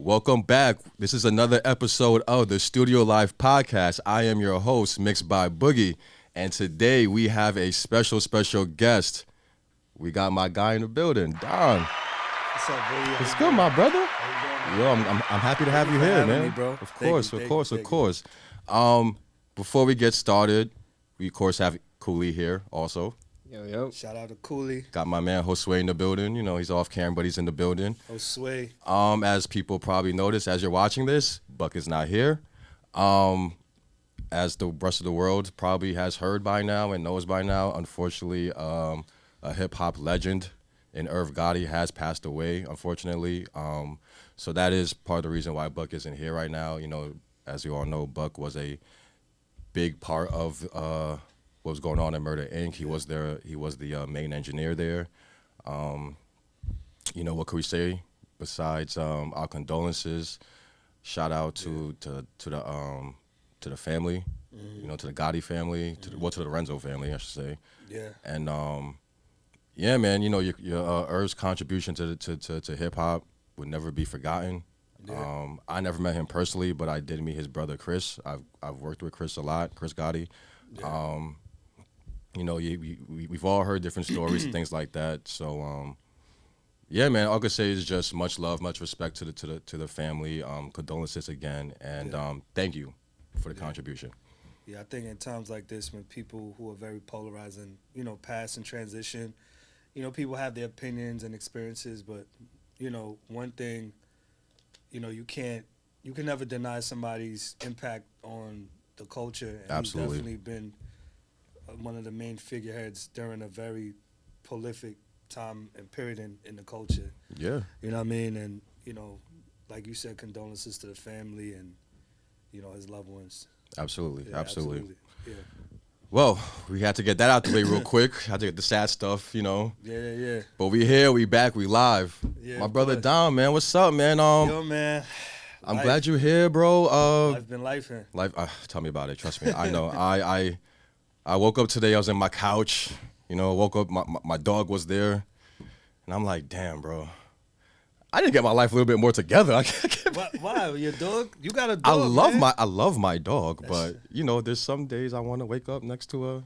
Welcome back. This is another episode of the Studio Life podcast. I am your host, mixed by Boogie, and today we have a special guest. We got my guy in the building, Don. What's up, Boogie? It's good, my brother. How you doing? I'm happy to have you here, man. Me, bro. Of course. Thank you. Before we get started, we of course have Cooley here also. Yo. Shout out to Cooley. Got my man Josue in the building. You know, he's off camera, but he's in the building. Josue. As people probably noticed as you're watching this, Buck is not here. As the rest of the world probably has heard by now and knows by now, unfortunately, a hip-hop legend in Irv Gotti has passed away, unfortunately. So that is part of the reason why Buck isn't here right now. You know, as you all know, Buck was a big part of what was going on in Murder Inc. He was there. He was the main engineer there. You know, what could we say besides our condolences? Shout out to the family. You know, to the Gotti family, to the Renzo family, I should say. Yeah. And yeah, man, you know, your Irv's contribution to hip hop would never be forgotten. Yeah. I never met him personally, but I did meet his brother Chris. I've worked with Chris a lot, Chris Gotti. Yeah. You know, we've all heard different stories and things like that. So yeah, man, all I could say is just much love, much respect to the family. Condolences again, and thank you for the contribution. Yeah, I think in times like this, when people who are very polarizing, you know, pass and transition, you know, people have their opinions and experiences, but, you know, one thing, you know, you can never deny somebody's impact on the culture. And Absolutely. He's definitely been one of the main figureheads during a very prolific time and period in the culture. Yeah. You know what I mean? And, you know, like you said, condolences to the family and, you know, his loved ones. Absolutely. Yeah, absolutely. Yeah. Well, we had to get that out the way real quick. Had to get the sad stuff, you know. Yeah. But we here, we back, we live. Yeah, My brother boy. Dom, man, what's up, man? Yo, man. I'm glad you're here, bro. I've been lifing. Life, tell me about it. Trust me, I know. I woke up today. I was in my couch. You know, woke up. My dog was there, and I'm like, damn, bro. I didn't get my life a little bit more together. Why? Your dog? You got a dog? I love my dog, but you know, there's some days I want to wake up next to a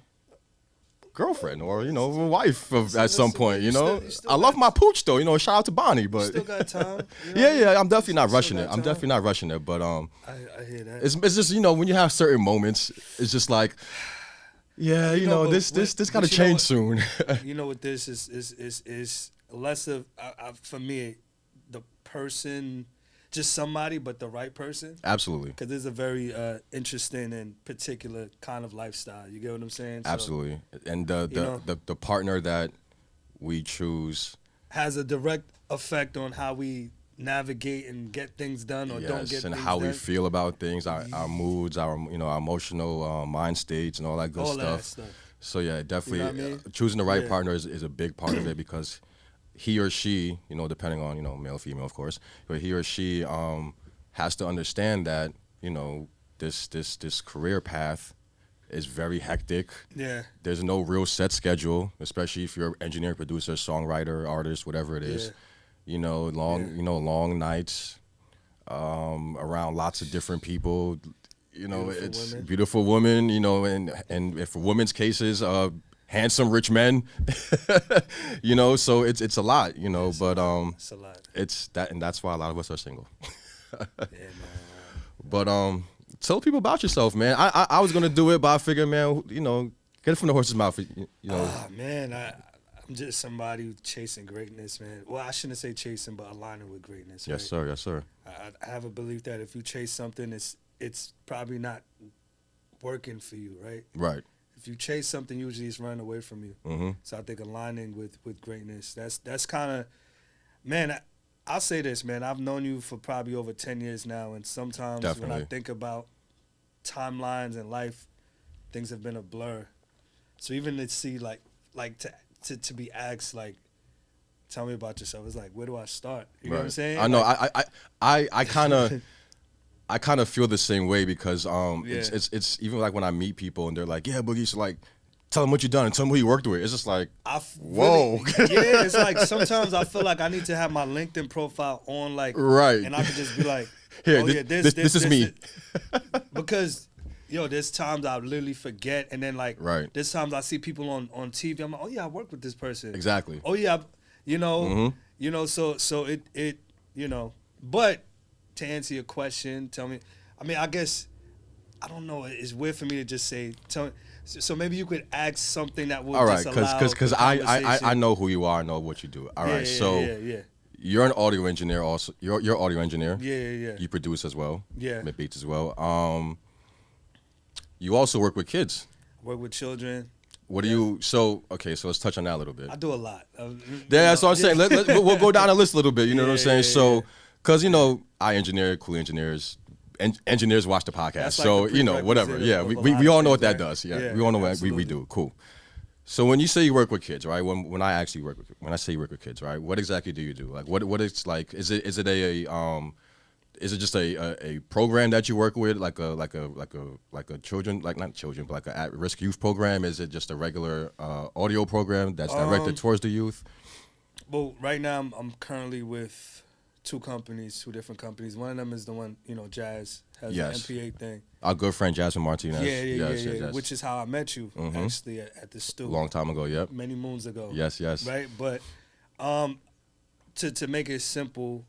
girlfriend or you know a wife at some point. You know, you still I love my pooch though. You know, shout out to Bonnie, but Still got time. You know? yeah, I'm definitely not Still rushing it. got I'm time. definitely not rushing it, but I hear that. it's just you know when you have certain moments, it's just like. Yeah, you know, but this got to but you know change what? soon. You know what this is less of for me, the person, just somebody, but the right person. Absolutely. Because it's a very interesting and particular kind of lifestyle. You get what I'm saying? So Absolutely. And you know. the partner that we choose. has a direct effect on how we navigate and get things done or don't Yes, get and things how done. we feel about things, our moods, our you know, our emotional mind states and all that good All stuff. that stuff. So yeah, definitely what I mean? choosing the right Yeah. partner is a big part of it because he or she, you know, depending on, you know, male, female, of course, but he or she has to understand that, you know, this career path is very hectic. Yeah. There's no real set schedule, especially if you're an engineer, producer, songwriter, artist, whatever it is. Yeah. You know, long nights around lots of different people. You know, Beautiful it's women. beautiful women. You know, and if for women's cases, handsome rich men. You know, so it's a lot. You know, but It's a lot. it's that, and that's why a lot of us are single. Yeah, man. But tell people about yourself, man. I was gonna do it, but I figured, man, you know, get it from the horse's mouth. You know, Ah, man, I'm just somebody who's chasing greatness, man. Well, I shouldn't say chasing, but aligning with greatness. yes, right? sir, yes, sir. I have a belief that if you chase something, it's probably not working for you, right? Right. If you chase something, usually it's running away from you. Mm-hmm. So I think aligning with greatness, that's kind of, man, I'll say this, man. I've known you for probably over 10 years now, and sometimes when Definitely. I think about timelines in life, things have been a blur. So even to see, like to be asked, like, tell me about yourself, it's like, where do I start? You know what I'm saying? I know. Like, I kind of feel the same way because it's even like when I meet people and they're like, yeah, Boogie, so like tell them what you done and tell them who you worked with. It's just like, whoa. Yeah, it's like sometimes I feel like I need to have my LinkedIn profile on, like, right. and I could just be like, here, oh, this is me. Because, yo, there's times I literally forget, and then, like, right. there's times I see people on TV, I'm like, oh, yeah, I work with this person. Exactly. Oh, yeah, you know, so it, but to answer your question, tell me, I mean, I guess, I don't know, it's weird for me to just say, tell me, so maybe you could ask something that will just allow because I know who you are, I know what you do. All right, so you're an audio engineer also. You're audio engineer. Yeah. You produce as well. Yeah. Make beats as well. You also work with kids. Work with children. What do you? So let's touch on that a little bit. I do a lot. That's what I'm saying. We'll go down the list a little bit. You know what I'm saying? So, because I engineer, cool engineers. Engineers watch the podcast, like so whatever. Yeah, we all know what that does. Yeah, we all know what we do. Cool. So when you say you work with kids, right? When I say you work with kids, right? What exactly do you do? Like what it's like? Is it just a program that you work with, like a children, like not children, but like a at-risk youth program? Is it just a regular audio program that's directed towards the youth? Well, right now I'm currently with two different companies. One of them is the one, Jazz has an MPA thing. Our good friend Jasmine Martinez. Yeah. Which is how I met you, actually, at the studio. Long time ago, yep. Many moons ago. Yes. Right? But to make it simple,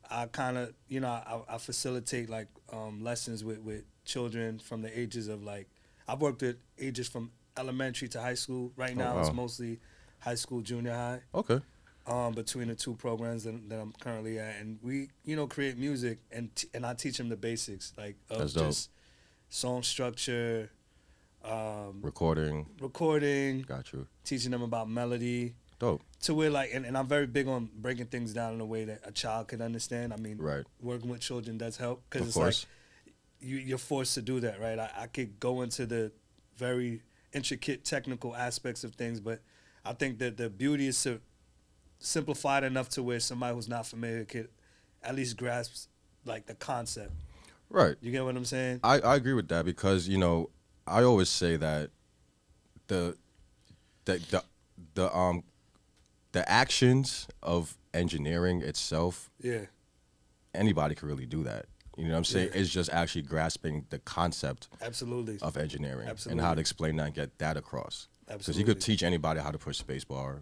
I kind of, I facilitate, like, lessons with children from the ages of, like, I've worked at ages from elementary to high school. Right now, it's mostly high school, junior high. Okay. Between the two programs that I'm currently at, and we, create music, and I teach them the basics, like of just song structure, recording. Got you. Teaching them about melody. Dope. To where, like, and I'm very big on breaking things down in a way that a child can understand. I mean, right. Working with children does help because it's like you're forced to do that, right? I could go into the very intricate technical aspects of things, but I think that the beauty is to simplified enough to where somebody who's not familiar could at least grasp, like, the concept. Right. You get what I'm saying? I agree with that because, I always say that the actions of engineering itself, anybody can really do that. You know what I'm saying? Yeah. It's just actually grasping the concept of engineering and how to explain that and get that across. Because you could teach anybody how to push spacebar.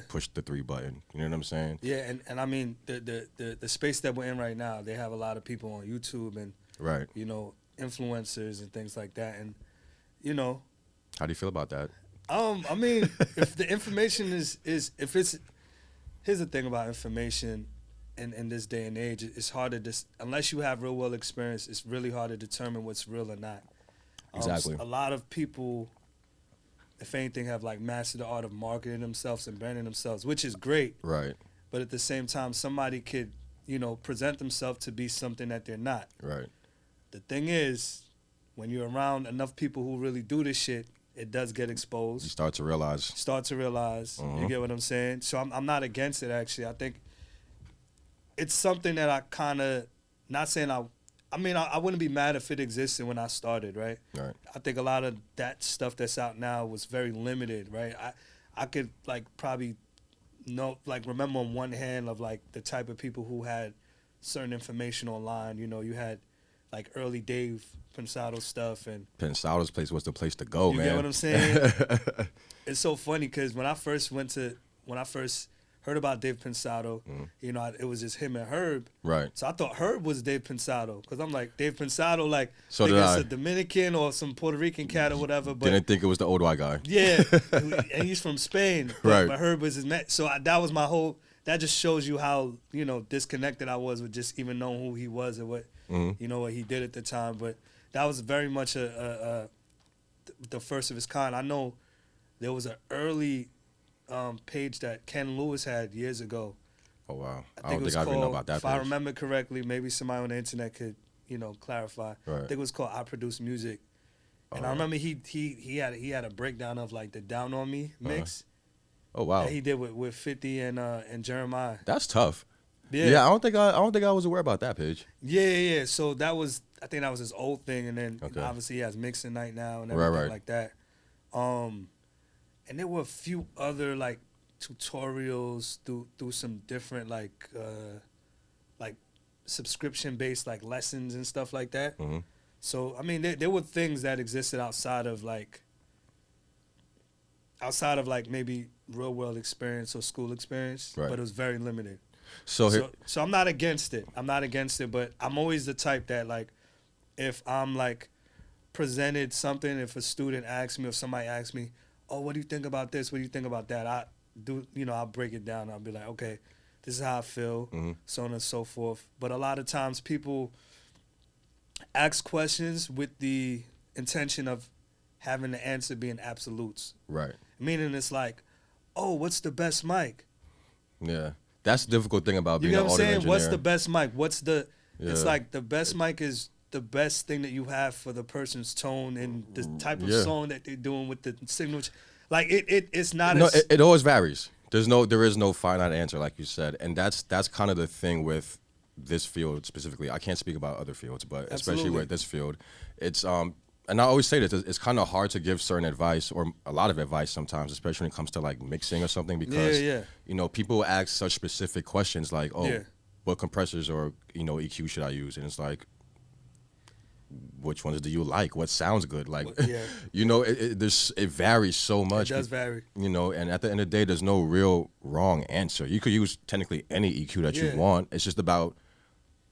Push the 3 button. You know what I'm saying? Yeah, and I mean the space that we're in right now, they have a lot of people on YouTube and influencers and things like that, and How do you feel about that? I mean, if the information is if it's, here's the thing about information in this day and age, it's hard to unless you have real world experience, it's really hard to determine what's real or not. Exactly. A lot of people, if anything, have, like, mastered the art of marketing themselves and branding themselves, which is great. Right. But at the same time, somebody could, present themselves to be something that they're not. Right. The thing is, when you're around enough people who really do this shit, it does get exposed. You start to realize. You get what I'm saying? So I'm not against it, actually. I think it's something that I kind of, not saying I wouldn't be mad if it existed when I started, right? Right. I think a lot of that stuff that's out now was very limited, right? I could, like, probably remember on one hand of, like, the type of people who had certain information online. You had, like, early Dave Pensado stuff, and Pensado's place was the place to go, man. You get what I'm saying? It's so funny because when I first heard about Dave Pensado, it was just him and Herb. Right. So I thought Herb was Dave Pensado because I'm like, Dave Pensado, like, so think it's I. a Dominican or some Puerto Rican cat or whatever. But didn't think it was the old white guy. Yeah, and he's from Spain. Right. But Herb was his man. So that was my whole. That just shows you how disconnected I was with just even knowing who he was and what what he did at the time. But that was very much the first of its kind. I know there was an early page that Ken Lewis had years ago. Oh, wow. I don't think I even know about that If page. I remember correctly, maybe somebody on the internet could, clarify. Right. I think it was called I Produce Music. And I remember he had a breakdown of, like, the Down On Me mix. Oh, wow. That he did with 50 and Jeremiah. That's tough. Yeah, I don't think I was aware about that page. Yeah. So I think that was his old thing, and then obviously he has Mixing Night now and everything like that. and there were a few other like tutorials through some different like subscription based like lessons and stuff like that. Mm-hmm. So I mean, there were things that existed outside of like maybe real world experience or school experience, Right. but it was very limited. So So I'm not against it. But I'm always the type that like, if I'm like presented something, if a student asks me or somebody asks me, oh, what do you think about this? What do you think about that? I'll break it down. I'll be like, okay, this is how I feel, mm-hmm. so on and so forth. But a lot of times people ask questions with the intention of having the answer being absolutes. Right. Meaning it's like, oh, what's the best mic? Yeah. That's the difficult thing about You being know an what I'm audio saying? engineer. What's the best mic? Yeah. It's like the best mic is the best thing that you have for the person's tone and the type of song that they're doing with the signal. Like it's not No, as... it always varies. There is no finite answer, like you said, and that's kind of the thing with this field specifically. I can't speak about other fields, but especially with this field, it's and I always say this, it's kind of hard to give certain advice or a lot of advice sometimes, especially when it comes to like mixing or something, because you know, people ask such specific questions like, oh, what compressors or EQ should I use, and it's like, which ones do you like? What sounds good? Like, it varies so much. It does vary. And at the end of the day, there's no real wrong answer. You could use technically any EQ that you want. It's just about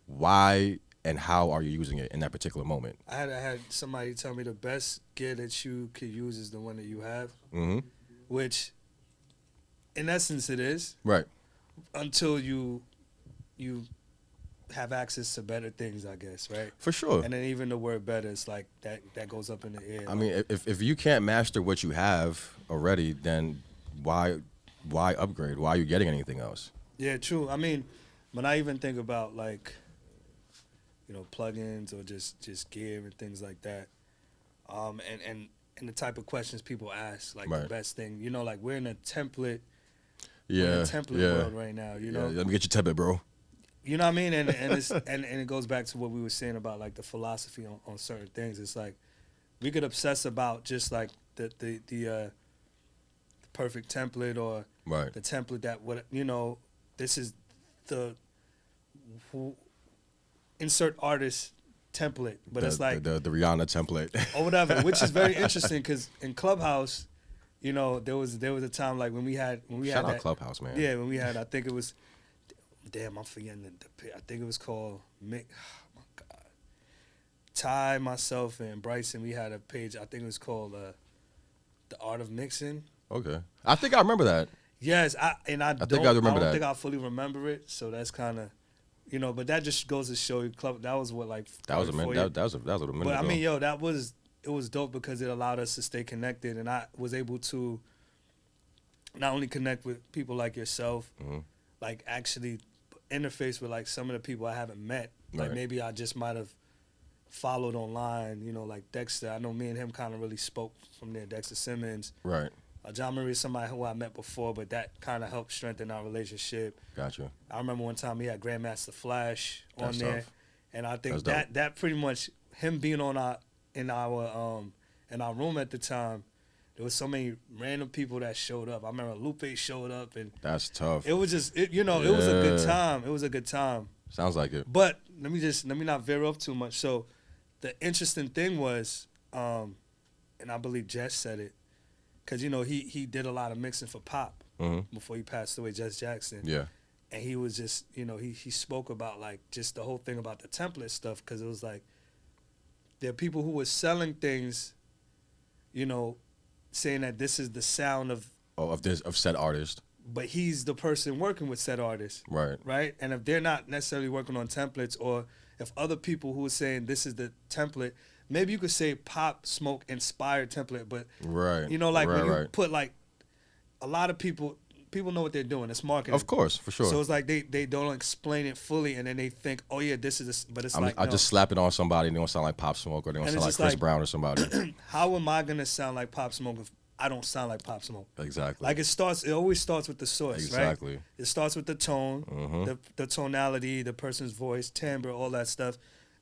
why and how are you using it in that particular moment. I had somebody tell me the best gear that you could use is the one that you have, which, in essence, it is. Right. Until you have access to better things, I guess, right? For sure. And then even the word better, it's like that goes up in the air. I mean, if you can't master what you have already, then why upgrade? Why are you getting anything else? Yeah, true. I mean, when I even think about like, plugins or just gear and things like that, and the type of questions people ask, like the best thing, like we're in a template, world right now, Yeah, let me get your template, bro. You know what I mean? And it's and it goes back to what we were saying about like the philosophy on certain things. It's like we could obsess about just like the perfect template or the template that this is the insert artist template, but it's like the Rihanna template or whatever, which is very interesting because in Clubhouse, there was a time like when we had shout out that, Clubhouse, man. Yeah, when we had, I think it was. Damn, I'm forgetting I think it was called oh my God. Ty, myself, and Bryson, we had a page, I think it was called The Art of Mixing. Okay. I think I remember that. Yes, I don't think I fully remember it, so that's kind of, but that just goes to show you, that was what, like, that was a minute ago. But I mean, it was dope because it allowed us to stay connected, and I was able to not only connect with people like yourself, like actually interface with like some of the people I haven't met. Like maybe I just might have followed online, like Dexter. I know me and him kind of really spoke from there. Dexter Simmons. Right. John Marie is somebody who I met before, but that kind of helped strengthen our relationship. Gotcha. I remember one time we had Grandmaster Flash on there, and I think That's that pretty much him being in our room at the time. There was so many random people that showed up. I remember Lupe showed up, and that's tough. It was just, it was a good time. It was a good time. Sounds like it. But let me not veer off too much. So, the interesting thing was, and I believe Jess said it, because he did a lot of mixing for Pop before he passed away, Jess Jackson. Yeah. And he was just, he spoke about like just the whole thing about the template stuff, because it was like there are people who were selling things, saying that this is the sound of said artist, but he's the person working with said artist, right? And if they're not necessarily working on templates, or if other people who are saying this is the template, maybe you could say Pop Smoke inspired template, but when you put like a lot of people know what they're doing. It's marketing, of course, for sure. So it's like they don't explain it fully, and then they think, oh yeah, this is this, but it's I just slap it on somebody, and they don't sound like Pop Smoke, or they don't sound like Chris Brown or somebody. How am I gonna sound like Pop Smoke if I don't sound like Pop Smoke? Exactly. Like it always starts with the source, exactly. Right? It starts with the tone, the tonality, the person's voice, timbre, all that stuff.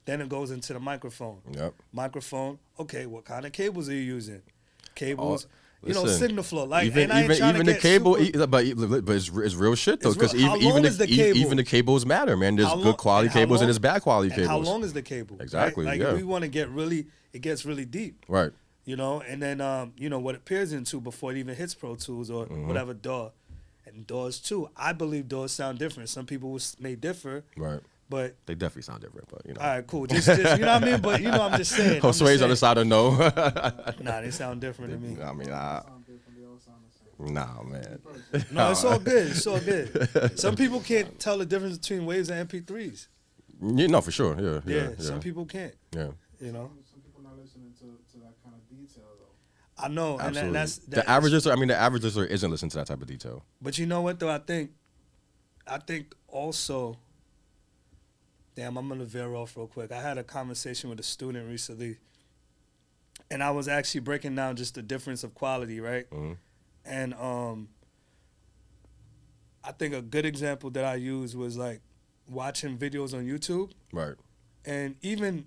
Then it goes into the microphone. Yep. Microphone. Okay, what kind of cables are you using? Cables. Listen, signal flow. Like, even and I ain't trying even to the get cable, super, but it's real shit though. It's real. Because How long is the cable? even the cables matter, man. There's how good long, quality and how cables and long, there's bad quality and how cables. long is the cable? Exactly. Right? Like, Yeah. if we want to get really, it gets really deep. Right. And then what it peers into before it even hits Pro Tools or whatever DAW. And DAWs too. I believe DAWs sound different. Some people may differ. Right. But they definitely sound different. But all right, cool. Just you know what I mean. But I'm just saying. Josue's on the side of no. Nah, they sound different to me. I mean, nah, man. No, it's all good. It's all good. Some people can't tell the difference between waves and MP3s. Yeah, no, for sure. Yeah. Some people can't. Yeah. Some people not listening to that kind of detail though. I know, absolutely. And that's the average listener. I mean, the average listener isn't listening to that type of detail. But you know what though? I think also. Damn, I'm gonna veer off real quick. I had a conversation with a student recently, and I was actually breaking down just the difference of quality, right? Mm-hmm. And I think a good example that I used was like watching videos on YouTube. Right. And even,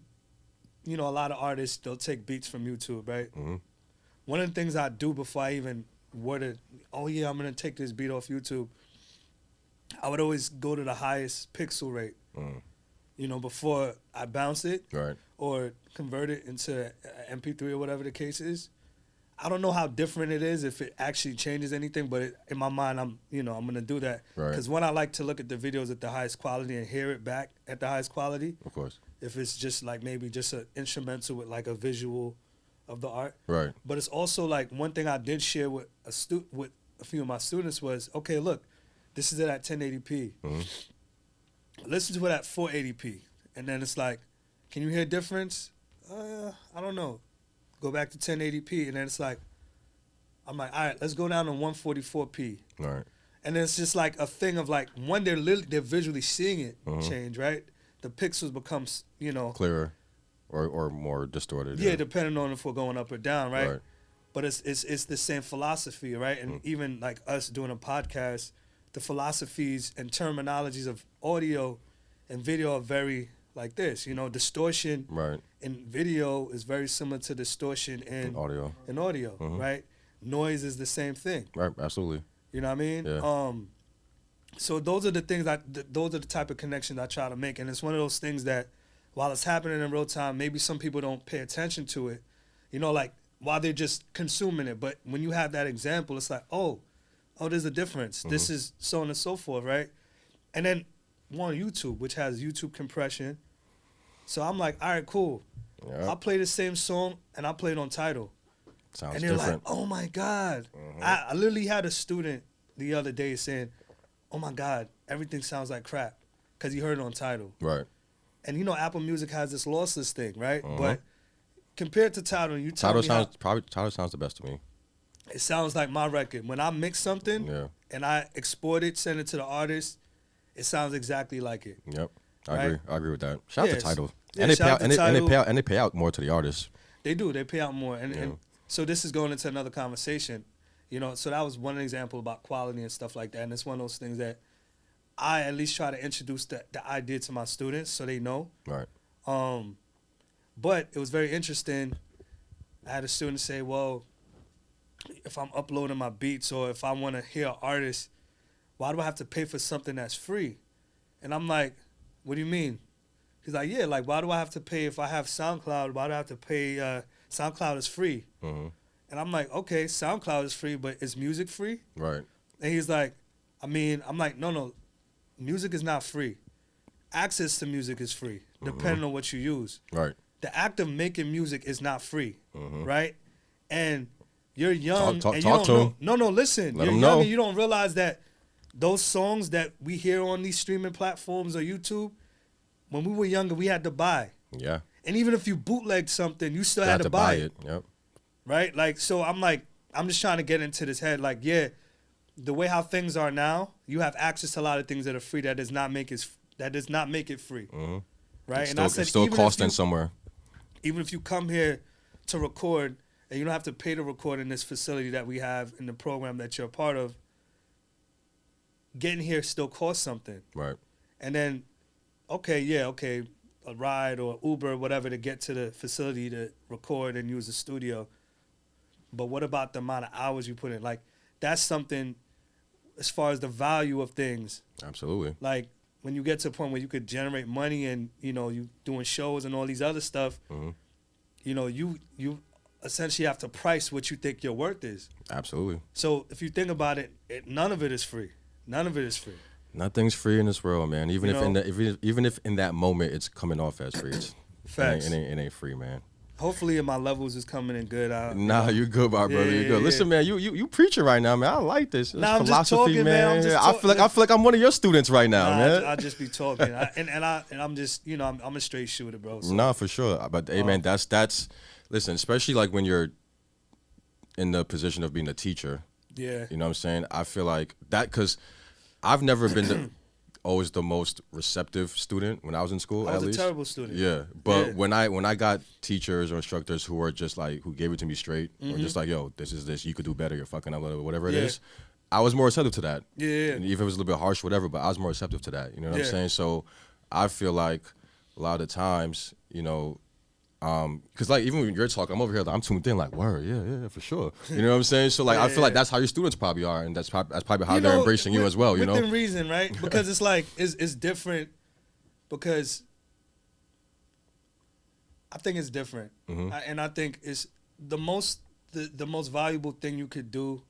a lot of artists, they'll take beats from YouTube, right? Mm-hmm. One of the things I do before I even worded, oh yeah, I'm gonna take this beat off YouTube, I would always go to the highest pixel rate. Mm. Before I bounce it Right. or convert it into MP3 or whatever the case is. I don't know how different it is if it actually changes anything, but in my mind, I'm going to do that. Right. Because when I like to look at the videos at the highest quality and hear it back at the highest quality. Of course. If it's just like maybe just an instrumental with like a visual of the art. Right. But it's also like one thing I did share with with a few of my students was, okay, look, this is it at 1080p. Mm-hmm. Listen to it at 480p, and then it's like, can you hear a difference? I don't know. Go back to 1080p, and then it's like, I'm like, all right, let's go down to 144p. Right. And then it's just like a thing of like, when they're visually seeing it change, right? The pixels becomes, clearer, or more distorted. Yeah, depending on if we're going up or down, right? Right. But it's the same philosophy, right? And even like us doing a podcast, the philosophies and terminologies of audio and video are very like this. Distortion Right. in video is very similar to distortion in audio. Right? Noise is the same thing. Right. Absolutely. You know what I mean? Yeah. So those are the things those are the type of connections I try to make, and it's one of those things that while it's happening in real time, maybe some people don't pay attention to it. Like while they're just consuming it. But when you have that example, it's like, oh, there's a difference. This is so on and so forth, right? And then we're on YouTube, which has YouTube compression. So I'm like, all right, cool. Yeah. I'll play the same song, and I'll play it on Tidal. Sounds And they're different. like, oh, my God. I literally had a student the other day saying, oh, my God, everything sounds like crap because he heard it on Tidal. Right. And, Apple Music has this lossless thing, right? But compared to Tidal, you tell Tidal me Tidal sounds the best to me. it sounds like my record. When I mix something and I export it, send it to the artist, it sounds exactly like it. Yep. Right? I agree with that. Shout out to Tidal. Yeah, And they shout out to Tidal. and they pay out more to the artists. They do. They pay out more. And so this is going into another conversation. So that was one example about quality and stuff like that. And it's one of those things that I at least try to introduce the idea to my students so they know. Right. But it was very interesting. I had a student say, well, if I'm uploading my beats or if I want to hear an artist, why do I have to pay for something that's free? And I'm like, what do you mean? He's like, yeah, like, why do I have to pay if I have SoundCloud? Why do I have to pay? SoundCloud is free. Mm-hmm. And I'm like, okay, SoundCloud is free, but is music free? Right. And he's like, I'm like, no, music is not free. Access to music is free, depending on what you use. Right. The act of making music is not free, Mm-hmm. right? And you're young. Talk and to you don't him. know. No, listen. Let You're him young know. and you don't realize that those songs that we hear on these streaming platforms or YouTube, when we were younger, we had to buy. Yeah. And even if you bootlegged something, you still You had have to buy it. Yep. Right? Like, so I'm just trying to get into this head. Like, yeah, the way how things are now, you have access to a lot of things that are free. That does not make it free. Mm-hmm. Right? It's still costing somewhere. Even if you come here to record and you don't have to pay to record in this facility that we have in the program that you're a part of, getting here still costs something. Right. And then, a ride or Uber, whatever, to get to the facility to record and use the studio. but what about the amount of hours you put in? Like, that's something as far as the value of things. Absolutely. Like, when you get to a point where you could generate money and, you know, you doing shows and all these other stuff, you know, you essentially have to price what you think your worth is. Absolutely. So if you think about it, none of it is free. None of it is free. Nothing's free in this world, man. Even You if in that moment it's coming off as free, Facts. It ain't free, man. Hopefully my levels is coming in good. Nah, you good, my brother. You good. Yeah. Listen, man, you preaching right now, man. I like this. Nah, I'm philosophy, just talking, man. I'm just I feel like I'm one of your students right now, man. I just be talking, and I'm just, you know, I'm a straight shooter, bro. So. Nah, for sure. But hey, man, that's listen, especially like when you're in the position of being a teacher. Yeah. You know what I'm saying? I feel like that because I've never been always the most receptive student when I was in school. I was at least. a terrible student. Yeah, but when I got teachers or instructors who were just like who gave it to me straight, or just like, yo, this is this, you could do better, you're fucking up, whatever it is. I was more receptive to that. Yeah. And even if it was a little bit harsh, whatever, but I was more receptive to that. You know what I'm saying? So I feel like a lot of times, you know, because like even when you're talking, I'm over here, like, I'm tuned in, like, word, yeah, for sure. You know what I'm saying? So like, I feel like that's how your students probably are, and that's probably how You they're know, embracing you as well. You know, within reason, right? Because it's like it's different. Because I think it's different, and I think it's the most valuable thing you could do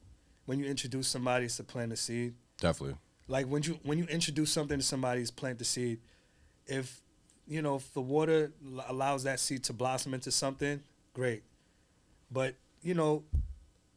when you introduce somebody is to plant a seed. Definitely. Like when you introduce something to somebody, is plant the seed. If you know, if the water allows that seed to blossom into something, great. But, you know,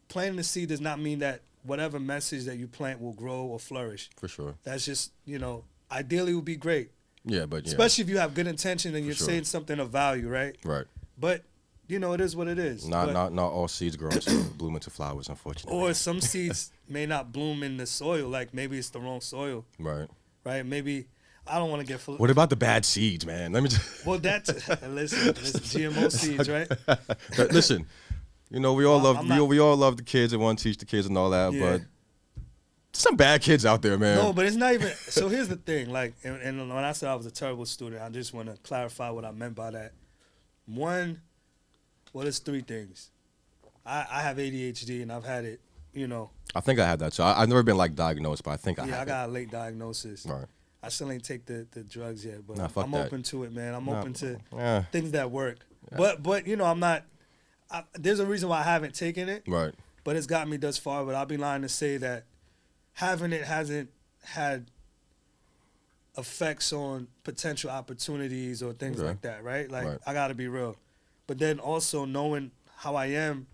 planting the seed does not mean that whatever message that you plant will grow or flourish. For sure. That's just, you know, ideally it would be great. Yeah, but yeah. Especially if you have good intention and you're saying something of value, right? Right. But, you know, it is what it is. Not all seeds grow into bloom into flowers, unfortunately. Or some seeds may not bloom in the soil. Like maybe it's the wrong soil. Right. Right? Maybe... I don't want to get... What about the bad seeds, man? Let me just... Well, that's... listen, GMO seeds, right? But listen, you know, we all love the kids and want to teach the kids and all that, but some bad kids out there, man. No, but it's not even... So here's the thing. Like, and when I said I was a terrible student, I just want to clarify what I meant by that. One, well, there's three things. I have ADHD, and I've had it, you know... I think I had that, so I've never been, like, diagnosed, but I think I have got a late diagnosis. Right. I still ain't take the drugs yet, but I'm open to it, man. I'm open to Yeah. things that work. Yeah. But you know, I'm not. There's a reason why I haven't taken it. Right. But it's got me thus far. But I'll be lying to say that having it hasn't had effects on potential opportunities or things like that, right? Like I gotta be real. But then also knowing how I am,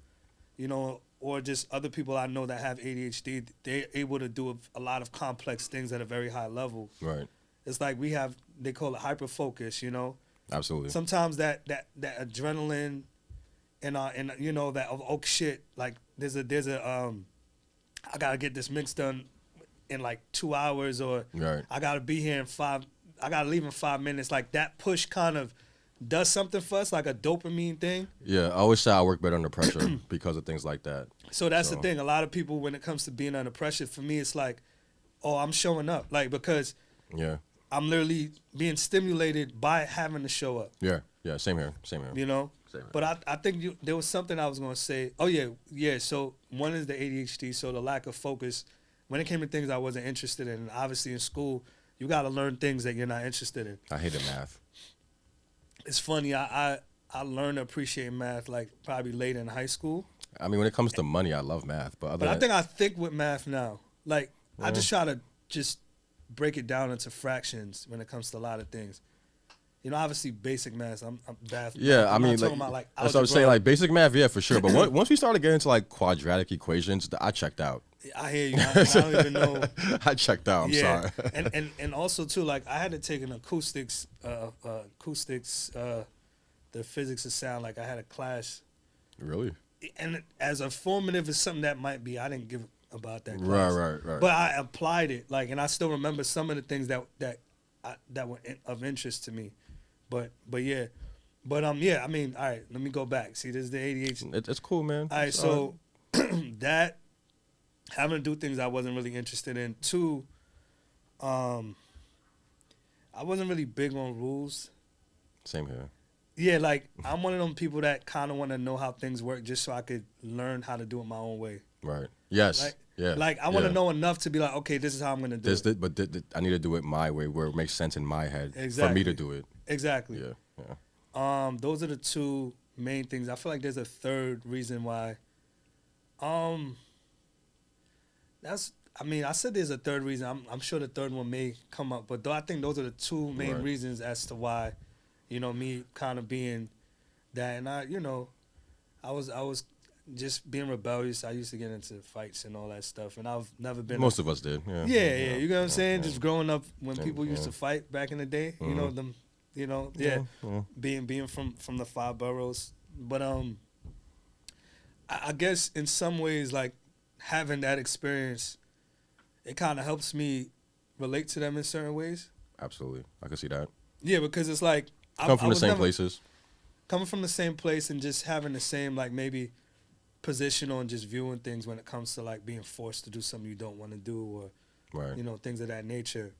you know, or just other people I know that have ADHD, they're able to do a lot of complex things at a very high level. Right. It's like they call it hyper focus, you know? Absolutely. Sometimes that adrenaline and you know that oh shit, like there's a I gotta get this mix done in like 2 hours, or I gotta be here I gotta leave in 5 minutes. Like that push kind of does something for us, like a dopamine thing. Yeah, I always say I work better under pressure because of things like that. So that's the thing. A lot of people, when it comes to being under pressure, for me, it's like, oh, I'm showing up. Like, because I'm literally being stimulated by having to show up. Yeah, same here. You know? Same here. But I think there was something I was going to say. Oh, yeah. So one is the ADHD, so the lack of focus. When it came to things I wasn't interested in, obviously in school, you got to learn things that you're not interested in. I hated math. It's funny, I learned to appreciate math like probably late in high school. I mean, when it comes to money, I love math. But I think with math now. Like, I just try to just break it down into fractions when it comes to a lot of things. You know, obviously basic math, I'm bad. Yeah, I'm I mean, not talking about like that's what I'm saying, like basic math, yeah, for sure. But once we started getting into like quadratic equations, I checked out. I hear you. I don't even know. I checked out. I'm sorry. and also too, like I had to take an acoustics, the physics of sound. Like I had a class. Really? And as informative as something that might be, I didn't give about that class. Right. But I applied it, like, and I still remember some of the things that were of interest to me. But yeah. But yeah, I mean, all right, let me go back. See, this is the ADHD. It's cool, man. All right, so that having to do things I wasn't really interested in. Two, I wasn't really big on rules. Same here. Yeah, like I'm one of them people that kind of want to know how things work just so I could learn how to do it my own way. Right. Yes. Like, Yeah. like I want to yeah. know enough to be like, okay, this is how I'm gonna do it. But I need to do it my way, where it makes sense in my head for me Exactly. to do it. Exactly. Yeah. Those are the two main things. I feel like there's a third reason why. I said there's a third reason. I'm sure the third one may come up, but I think those are the two main Right. reasons as to why, me kind of being that, and I was just being rebellious. I used to get into fights and all that stuff, and I've never been. Most of us did. Yeah. Yeah. You know what I'm saying? Just growing up when Yeah, people used yeah. to fight back in the day. Mhm. Yeah. Yeah. Being from the five boroughs, but I guess in some ways, like having that experience, it kind of helps me relate to them in certain ways. Absolutely. I can see that. Yeah, because it's like Come from I the was same never- places. coming from the same place and just having the same like maybe position on just viewing things when it comes to like being forced to do something you don't want to do or Right. things of that nature.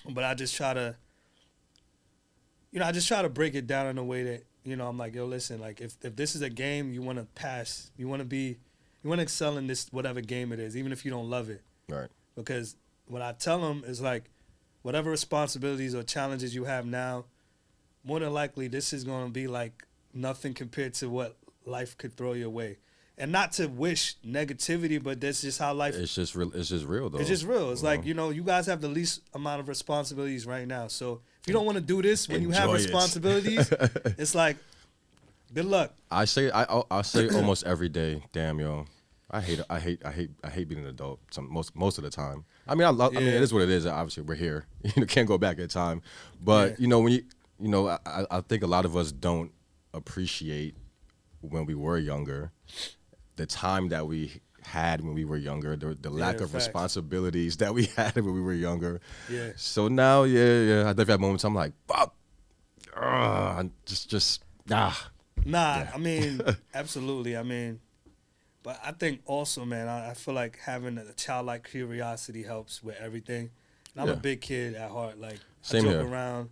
But I just try to break it down in a way that I'm like, yo, listen, like if this is a game you want to pass, you want to excel in this whatever game it is, even if you don't love it. Right. Because what I tell them is like, whatever responsibilities or challenges you have now, more than likely this is going to be like nothing compared to what life could throw your way. And not to wish negativity, but that's just how life. It's just real. It's just real, though. It's just real. It's You like, know? you guys have the least amount of responsibilities right now. So if you don't want to do this when you have Enjoy it. responsibilities, it's like, good luck. I say almost every day. Damn, yo, I hate being an adult. Most of the time. I mean, I mean, it is what it is. Obviously, we're here. Can't go back in time. But Yeah. when I think a lot of us don't appreciate when we were younger, the time that we had when we were younger, the lack of facts. responsibilities that we had when we were younger. Yeah. So now, I definitely have moments I'm like, fuck, just. I mean, absolutely. I mean, but I think also, man, I feel like having a childlike curiosity helps with everything. And I'm a Yeah. big kid at heart. Like, Same I joke here. around.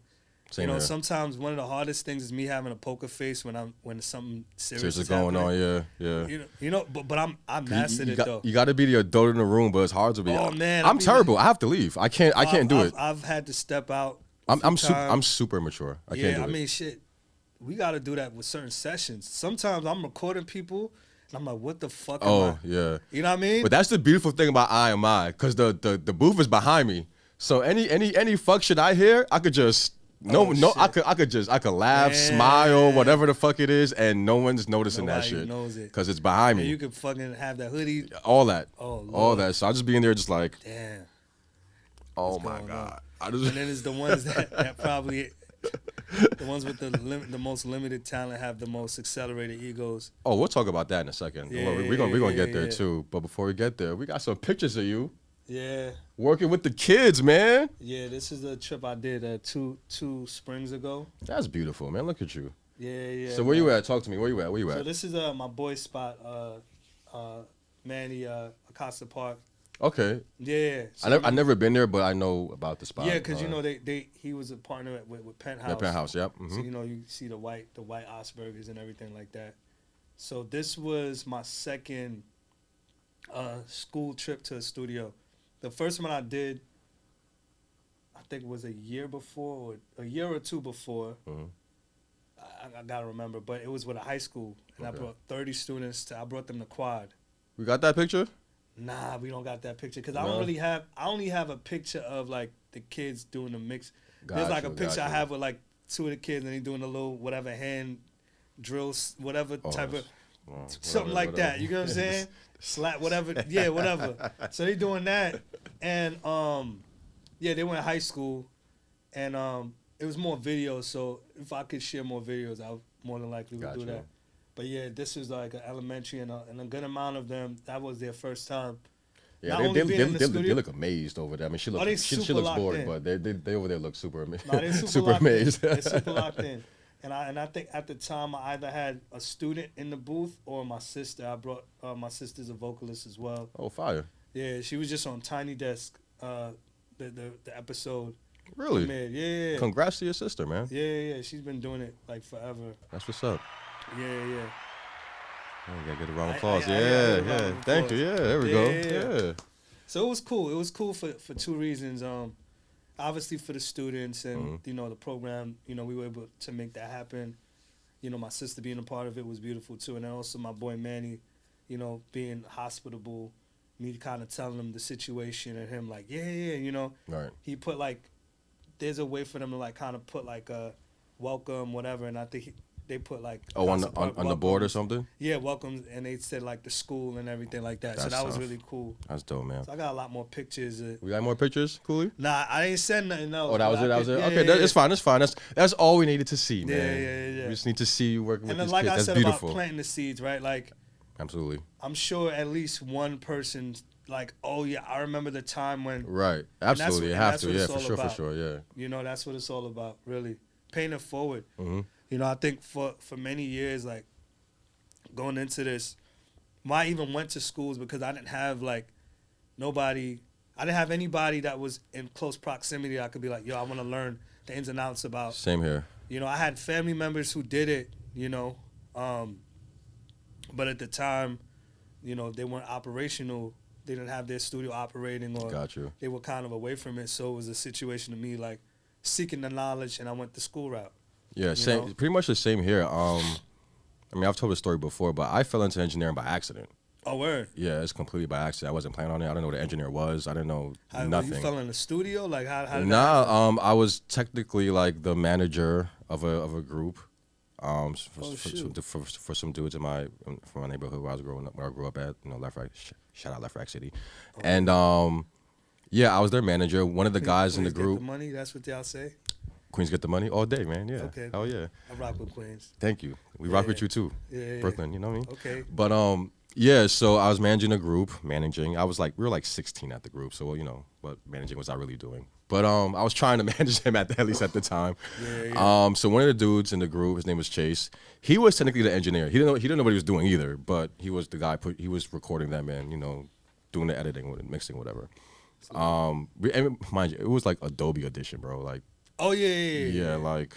Same here. Sometimes one of the hardest things is me having a poker face when something serious is going happening. on, yeah. But I mastered it though. You got to be the adult in the room, but it's hard to be. Oh, man, I I'm mean, terrible. I have to leave. I can't do it. I've had to step out. I'm super immature. I can't do it. I mean, shit. We got to do that with certain sessions. Sometimes I'm recording people, and I'm like, what the fuck am I? Oh yeah. You know what I mean? But that's the beautiful thing about IMI, because the booth is behind me. So any fuck shit I hear, I could just I could laugh, Yeah. smile, whatever the fuck it is, and no one's noticing that Nobody shit knows it. because it's behind And me. you could fucking have that hoodie. All that, Oh, Lord. all that. So I just be in there just like, Damn. oh my going god. I And just then it's the ones that probably, the ones with the most limited talent have the most accelerated egos. Oh, we'll talk about that in a second. Yeah, We're gonna get there yeah. too. But before we get there, we got some pictures of you Yeah. working with the kids, man. Yeah, this is a trip I did two springs ago. That's beautiful, man. Look at you. Yeah. So where man. you at? Talk to me. Where you at? So this is my boy spot, Manny, Acosta Park. Okay. Yeah. So I never been there, but I know about the spot. Yeah, because he was a partner with Penthouse. Yeah, Penthouse. Yep. So Mhm. you see the white Aspergers and everything like that. So this was my second school trip to a studio. The first one I did, I think it was a year or two before. Mhm. I gotta remember, but it was with a high school, and Okay. I brought 30 students. I brought them to Quad. We got that picture? Nah, we don't got that picture because I No? only have a picture of like the kids doing the mix. There's like a picture I have with like two of the kids and they doing the little whatever hand drills, whatever type of something like that. You know what I'm saying? Slap whatever, yeah, whatever. So they doing that, and they went to high school, and it was more videos. So if I could share more videos, I would more than likely would do Gotcha. that. But yeah, this was like an elementary, and a good amount of them, that was their first time. Yeah, Not only being in the they studio- look amazed over there. I mean, she they looks super locked bored, in. but they over there look super amazed. No, they're super, locked amazed. In. They're super locked in. And I think at the time I either had a student in the booth or my sister. I brought my sister's a vocalist as well. Oh, fire. Yeah, she was just on Tiny Desk, the episode. Really? Man, yeah. Congrats to your sister, man. Yeah. She's been doing it like forever. That's what's up. Yeah. Oh, you gotta get a round of applause. I get a round Yeah. of Thank you. applause. Yeah, there we go. Yeah. Yeah. So it was cool. It was cool for two reasons. Obviously for the students and the program. We were able to make that happen. My sister being a part of it was beautiful too, and then also my boy Manny, being hospitable, me kind of telling him the situation and him like, yeah. Right. He put like, there's a way for them to like kind of put like a welcome whatever, and I think they put like on the board or something. Yeah, welcomes, and they said like the school and everything like that. So that was really cool. That's dope, man. So I got a lot more pictures. We got more pictures, Cooley? Nah, I ain't said nothing else. Oh, that was it. Yeah, Okay, it's fine. It's fine. That's all we needed to see, man. Yeah. We just need to see you working with then these like kids. I That's said beautiful. about planting the seeds, right? Like, absolutely. I'm sure at least one person like, oh yeah, I remember the time when. Right. Absolutely. You have to. Yeah, for sure. Yeah. That's what it's all about. Really, paying it forward. Mm-hmm. I think for many years, like, going into this, I even went to schools because I didn't have, like, I didn't have anybody that was in close proximity. I could be like, yo, I want to learn the ins and outs about. Same here. I had family members who did it, but at the time, they weren't operational. They didn't have their studio operating, or Got you. they were kind of away from it. So it was a situation to me, like, seeking the knowledge, and I went the school route. Yeah, same. Pretty much the same here. I've told the story before, but I fell into engineering by accident. Oh, word. Yeah, it's completely by accident. I wasn't planning on it. I didn't know what an engineer was. I didn't know nothing. You fell in the studio? Like, how did Nah, I was technically like the manager of a group. For some dudes from my neighborhood where I grew up at, Left Rack. Shout out Left Rack City, and I was their manager. One of the guys in the group. Get the money. That's what y'all say. Queens get the money all day, man. Yeah. Okay. Hell yeah. I rock with Queens. Thank you. We rock with you too. Yeah. Brooklyn, you know what I mean? Okay. But so I was managing a group, we were like 16 at the group, so what managing was I really doing? But I was trying to manage him at least at the time. Yeah. So one of the dudes in the group, his name was Chase. He was technically the engineer. He didn't know what he was doing either, but he was the guy. He was recording them and doing the editing, mixing, whatever. And mind you, it was like Adobe Audition, bro. Like. Oh yeah. Yeah, like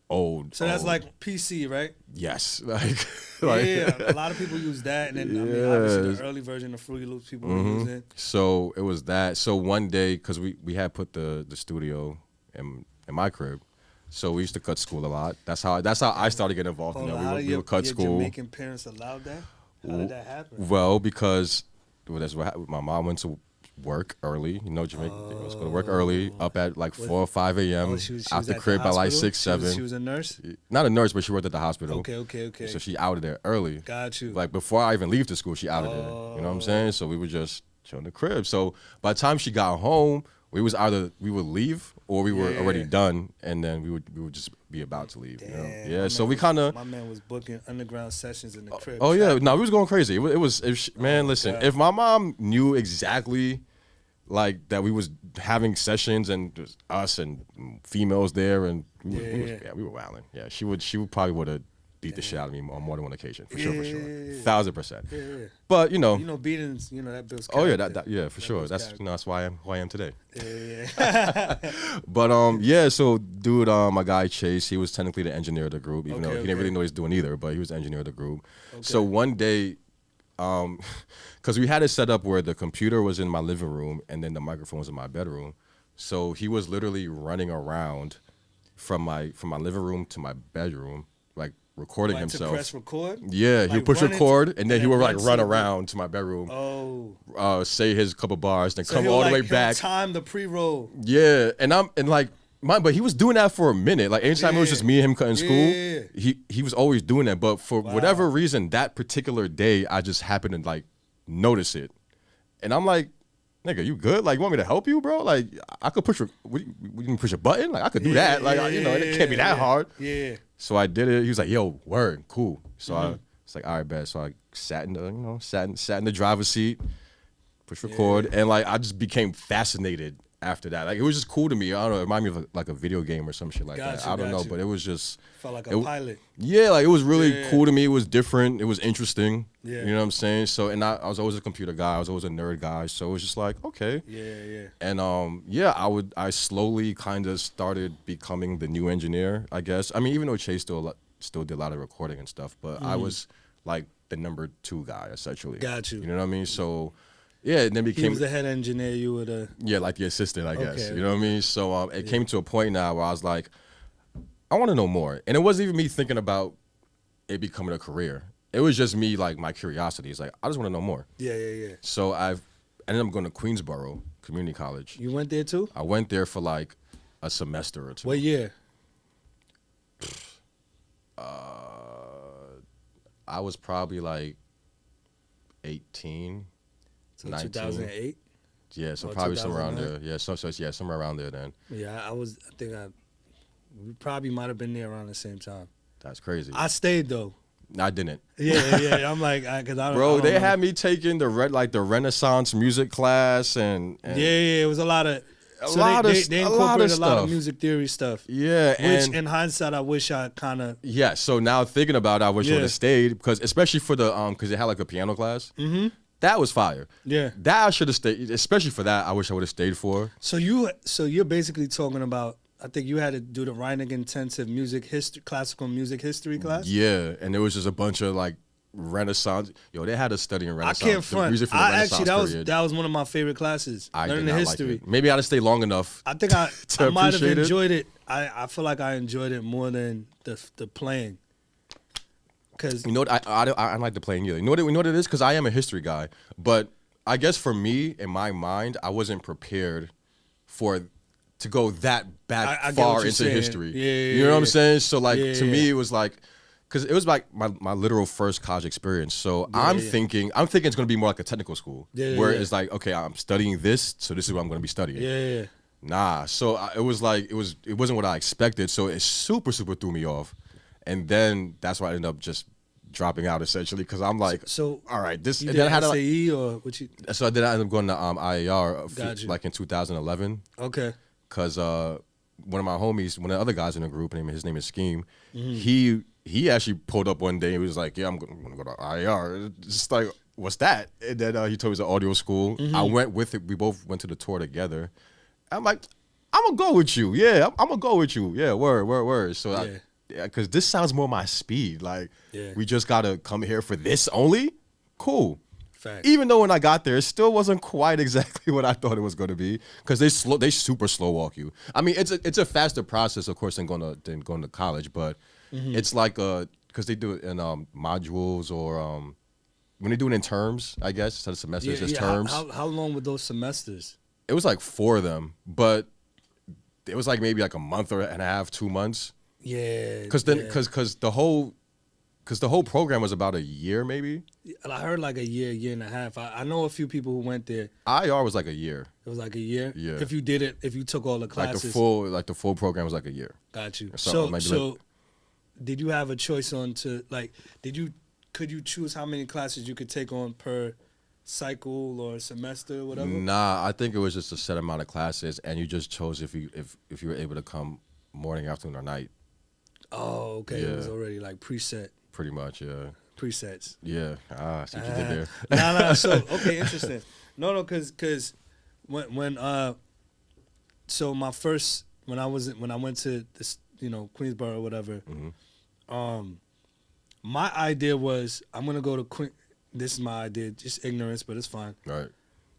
old. So that's like PC, right? Yes, yeah. A lot of people use that, and then obviously the early version of Fruity Loops people were using. So it was that. So one day, because we had put the studio in my crib, so we used to cut school a lot. That's how I started getting involved. We would cut school. Your Jamaican parents allowed that? How did that happen? Well, because that's what happened. My mom went to work early, Jamaica was going to work early, up at like 4 or 5 a.m. Out the crib by like 6, 7. She was a nurse? Not a nurse, but she worked at the hospital. Okay. So she out of there early. Got you. Like before I even leave to school, she out of there. You know what I'm saying? So we would just chill in the crib. So by the time she got home, we would leave or we were already done, and then we would just be about to leave. Damn, Yeah. So we kind of. My man was booking underground sessions in the crib. Oh yeah, no, we was going crazy. It was man. Listen, God. if my mom knew exactly. Like that we was having sessions and just us and females there and we were wilding. Yeah, she probably would have beat the shit out of me on more than one occasion for sure. 1,000%. Yeah. But beatings, that builds character. Oh yeah, for sure. That's why I'm who I am today. Yeah. But so dude, my guy Chase, he was technically the engineer of the group, even though he didn't really know what he was doing either. But he was the engineer of the group. Okay. So one day. Because we had it set up where the computer was in my living room and then the microphone was in my bedroom. So he was literally running around from my living room to my bedroom, like recording himself. To press record? Yeah, he would push record and then he would like run around to my bedroom. Oh. Say his couple bars, then come all the way back. Time the pre-roll. Yeah, but he was doing that for a minute. Like anytime it was just me and him cutting school, he was always doing that. But for whatever reason, that particular day, I just happened to like notice it, and I'm like, "Nigga, you good? Like, you want me to help you, bro? Like, I could push. We can push a button. Like, I could do that. Like, it can't be that hard." Yeah. So I did it. He was like, "Yo, word, cool." So I was like, "All right, bet." So I sat in the driver's seat, push record, and like I just became fascinated after that. Like it was just cool to me. I don't know. It reminded me of like a video game or some shit like that. I don't know, but it was just felt like a pilot. Yeah, like it was really cool to me. It was different. It was interesting. Yeah. You know what I'm saying? So, and I was always a computer guy. I was always a nerd guy. So it was just like, okay. Yeah. And I slowly kind of started becoming the new engineer, I guess. I mean, even though Chase still did a lot of recording and stuff, but I was like the number 2 guy essentially. Got you. You know what I mean? So yeah, and then became he was the head engineer. You were the like the assistant, I guess. Okay. You know what I mean? So it came to a point now where I was like, I want to know more, and it wasn't even me thinking about it becoming a career. It was just me, like my curiosity. It's like I just want to know more. Yeah. So I've ended up going to Queensborough Community College. You went there too? I went there for like a semester or 2. What year? I was probably like 18, So 19. 2008? Yeah, so Or probably somewhere around 2009? there. Yeah, somewhere around there then. Yeah, we probably might have been there around the same time. That's crazy. I stayed though. I didn't. Yeah. I'm like, because I don't. Bro, I don't they know. had me taking the Renaissance music class and Yeah, it was a lot of. a So lot they of incorporated a lot of a lot stuff. of music theory stuff. Yeah, Which, and in hindsight, I wish I kind of. yeah. So now thinking about it, I wish I Yeah. would have stayed because especially for the because it had like a piano class. Mm-hmm. That was fire. Yeah. That I should have stayed. Especially for that, I wish I would have stayed for. So you're basically talking about. I think you had to do the Reinig intensive classical music history class. Yeah, and there was just a bunch of like Renaissance. Yo, they had us studying I Renaissance. can't the front. music for the I Renaissance actually period. that was one of my favorite classes. I did learning not the like history. it. Maybe I'd have stayed long enough. I think I to might have appreciate it. enjoyed it. I feel like I enjoyed it more than the playing. Cause You know what? I don't like the playing either. You know what it is? Because I am a history guy. But I guess for me, in my mind, I wasn't prepared to go that back I get what far you're into saying. history. Yeah, you know what I'm yeah. saying? So like Yeah, to yeah. me, it was like, because it was like my literal first college experience. So I'm thinking it's going to be more like a technical school, where it's like, okay, I'm studying this, so this is what I'm going to be studying. yeah. Nah, so it was like it wasn't what I expected. So it super threw me off, and then that's why I ended up just dropping out essentially because I'm like, So all right, this. You And did then I had to, SAE or what you? so I ended up going to IAR Got you. like in 2011 Okay. because one of my homies, one of the other guys in the group, his name is Scheme. Mm-hmm. He actually pulled up one day. He was like, "Yeah, I'm gonna go to IAR." Just like, what's that? And then he told me it's an audio school. Mm-hmm. I went with it. We both went to the tour together. I'm like, I'm gonna go with you. Yeah, I'm gonna go with you. Yeah, word. So Yeah. because this sounds more my speed. Like, Yeah. we just gotta come here for this only. Cool. Fact. Even though when I got there, it still wasn't quite exactly what I thought it was going to be because they super slow walk you. I mean, it's a faster process, of course, than going to college, but it's like because they do it in modules or when they do it in terms, I guess instead of semesters, it's terms. How long were those semesters? It was like 4 of them, but it was like maybe like a month and a half, 2 months. Yeah. Because the whole program was about a year, maybe. And I heard like a year and a half. I know a few people who went there. IR was like a year. It was like a year. Yeah. If you took all the classes. Like the full program was like a year. Got you. So, So, did you have a choice could you choose how many classes you could take on per cycle or semester or whatever? Nah, I think it was just a set amount of classes, and you just chose if you were able to come morning, afternoon, or night. Oh, okay. It was Yeah. already like Pretty much, yeah. presets. Yeah. See what you did there. Nah. So okay, interesting. No, because when so my first when I went to this Queensborough or whatever, my idea was I'm gonna go to Queen. This is my idea, just ignorance, but it's fine. Right.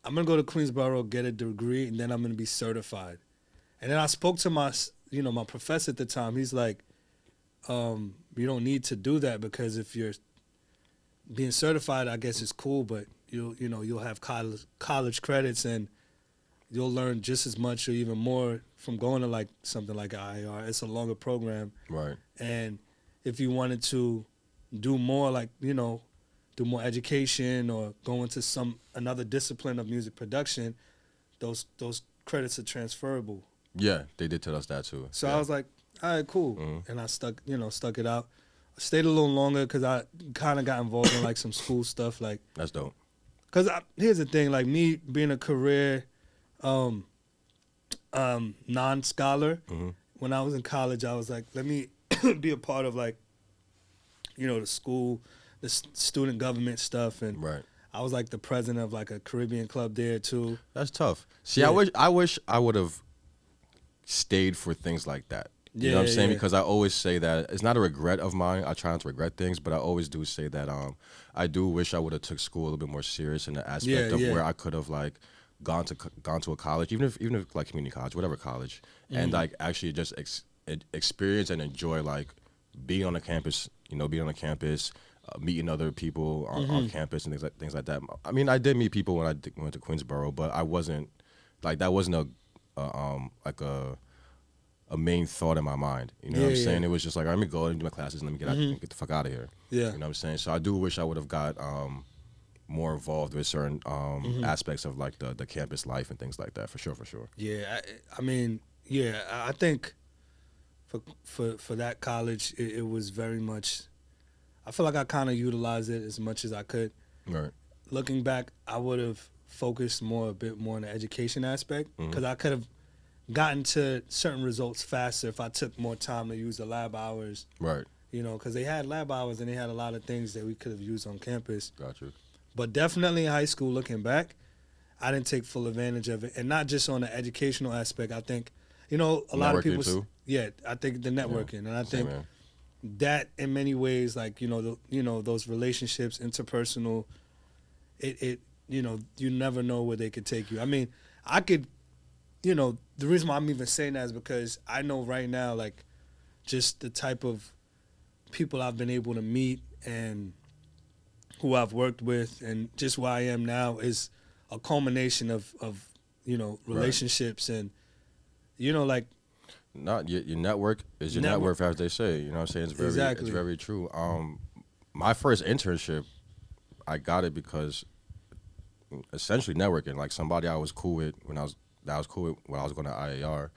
I'm gonna go to Queensborough, get a degree, and then I'm gonna be certified. And then I spoke to my professor at the time. He's like, you don't need to do that because if you're being certified, I guess it's cool, but you'll have college credits and you'll learn just as much or even more from going to like something like IR. It's a longer program. Right. And if you wanted to do more, like, do more education or go into another discipline of music production, those credits are transferable. Yeah, they did tell us that too. So yeah. I was like, all right, cool. And I stuck it out. I stayed a little longer because I kind of got involved in like some school stuff. Like, That's dope. because here's the thing, like me being a career non-scholar. Mm-hmm. When I was in college, I was like, let me be a part of like, the school, the student government stuff, and Right. I was like the president of like a Caribbean club there too. That's tough. See, Yeah. I wish I would have stayed for things like that. You know what I'm Yeah, saying? yeah. Because I always say that it's not a regret of mine. I try not to regret things, but I always do say that I do wish I would have took school a little bit more serious in the aspect of where I could have like gone to a college, even if like community college, whatever college, and like actually just experience and enjoy like being on the campus. Being on the campus, meeting other people on campus and things like that. I mean, I did meet people when I went to Queensborough, but I wasn't like that wasn't a main thought in my mind. You know what I'm saying? It was just like, let me go and do my classes and let me get the fuck out of here. Yeah. You know what I'm saying? So I do wish I would have got more involved with certain aspects of like the campus life and things like that. For sure. Yeah, I mean, yeah, I think for that college, it was very much. I feel like I kind of utilized it as much as I could. Right. Looking back, I would have focused a bit more on the education aspect because I could have gotten to certain results faster if I took more time to use the lab hours. Right. Because they had lab hours and they had a lot of things that we could have used on campus. Got you. But definitely in high school, looking back, I didn't take full advantage of it. And not just on the educational aspect. I think, a lot of people. Too? Yeah, I think the networking. And I think that in many ways, like, those relationships, interpersonal, you never know where they could take you. I mean, I could, the reason why I'm even saying that is because I know right now, like, just the type of people I've been able to meet and who I've worked with and just where I am now is a culmination of relationships and, like. Not your network is your net worth, as they say. You know what I'm saying? It's very, Exactly. It's very true. My first internship, I got it because essentially networking. Like somebody I was cool with when I was going to IAR.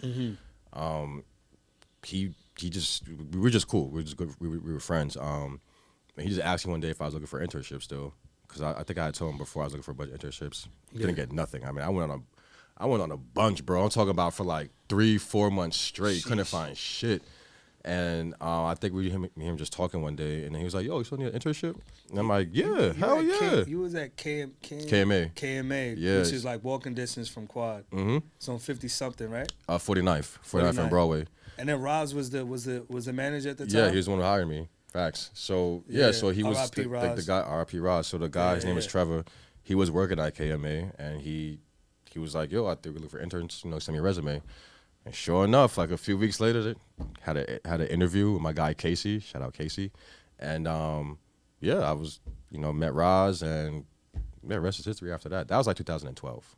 We were just cool. We were just good. We were friends. And he just asked me one day if I was looking for internships still, because I think I had told him before I was looking for a bunch of internships. Didn't get nothing. I mean, I went on a bunch, bro. I'm talking about for like 3-4 months straight. Sheesh. Couldn't find shit. And I think me and him just talking one day, and he was like, "Yo, you still need an internship?" And I'm like, "Yeah, hell yeah." You was at KMA. KMA, yeah, which is like walking distance from Quad. Mm-hmm. It's on 50-something, right? 49th on Broadway. And then Roz was the manager at the time? Yeah, he was the one who hired me. Facts. So, so he was the guy, R.I.P. Roz. So the guy, his name is Trevor. He was working at KMA, and he was like, "Yo, I think we're looking for interns, send me a resume." And sure enough, like a few weeks later, had an interview with my guy Casey. Shout out Casey. And I was, met Roz, and rest is history after that. That was like 2012.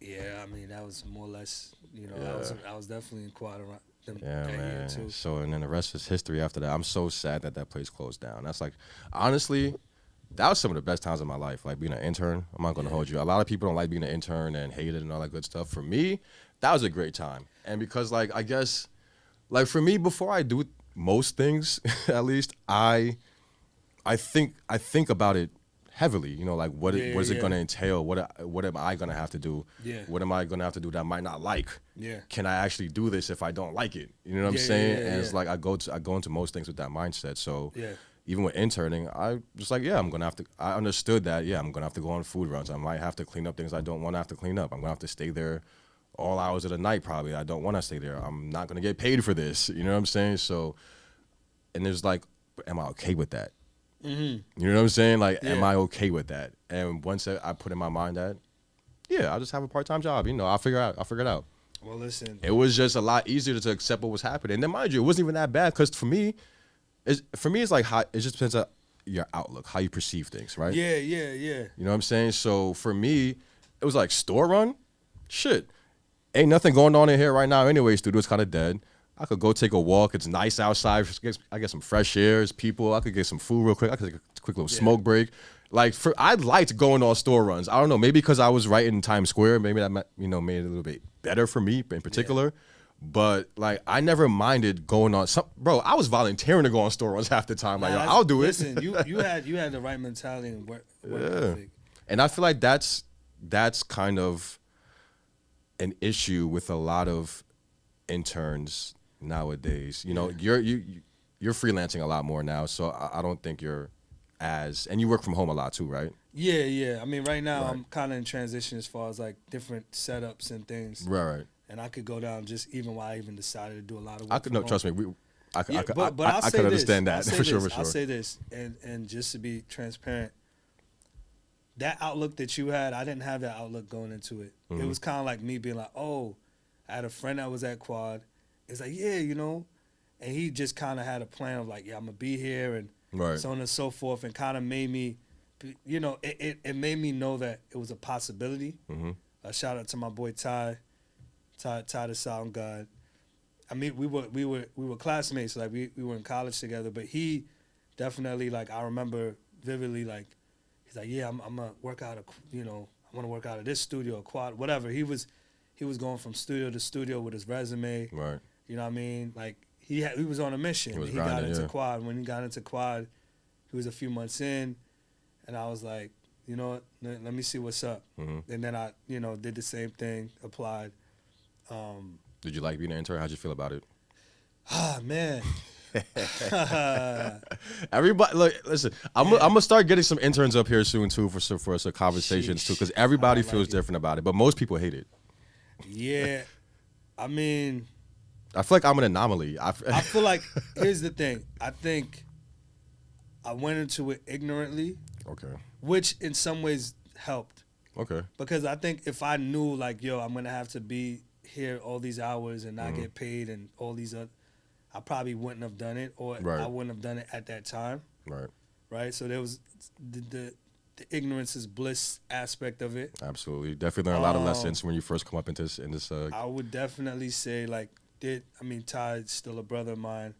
Yeah, I mean, that was more or less, I was definitely in Quad around that man. year too. So, and then the rest is history after that. I'm so sad that place closed down. That's like, honestly, that was some of the best times of my life, like being an intern. I'm not going to hold you. A lot of people don't like being an intern and hate it and all that good stuff. For me, that was a great time. And because, like, I guess, like, for me, before I do most things, at least, I think about it heavily. Like, what is it going to entail? What am I going to have to do? Yeah. What am I going to have to do that I might not like? Yeah. Can I actually do this if I don't like it? You know what I'm saying? And it's like I go into most things with that mindset. So even with interning, I was like, I'm going to have to, I understood that, I'm going to have to go on food runs. I might have to clean up things I don't want to have to clean up. I'm going to have to stay there all hours of the night probably. I don't want to stay there. I'm not going to get paid for this. You know what I'm saying? So, and there's like, am I okay with that? Mm-hmm. You know what I'm saying? Like, am I okay with that? And once I put in my mind that, I'll just have a part-time job. I'll figure it out. Well, listen. It was just a lot easier to accept what was happening. And then mind you, it wasn't even that bad because for me, it's like how, it just depends on your outlook, how you perceive things, right? Yeah. You know what I'm saying? So for me, it was like store run, shit. Ain't nothing going on in here right now anyway. Studio's kind of dead. I could go take a walk. It's nice outside. I get some fresh air. People. I could get some food real quick. I could take a quick little smoke break. Like I liked going on store runs. I don't know. Maybe because I was right in Times Square. Maybe that made it a little bit better for me in particular. Yeah. But like I never minded going on some. Bro, I was volunteering to go on store runs half the time. Like I'll do it. Listen, you had the right mentality and work ethic. And I feel like that's kind of an issue with a lot of interns nowadays. You know, you're freelancing a lot more now, so I don't think you're and you work from home a lot too, right? Yeah. I mean, right now Right. I'm kind of in transition as far as like different setups and things. Right. And I could go down just even why I even decided to do a lot of work. I could no, from trust home. me. I Yeah, could but I'll I say could this. understand I'll that say for sure. this. For sure. I'll say this, and just to be transparent, that outlook that you had, I didn't have that outlook going into it. It was kind of like me being like, oh, I had a friend that was at Quad. It's like, yeah, you know, and he just kind of had a plan of like, yeah, I'm gonna be here and Right. so on and so forth, and kind of made me, you know, it made me know that it was a possibility. Shout out to my boy Ty the Sound God. I mean, we were classmates, like we were in college together, but he definitely, like, I remember vividly, like, he's like, yeah, I'm gonna work out I want to work out of this studio, Quad, whatever. He was going from studio to studio with his resume. Right. You know what I mean? Like he was on a mission. He was He got grinding, into yeah. Quad. When he got into Quad, he was a few months in, and I was like, you know what? Let me see what's up. And then I, did the same thing, applied. Did you like being an intern? How'd you feel about it? Man. Everybody, look, listen. I'm gonna start getting some interns up here soon too for some conversations too, because everybody feels different about it, but most people hate it. Yeah, I mean, I feel like I'm an anomaly. I feel like here's the thing. I think I went into it ignorantly, Okay. which in some ways helped. Okay. Because I think if I knew, like, yo, I'm gonna have to be here all these hours and not get paid and all these other, I probably wouldn't have done it, or Right. I wouldn't have done it at that time. Right. Right. So there was the ignorance is bliss aspect of it. Absolutely. Definitely learn a lot of lessons when you first come up into this. I would definitely say, like, Ty's still a brother of mine.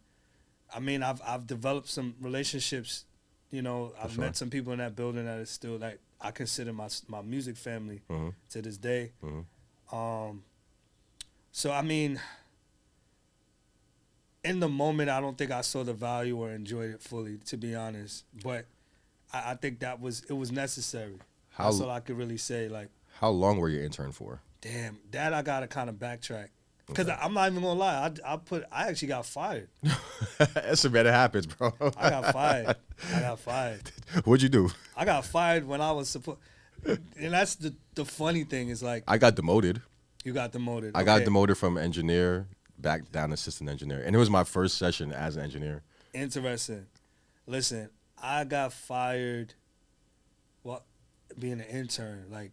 I mean, I've developed some relationships. I've met some people in that building that is still, like, I consider my music family to this day. So I mean, in the moment, I don't think I saw the value or enjoyed it fully, to be honest. But I think it was necessary. That's all I could really say. Like, how long were you intern for? damn, that I gotta kind of backtrack. Because I'm not even gonna lie, I actually got fired. That's a better happens, bro. I got fired. What'd you do? I got fired when I was supposed. And that's the funny thing is, like, I got demoted. you got demoted. I got Okay. demoted from engineer back down to assistant engineer, and it was my first session as an engineer. Interesting. Listen, I got fired. Well, being an intern, like,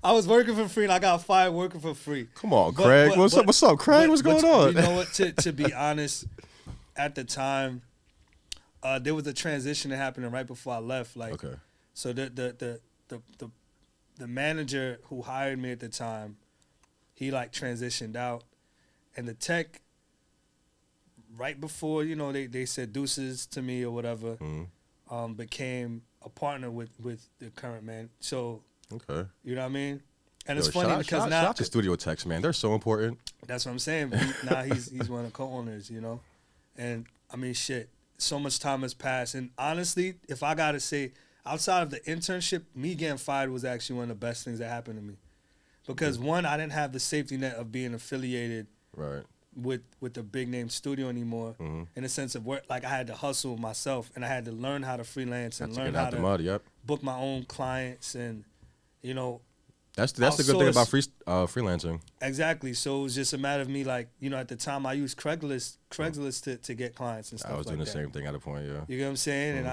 I was working for free and I got fired working for free. Come on, Craig. What's up, Craig? What's going on? You know what? To be honest, at the time, there was a transition that happened right before I left. Like, Okay. so the manager who hired me at the time, he, like, transitioned out, and the tech, right before, they said deuces to me or whatever, became a partner with the current man. So, Okay. you know what I mean? And Yo, it's funny because shout now out to studio techs, man. They're so important. that's what I'm saying. Now he's one of the co-owners, and I mean, shit. So much time has passed, and honestly, if I gotta say, outside of the internship, me getting fired was actually one of the best things that happened to me, because one, I didn't have the safety net of being affiliated Right. with the big name studio anymore, in the sense of work. Like, I had to hustle myself, and I had to learn how to freelance and Have to learn get how out the to mud. Yep. book my own clients, and That's the good thing outsource. about freelancing. exactly. So it was just a matter of me, like, at the time I used Craigslist to get clients and stuff I was like doing the that. same thing at a point. Yeah. You get what I'm saying? And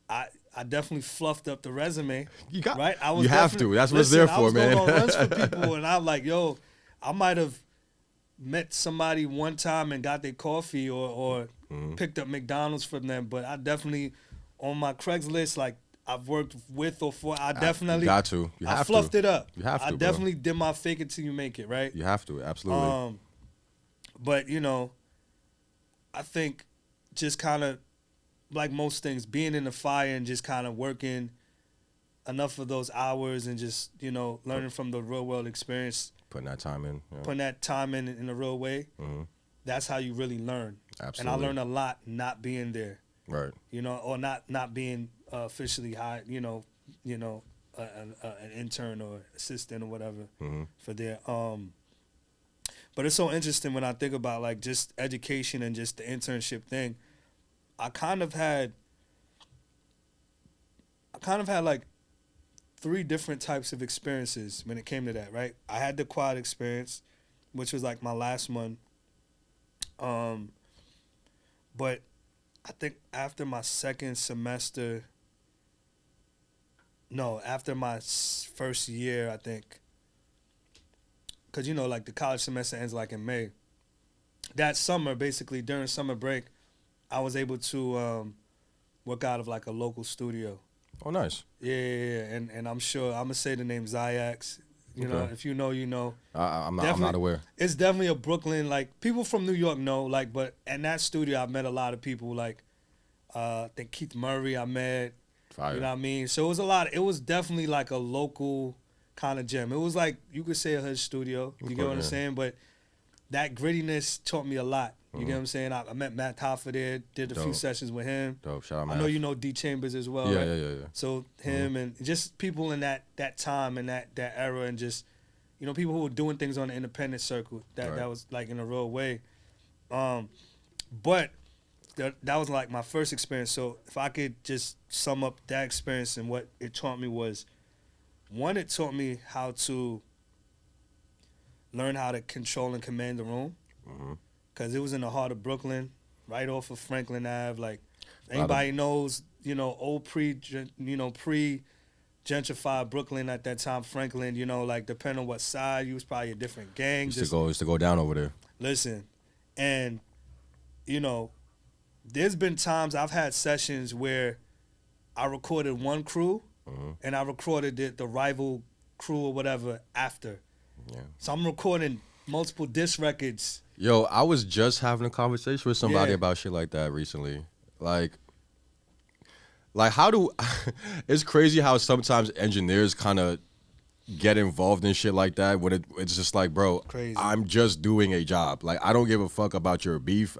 I definitely fluffed up the resume. You got right. I was you have definitely- to. That's what it's listen, there I for, was man. going on runs for people, and I'm like, yo, I might have met somebody one time and got their coffee or picked up McDonald's from them, but I definitely, on my Craigslist, like, I've worked with or for, I definitely You got to. You have I fluffed to. it up. You have to, I bro. definitely did my fake it till you make it, right? You have to. Absolutely. But I think just kind of like most things, being in the fire and just kind of working enough of those hours and just learning from the real world experience, Putting that time in. Yeah. putting that time in a real way. That's how you really learn. Absolutely. And I learned a lot not being there, Right. or not being officially hired, an intern or assistant or whatever Mm-hmm. for there. But it's so interesting when I think about like just education and just the internship thing. I kind of had like three different types of experiences when it came to that, right? I had the quad experience, which was like my last one. But I think after my first year, I think, because, like the college semester ends like in May. That summer, basically during summer break, I was able to work out of like a local studio. Oh, nice. Yeah. And I'm sure, I'm going to say the name Zayax. You know, if you know, you know. I'm not aware. It's definitely a Brooklyn, like, people from New York know, like, but in that studio, I've met a lot of people, like, I think Keith Murray I met. Fire. You know what I mean? So it was definitely like a local kind of gym. It was like, you could say a hood studio. You get what I'm saying? But that grittiness taught me a lot. You get what I'm saying? I met Matt Hoffa there, did a few sessions with him. Dope. Shout out, Matt. I know you know D Chambers as well. Yeah, right? yeah. So him and just people in that time and that era, and just, people who were doing things on the independent circle that was like in a real way. But that was like my first experience. So if I could just sum up that experience and what it taught me was, one, it taught me how to learn how to control and command the room. Because it was in the heart of Brooklyn, right off of Franklin Ave. Like, anybody knows, old pre-gentrified Brooklyn at that time, Franklin, like, depending on what side, you was probably a different gang. Used to go down over there. Listen, and, there's been times I've had sessions where I recorded one crew, and I recorded the rival crew or whatever after. Yeah. So I'm recording multiple disc records. Yo, I was just having a conversation with somebody about shit like that recently. Like it's crazy how sometimes engineers kind of get involved in shit like that when it's just like, bro, crazy. I'm just doing a job. Like, I don't give a fuck about your beef.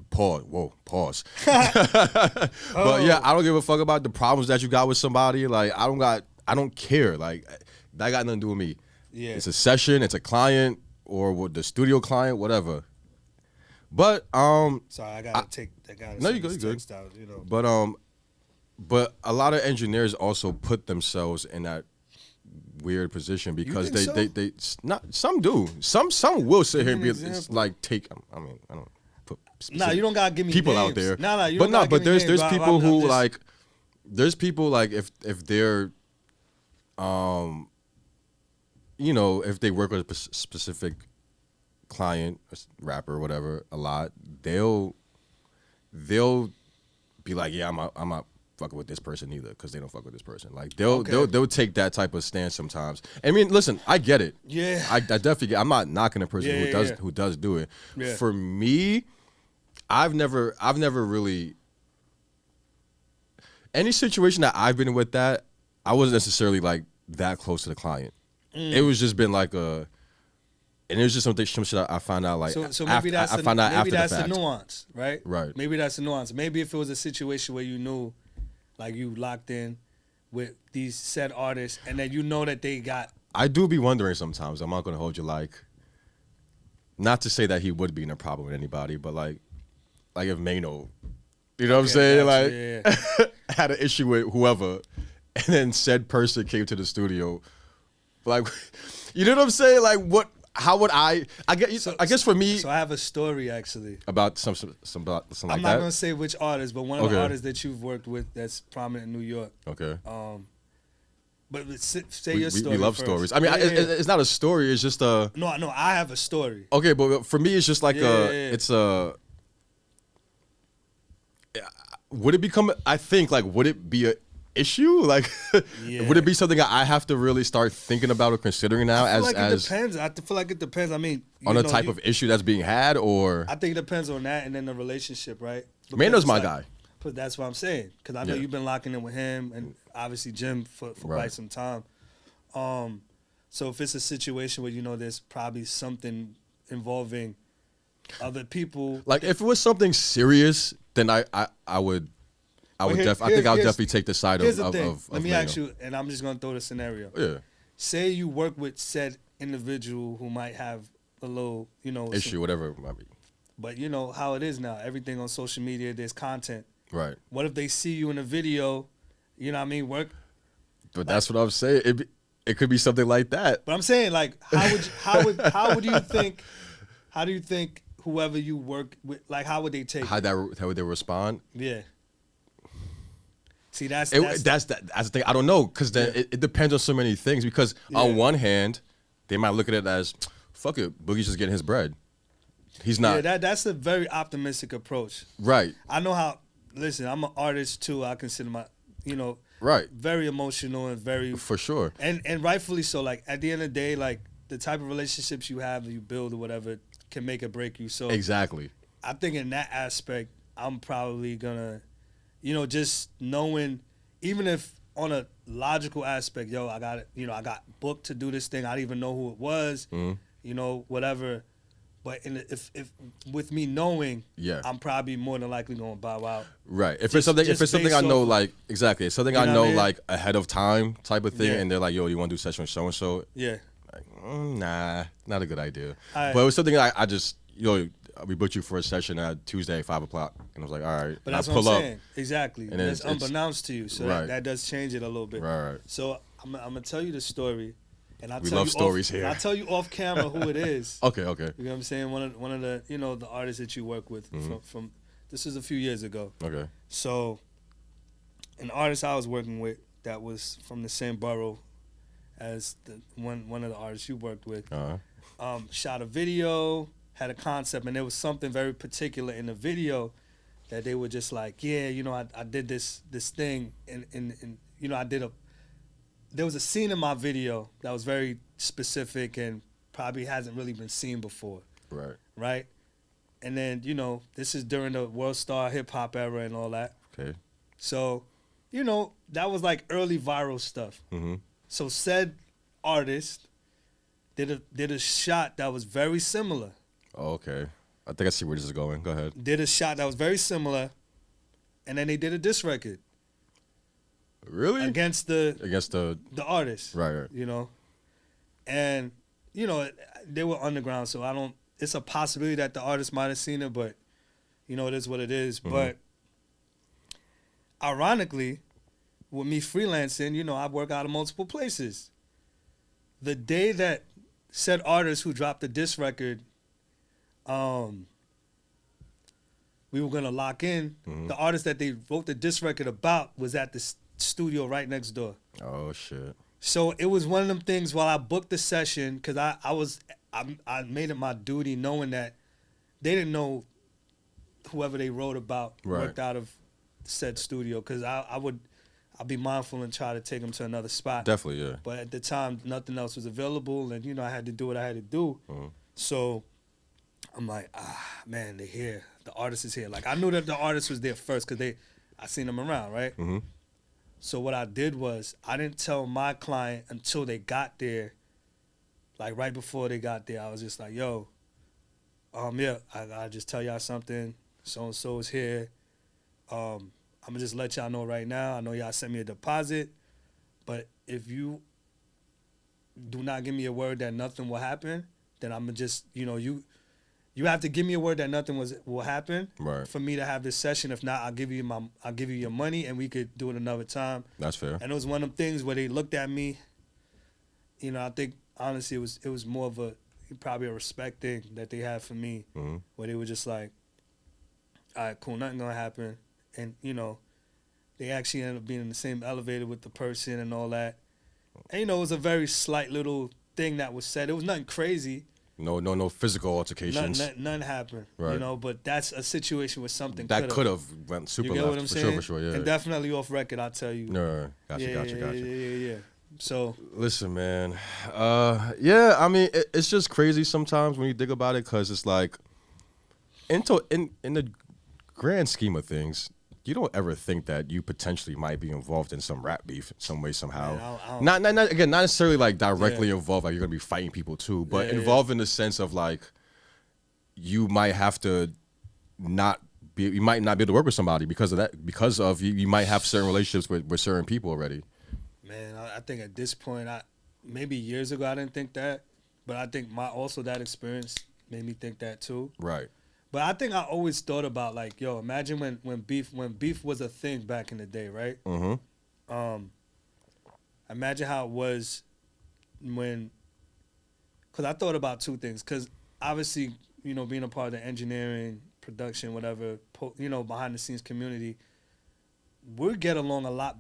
Pause. But yeah, I don't give a fuck about the problems that you got with somebody. Like, I don't care. Like, that got nothing to do with me. Yeah. It's a session, it's a client, or with the studio client, whatever. But Sorry, I gotta no, you good. Out, But a lot of engineers also put themselves in that weird position because they not some do. Some will sit here and be like take. I mean, I don't put. You don't gotta give me people names. out there. But there's people who like. There's people like if they're, if they work with a specific client, rapper, or whatever, a lot, they'll be like, yeah, I'm not fucking with this person either because they don't fuck with this person. Like they'll take that type of stance sometimes. I mean, listen, I get it. Yeah, I definitely get. I'm not knocking a person who does do it. Yeah. For me, I've never really any situation that I've been with that I wasn't necessarily like that close to the client. It was just been like a. And it was just some shit I found out like so maybe after, I found out after the fact. That's the nuance, right? Right. Maybe that's the nuance. Maybe if it was a situation where you knew, like you locked in with these said artists, and then that they got. I do be wondering sometimes. I'm not gonna hold you like. Not to say that he would be in a problem with anybody, but like if Mano, you know what I'm saying? Like had an issue with whoever, and then said person came to the studio, like, you know what I'm saying? Like what? How would I guess for me. So I have a story actually about something like that. I'm not gonna say which artist, but one of the artists that you've worked with that's prominent in New York. Okay. But say your story. We love first. stories. I mean, it's not a story. It's just a. No, I have a story. Okay, but for me, it's just like it's a. Would it become? I think like would it be a issue? Like, would it be something that I have to really start thinking about or considering now? It depends. I feel like it depends. I mean, on the type of issue that's being had, or I think it depends on that, and then the relationship, right? Mano's my guy. But that's what I'm saying, because I know you've been locking in with him, and obviously Jim for quite some time. So if it's a situation where there's probably something involving other people, like if it was something serious, then I would I But would. here- I think I'll here's- definitely take the side Here's of. the thing. Of Let me Mano. ask you, and I'm just gonna throw the scenario. Yeah. Say you work with said individual who might have a little, Issue, whatever it might be. but you know how it is now. Everything on social media, there's content. Right. What if they see you in a video? You know what I mean? But that's what I'm saying. It could be something like that. But I'm saying, like, how would you think? How do you think whoever you work with, like, how would they take it? How would they respond? Yeah. See, that's That's the thing. I don't know, because then it depends on so many things. Because on one hand, they might look at it as, fuck it, Boogie's just getting his bread. He's not. Yeah, that's a very optimistic approach. Right. I know how. Listen, I'm an artist too. I consider Right. very emotional and very For sure. and rightfully so. Like at the end of the day, like the type of relationships you have, you build or whatever, can make or break you. So Exactly. I think in that aspect, I'm probably gonna, just knowing, even if on a logical aspect, yo, I got it. I got booked to do this thing. I didn't even know who it was. Whatever. But if with me knowing, Yeah. I'm probably more than likely gonna bow out. Right. If Just- it's just something I based know, off- like, exactly. It's something You I know know, what I mean? like, ahead of time type of thing, Yeah. and they're like, yo, you want to do a session with so-and-so? Yeah. Like, nah, not a good idea. Alright. But it was something I just, we booked you for a session at Tuesday at 5 o'clock. And I was like, all right. But And that's I what I'm pull saying. Exactly. And And it's it's- unbeknownst to you. So Right. that does change it a little bit. Right. So I'm gonna tell you the story. And I'll We tell love you stories off, here. I'll tell you off camera who it is. Okay. You know what I'm saying? One of the the artists that you work with from this was a few years ago. Okay. So an artist I was working with that was from the same borough as the one of the artists you worked with. Shot a video, had a concept, and there was something very particular in the video that they were just like, yeah, I did this thing, and there was a scene in my video that was very specific and probably hasn't really been seen before, Right. right? And then, this is during the World Star hip hop era and all that. Okay. So, that was like early viral stuff. Mm-hmm. So said artist did a shot that was very similar. Oh, okay. I think I see where this is going. Go ahead. Did a shot that was very similar, and then they did a diss record Really? against the artist. Right. And they were underground, so it's a possibility that the artist might have seen it, but it is what it is. Mm-hmm. But ironically, with me freelancing, I work out of multiple places. The day that said artist who dropped the diss record, we were gonna lock in. Mm-hmm. The artist that they wrote the diss record about was at the studio right next door. Oh, shit. So it was one of them things while I booked the session, because I made it my duty knowing that they didn't know whoever they wrote about worked out of said studio, because I'd be mindful and try to take them to another spot. Definitely, yeah. But at the time, nothing else was available, and I had to do what I had to do. Mhm. So I'm like, man, they're here. The artist is here. Like, I knew that the artist was there first because I seen them around, right? Mm-hmm. So what I did was I didn't tell my client until they got there. Like right before they got there, I was just like, yo, yeah, I just tell y'all something. So and so is here. I'm gonna just let y'all know right now. I know y'all sent me a deposit, but if you do not give me a word that nothing will happen, then I'm gonna just, you have to give me a word that nothing will happen Right. for me to have this session. If not, I'll give you your money and we could do it another time. That's fair. And it was one of them things where they looked at me. I think honestly it was more of probably a respect thing that they had for me, Mm-hmm. where they were just like, all right, cool, nothing gonna happen. And they actually ended up being in the same elevator with the person and all that. And it was a very slight little thing that was said. It was nothing crazy. No physical altercations. None happened. Right. But that's a situation where something That could have went super you get left. what I'm for saying? sure, yeah. And definitely off record, I'll tell you. No, gotcha. Yeah. So Listen, man. Yeah, I mean, it's just crazy sometimes when you think about it, because it's like, in the grand scheme of things, you don't ever think that you potentially might be involved in some rap beef in some way, somehow. Man, I don't- Not necessarily like directly involved, like you're gonna be fighting people too, but Yeah, involved in the sense of like, you might have to not you might not be able to work with somebody because of that. Because of you might have certain relationships with certain people already. Man, I think at this point, maybe years ago I didn't think that, but I think that experience made me think that too. Right. But I think I always thought about like, yo, imagine when beef was a thing back in the day, right? Mm-hmm. Imagine how it was when, because I thought about two things. Because obviously, you know, being a part of the engineering, production, whatever, you know, behind the scenes community, we get along a lot.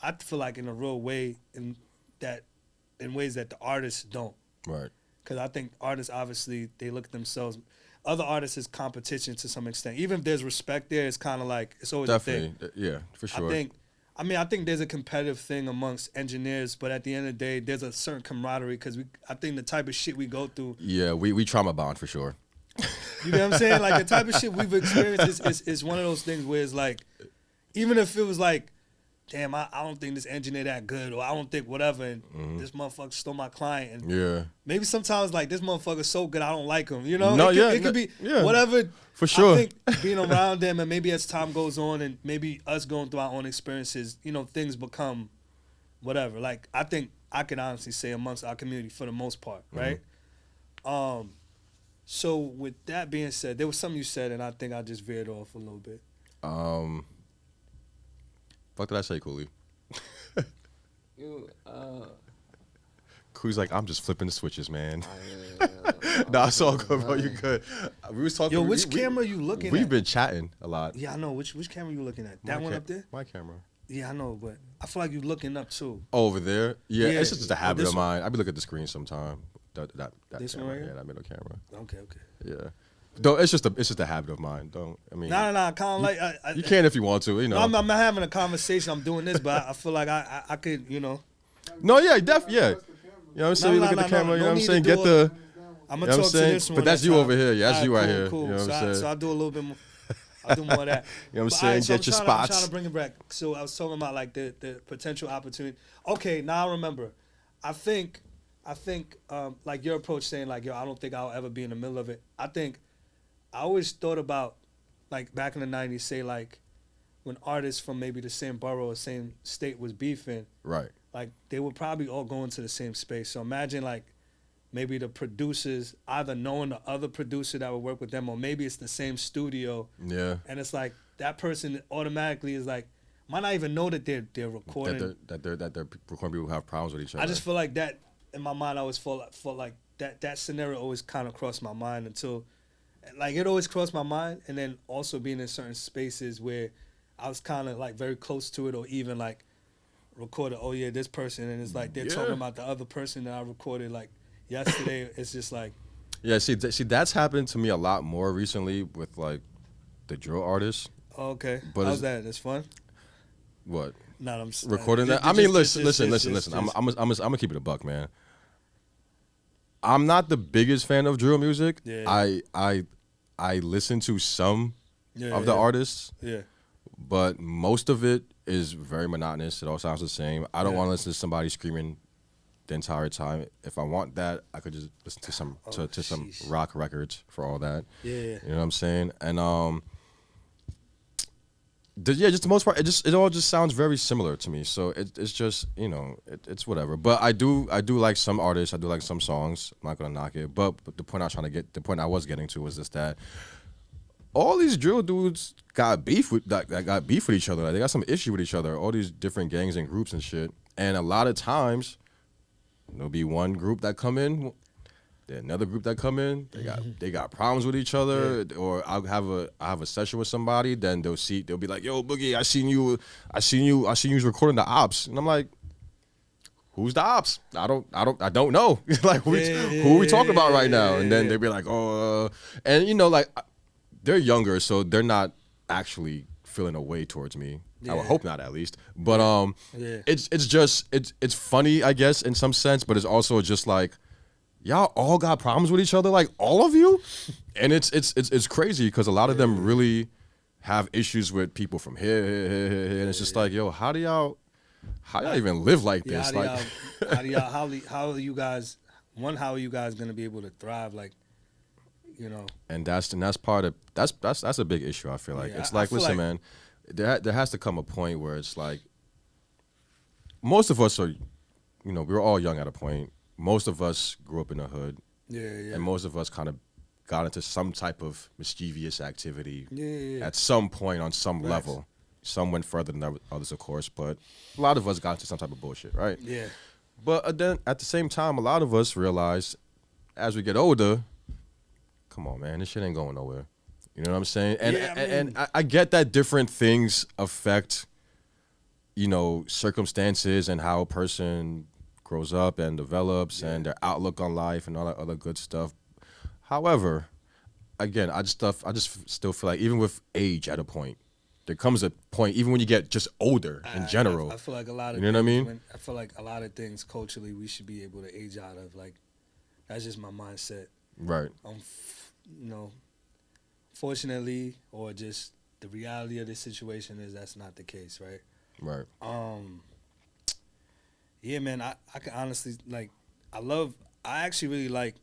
I feel like in a real way, in ways that the artists don't. Right. Because I think artists, obviously, they look at themselves. Other artists is competition to some extent. Even if there's respect there, it's kind of like, it's always Definitely. a thing. Yeah, for sure. I think there's a competitive thing amongst engineers, but at the end of the day, there's a certain camaraderie because I think the type of shit we go through. Yeah, we trauma bond for sure. You know what I'm saying? Like the type of shit we've experienced is one of those things where it's like, even if it was like, damn, I don't think this engineer that good, or I don't think whatever, and this motherfucker stole my client, and Yeah. maybe sometimes like this motherfucker's so good I don't like him, you know? No, It could be whatever. For sure. I think being around them, and maybe as time goes on, and maybe us going through our own experiences, you know, things become whatever. Like I think I can honestly say amongst our community for the most part, right? So with that being said, there was something you said, and I think I just veered off a little bit. Fuck did I say, Cooley? You, Cooley's like, I'm just flipping the switches, man. Nah, it's all good, bro. You good? We was talking. Yo, which camera you looking at? We've been chatting a lot. Yeah, I know. Which camera you looking at? That one up there? My camera. Yeah, I know, but I feel like you looking up too. Over there? Yeah, Yeah. it's just a habit This of mine. I be looking at the screen sometime. That This camera, one right here? yeah, that middle camera. Okay. Yeah. Don't. It's just a habit of mine. Don't. I mean. Nah. Kind of like You can if you want to. You know. I'm not having a conversation. I'm doing this, but I feel like I could, you know. No, yeah, yeah. You know what I'm saying? No, Look at the camera. You know what I'm need to saying? do Get the. I'm You gonna know what talk I'm to saying? this one. But that's at you time. over here. Yeah, that's you right here. Cool. You know what I'm saying? So I'll do a little bit more. I'll do more of that. You know what I'm But, saying? so Get your I'm spots. trying to bring it back. So I was talking about like the potential opportunity. Okay, now I remember. I think like your approach saying like, yo, I don't think I'll ever be in the middle of it. I think I always thought about like back in the 90s, say like when artists from maybe the same borough or same state was beefing, Right. like they would probably all go into the same space. So imagine like maybe the producers either knowing the other producer that would work with them, or maybe it's the same studio. Yeah. And it's like that person automatically is like, might not even know that they're recording. That they're recording people who have problems with each other. I just feel like that in my mind. I always felt like that scenario always kind of crossed my mind until, like, it always crossed my mind. And then also being in certain spaces where I was kind of like very close to it, or even like recorded. Oh yeah, this person, and it's like they're talking about the other person that I recorded like yesterday. It's just like, yeah. See, that's happened to me a lot more recently with like the drill artists. oh, okay, But how's that? It's fun. What? Not I'm Recording that. I mean, listen. I'm gonna keep it a buck, man. I'm not the biggest fan of drill music. Yeah. I listen to some of the yeah. artists, Yeah. but most of it is very monotonous. It all sounds the same. I don't Yeah. want to listen to somebody screaming the entire time. If I want that, I could just listen to some to some sheesh. rock records for all that. Yeah. You know what I'm saying? And just the most part, it all just sounds very similar to me. So it's just, you know, it's whatever. But I do like some artists. I do like some songs. I'm not gonna knock it. But the point I was getting to was just that all these drill dudes got beef with each other. Like, they got some issue with each other. All these different gangs and groups and shit. And a lot of times there'll be one group that come in, then another group that come in. They got problems with each other, or I have a session with somebody. Then they'll be like, "Yo, Boogie, I seen you was recording the ops," and I'm like, "Who's the ops? I don't know. Like, who are we talking about right now?" And then they'll be like, "Oh," and you know, like, they're younger, so they're not actually feeling a way towards me. I would hope not, at least. But it's funny, I guess, in some sense, but it's also just like, y'all all got problems with each other, like all of you, and it's crazy because a lot of them really have issues with people from here, and it's just like, yo, how do y'all even live like this? How are you guys gonna be able to thrive? Like, And that's part of that's a big issue. I feel like Yeah, it's I like, feel listen, like- man, there has to come a point where it's like most of us are, we're all young at a point. Most of us grew up in the hood, Yeah, yeah. and most of us kind of got into some type of mischievous activity Yeah. at some point on some Facts. level. Some went further than others, of course, but a lot of us got into some type of bullshit, right? Yeah. But then at the same time, a lot of us realize as we get older, come on, man, this shit ain't going nowhere. You know what I'm saying? And Yeah, I and mean- I get that different things affect, circumstances and how a person grows up and develops and their outlook on life and all that other good stuff. However, again, I just still feel like even with age at a point, there comes a point, even when you get just older in general. I feel like a lot of You know what I things mean? I feel like a lot of things culturally we should be able to age out of. Like, that's just my mindset. Right. Fortunately, or just the reality of the situation is that's not the case, right? Right. Yeah, man, I can honestly, like, I actually really like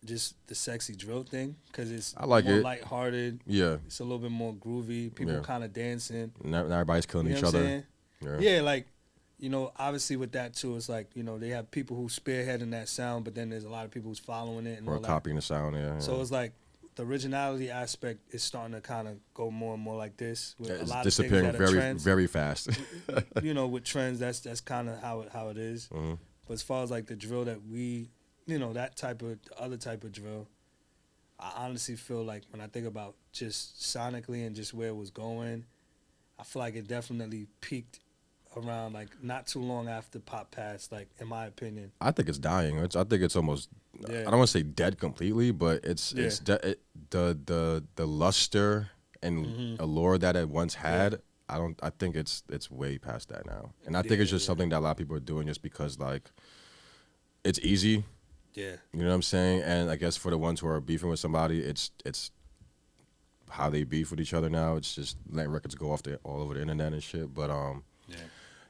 just the sexy drill thing because it's I like more it. lighthearted. Yeah. It's a little bit more groovy. People Yeah. kind of dancing. Now everybody's killing You know each what I'm other. saying? Yeah, like, obviously with that too, it's like, they have people who spearheading that sound, but then there's a lot of people who's following it and Or all that. copying the sound, yeah. So it's like the originality aspect is starting to kind of go more and more like this. With a it's lot disappearing of things that are very, trends. very fast. With trends, that's kind of how it is. Mhm. But as far as like the drill that we, that other type of drill, I honestly feel like when I think about just sonically and just where it was going, I feel like it definitely peaked around like not too long after pop passed, like in my opinion. I think it's dying. I think it's almost. Yeah. I don't want to say dead completely, but it's Yeah. the luster and Mm-hmm. allure that it once had. I think it's way past that now, and I think it's just something that a lot of people are doing just because like it's easy. Yeah. You know what I'm saying? And I guess for the ones who are beefing with somebody, it's how they beef with each other now. It's just letting records go off all over the internet and shit. But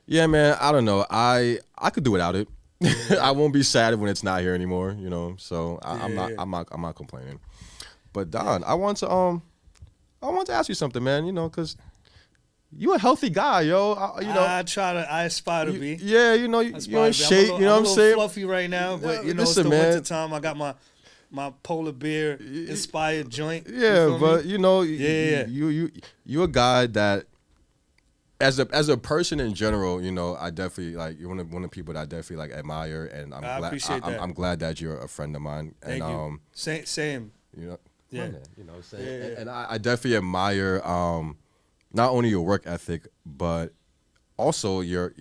yeah, man, I don't know. I could do without it. I won't be sad when it's not here anymore. So I'm not complaining. But Don, I want to ask you something, man. Because you a healthy guy, yo. I aspire to be. Yeah, you in shape. You know what I'm saying? Fluffy right now, but Yeah, it's listen, the man. winter time. I got my polar bear inspired joint. Yeah, feel but me? Yeah. you a guy that as a person in general, I definitely like you're one of the people that I definitely like admire, and I appreciate that. I'm glad that you're a friend of mine. Thank and you. Same. Yeah. Yeah. You know what I'm saying? Yeah. And I definitely admire not only your work ethic, but also your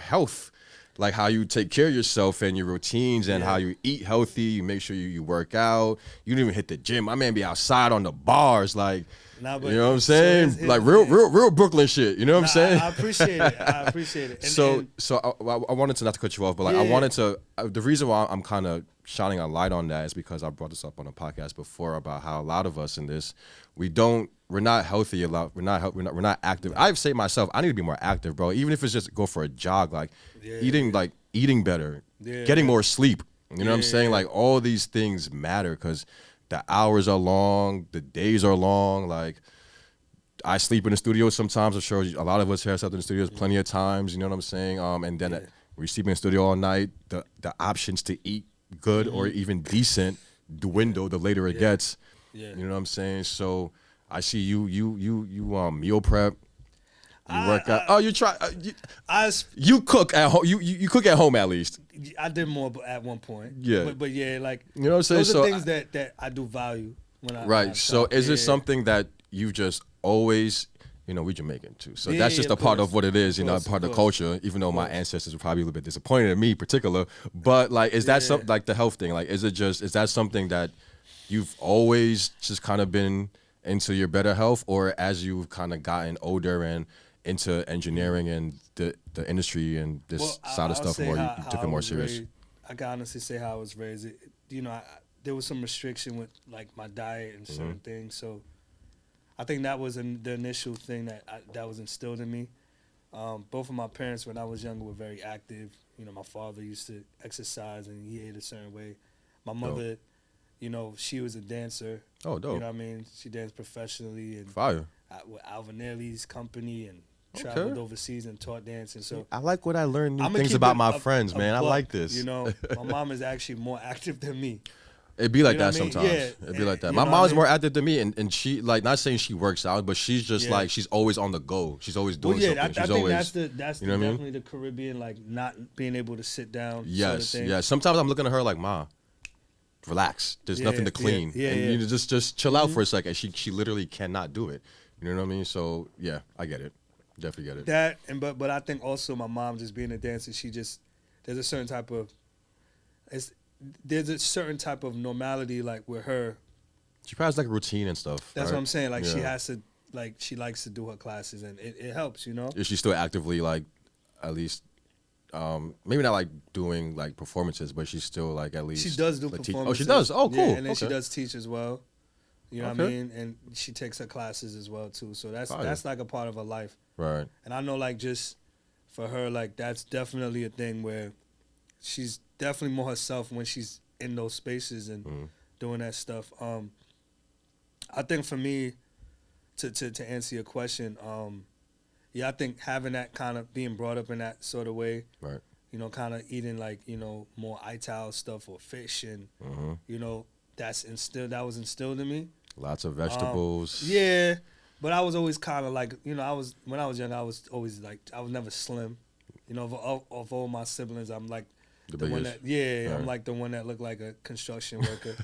health. Like how you take care of yourself and your routines and how you eat healthy, you make sure you work out. You don't even hit the gym. My man be outside on the bars, like Nah, but you know what I'm so saying? it's- Like real Brooklyn shit. You know what I'm saying? I appreciate it. I appreciate it. So I wanted to not to cut you off, but like I Yeah. wanted to. The reason why I'm kind of shining a light on that is because I brought this up on a podcast before about how a lot of us in this we're not healthy a lot. We're not active. I say myself, I need to be more active, bro. Even if it's just go for a jog, like eating better, getting more sleep. You know what I'm saying? Like all these things matter because the hours are long, the days are long. Like I sleep in the studio sometimes. I'm sure a lot of us here slept in the studios plenty of times. You know what I'm saying? And then we sleep in the studio all night. The options to eat good or even decent dwindle the later it gets. Yeah. You know what I'm saying? So I see you meal prep. You work out. You try. You cook at home. You cook at home at least. I did more at one point. Yeah. But yeah, like You know what I'm saying? those So are things that I do value when I right. So shop. is Yeah. this something that you just always? We Jamaican too, so Yeah, that's just yeah, a part of of what it is. course, Part of of the course. culture. Even though my ancestors were probably a little bit disappointed in me, in particular. But like, is that something like the health thing? Like, is that something that you've always just kind of been into your better health, or as you've kind of gotten older and into engineering and the industry and this side of I'll stuff say more, you how took I it more was serious? raised. I can honestly say how I was raised. There was some restriction with like my diet and certain things. So I think that was the initial thing that was instilled in me. Both of my parents, when I was younger, were very active. My father used to exercise and he ate a certain way. My mother you know, she was a dancer. Oh, dope. You know what I mean? She danced professionally and Fire. with Alvinelli's company and traveled overseas and taught dancing. So I like what I learned new I'ma things keep about it my a friends, man. I buck, like this. You know, my mom is actually more active than me. It'd be like You know that what I mean? sometimes. Yeah, It'd be like that. you My know what I mom's mean? more active than me, and she, like, not saying she works out, but she's just Yeah. like, she's always on the go. She's always Well, doing yeah, something. I She's think always, that's you know what I mean? definitely the Caribbean, like not being able to sit down. Yes, sort of thing. yes. Sometimes I'm looking at her like, Ma, relax. There's nothing to clean. yeah, and yeah. you know, just chill out for a second. She literally cannot do it. You know what I mean? So yeah, I get it. Definitely get it. That and but I think also my mom just being a dancer, she just there's a certain type of normality like with her. She probably has like a routine and stuff. That's right? what I'm saying. Like she Yeah. has to she likes to do her classes and it helps, you know. Is she still actively like, at least, maybe not like doing like performances, but she's still like at least She does do like, performances. oh, she does. Oh, cool. Yeah, and then she Okay. does teach as well. You know what I Okay. mean? And she takes her classes as well too. So that's Fire. that's like a part of her life. Right. And I know like just for her, like that's definitely a thing where she's definitely more herself when she's in those spaces and doing that stuff. I think for me, to answer your question, yeah, I think having that kind of being brought up in that sort of way, Right. you know, kind of eating like, you know, more ital stuff or fish and, you know, that was instilled in me. Lots of vegetables. Yeah, but I was always kind of like, you know, when I was young, I was always like, I was never slim. You know, of all my siblings, I'm like the one biggest. that, yeah, I'm Right. like the one that looked like a construction worker.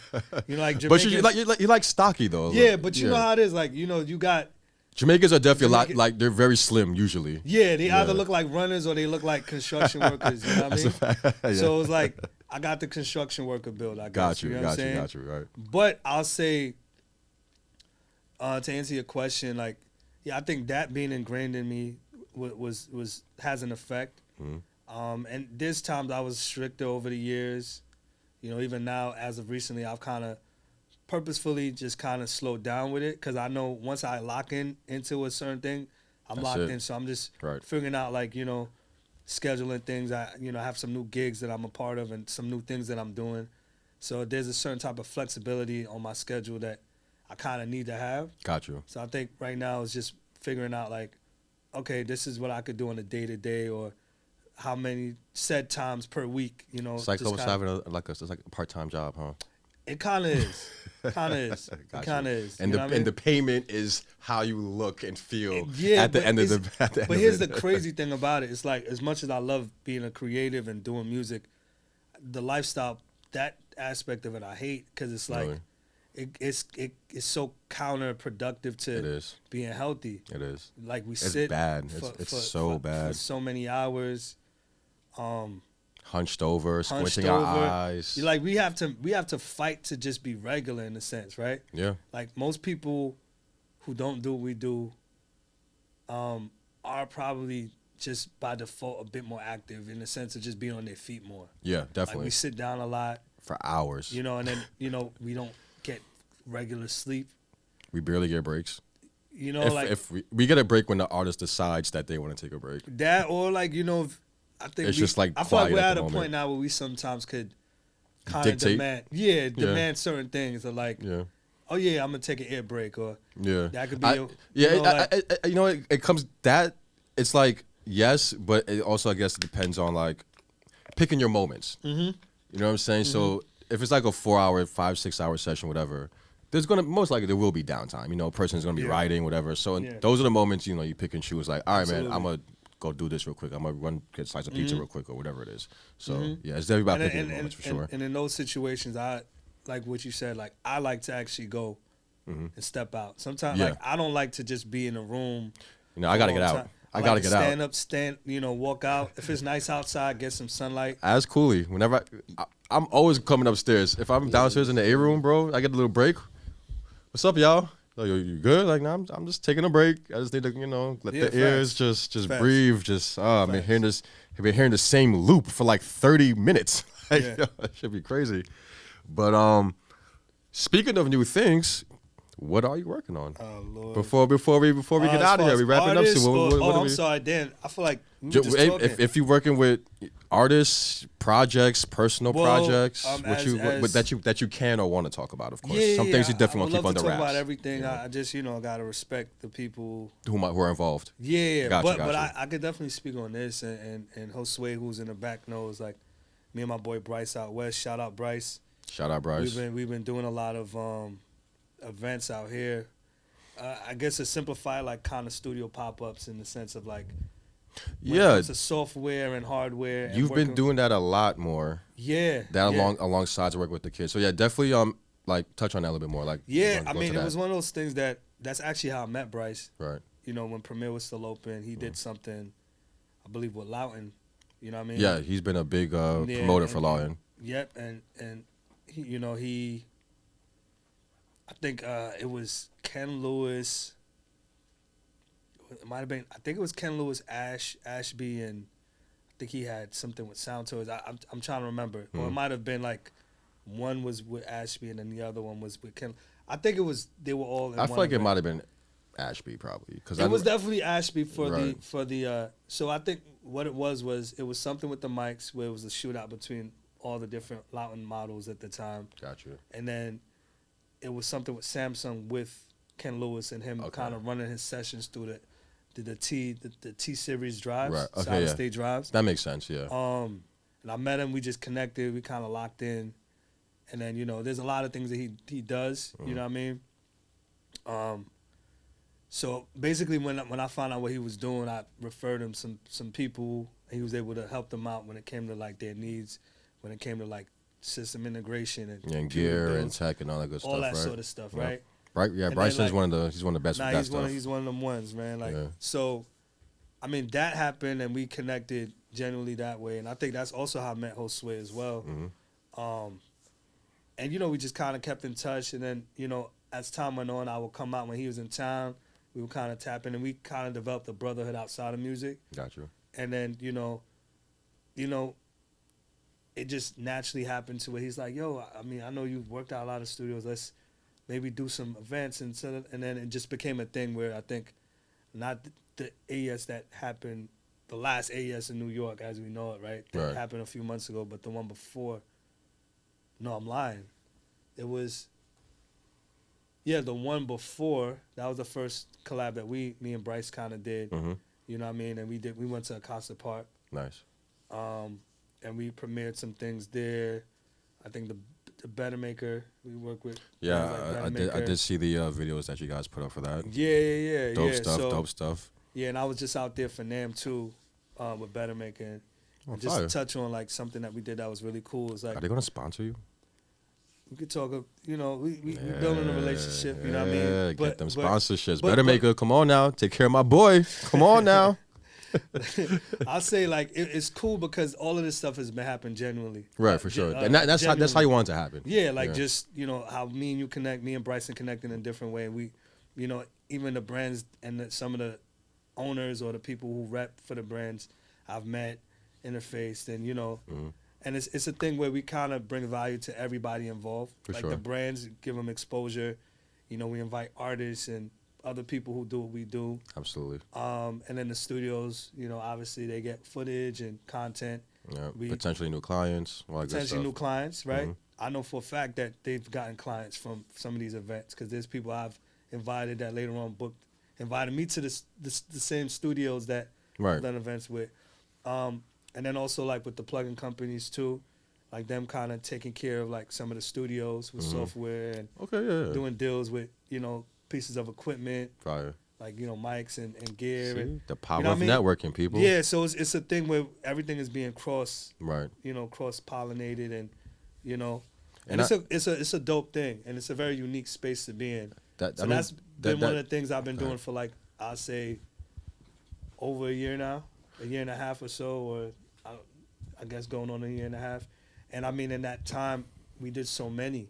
You know, like But Jamaicans. you like stocky though. Yeah, but you know how it is. Like, you know, you got, Jamaicans are definitely a lot Jamaican- like they're very slim usually. yeah, they either Yeah. look like runners or they look like construction workers. You know what I mean? Yeah. So it's like, I got the construction worker build, I guess. Got you, know what I'm saying? got you, right. But I'll say, to answer your question, like, yeah, I think that being ingrained in me has an effect. And there's times I was stricter over the years. You know, even now, as of recently, I've kind of purposefully just kind of slowed down with it because I know once I lock into a certain thing, I'm That's locked it. in. So I'm just Right. figuring out, like, you know, scheduling things. I have some new gigs that I'm a part of and some new things that I'm doing. So there's a certain type of flexibility on my schedule that I kind of need to have. Got you. So I think right now is just figuring out, like, okay, this is what I could do on a day-to-day or how many set times per week, you know. It's like just almost kinda- having it's like a part-time job, huh? It kind of is. Kind of is. It Got kind of you. is. And you the know what I mean? and the payment is how you look and feel Yeah, at the but end of it's- the at the end But of here's it. the crazy thing about it. It's like, as much as I love being a creative and doing music, the lifestyle, that aspect of it, I hate because it's like, Really? it's so counterproductive to It is. being healthy. It is. Like we It's sit bad. It's so bad. for so many hours. Hunched over, Hunched squinting our over. eyes. Like we have to fight to just be regular in a sense, right? Yeah. Like most people who don't do what we do are probably just by default a bit more active in the sense of just being on their feet more. Yeah, Like definitely. we sit down a lot, For hours. you know, and then, you know, we don't get regular sleep. We barely get breaks. You know, If we get a break when the artist decides that they want to take a break. that, or like, you know, I think It's just, like, I feel like quiet we're at at the a moment. point now where we sometimes could kind of Dictate? demand certain things, or like, Yeah. oh yeah, I'm gonna take an air break, or Yeah. that could be You know, it comes that it's like yes, but it also I guess it depends on like picking your moments. Mm-hmm. You know what I'm saying? So if it's like a 4-hour, 5-6 hour session, whatever, there's gonna most likely there will be downtime. You know, a person's gonna be Yeah. writing, whatever. So Yeah. those are the moments, you know, you pick and choose. Like, all right, man, Absolutely. I'm gonna go do this real quick. I'm gonna run get a slice of pizza real quick or whatever it is. So yeah, it's definitely about picking your moments for sure. And in those situations, I like what you said. Like I like to actually go and step out. Sometimes, Yeah. like I don't like to just be in a room. You know, I gotta for a get long out. time. I like gotta to get stand out. up, you know, walk out. If it's nice outside, get some sunlight. As Cooley, whenever I'm always coming upstairs. If I'm downstairs in the A room, bro, I get a little break. What's up, y'all? Like, you good? Like, nah, I'm just taking a break. I just need to, you know, let Yeah, the ears facts. just Facts. breathe. Just I've been Facts. hearing the same loop for like 30 minutes. Like, Yeah. yo, that should be crazy. But speaking of new things, What are you working on? Oh Lord. Before we get out of here, we wrapping up soon. I'm sorry, Dan. I feel like we were just talking. If you're working with artists, projects, personal projects, that you can or want to talk about, of course. Some things you definitely want to keep under wraps. I would love to talk about everything. Yeah. I just gotta respect the people who are involved. Yeah, but I could definitely speak on this, and Josue, who's in the back, knows, like, me and my boy Bryce out west. Shout out Bryce. Shout out Bryce. We've been doing a lot of events out here. I guess to simplify, like, kind of studio pop-ups in the sense of, like, it's a software and hardware. You've been doing that a lot more. Yeah. Alongside to work with the kids. So yeah, definitely like touch on that a little bit more. Like, I mean, it was one of those things that's actually how I met Bryce. Right. You know, when Premier was still open, he did something, I believe, with Loughton. You know what I mean? Yeah, he's been a big promoter for Loughton. Yep, and he I think it was Ken Lewis. It might have been. I think it was Ken Lewis, Ashby, and I think he had something with Sound Toys. I'm trying to remember. Or it might have been like one was with Ashby and then the other one was with Ken. I think it was. They were all. In I feel like it might have been Ashby probably because it was definitely Ashby for the. So I think what it was it was something with the mics where it was a shootout between all the different Loughton models at the time. Gotcha. And then it was something with Samsung with Ken Lewis and him kind of running his sessions through the T series drives, right? Okay, solid state drives. That makes sense, yeah. And I met him. We just connected. We kind of locked in, and then there's a lot of things that he does. You know what I mean? So basically, when I found out what he was doing, I referred him some people. He was able to help them out when it came to like their needs, when it came to like system integration and gear and tech and all that good stuff, all that right? sort of stuff, right? Right, yeah. Bryson's one of the best with that stuff. He's one of them ones, man. Like, so, I mean, that happened and we connected genuinely that way, and I think that's also how I met Josue as well. And we just kind of kept in touch, and then as time went on, I would come out when he was in town. We would kind of tap in, and we kind of developed a brotherhood outside of music. Gotcha. And then it just naturally happened to where he's like, yo, I mean, I know you've worked out a lot of studios. Let's maybe do some events. And then it just became a thing where I think not the AES that happened, the last AES in New York as we know it, right? That happened a few months ago, but the one before, no, I'm lying. It was, the one before, that was the first collab that me and Bryce kind of did. You know what I mean? And we went to Acosta Park. Nice. And we premiered some things there. I think the Better Maker we work with. Yeah, I did see the videos that you guys put up for that. Yeah. Dope stuff. Yeah, and I was just out there for NAMM too, with Better Maker. And just to touch on like something that we did that was really cool. It's like, are they gonna sponsor you? We could talk. We building a relationship. You know what I mean? Yeah, get them sponsorships. Better Maker, come on now, take care of my boy. Come on now. I'll say like it's cool because all of this stuff has been happening genuinely. Right, for sure. And that's how you want it to happen. Yeah, like just how me and you connect, me and Bryson connecting in a different way. We, even the brands and some of the owners or the people who rep for the brands I've met, interfaced, and and it's a thing where we kind of bring value to everybody involved. For like sure. The brands give them exposure. We invite artists and other people who do what we do. Absolutely. And then the studios, obviously they get footage and content. Yeah. Potentially new clients. Potentially new clients, right? I know for a fact that they've gotten clients from some of these events because there's people I've invited that later on invited me to the same studios that I've done events with. And then also like with the plugin companies too, like them kind of taking care of like some of the studios with software and doing deals with, pieces of equipment, like mics and gear. See, and the power of networking, people. Yeah, so it's a thing where everything is being cross pollinated, and it's a dope thing, and it's a very unique space to be in. That's been one of the things I've been doing for like I'll say over a year now, a year and a half or so, or I guess going on a year and a half, and I mean in that time we did so many,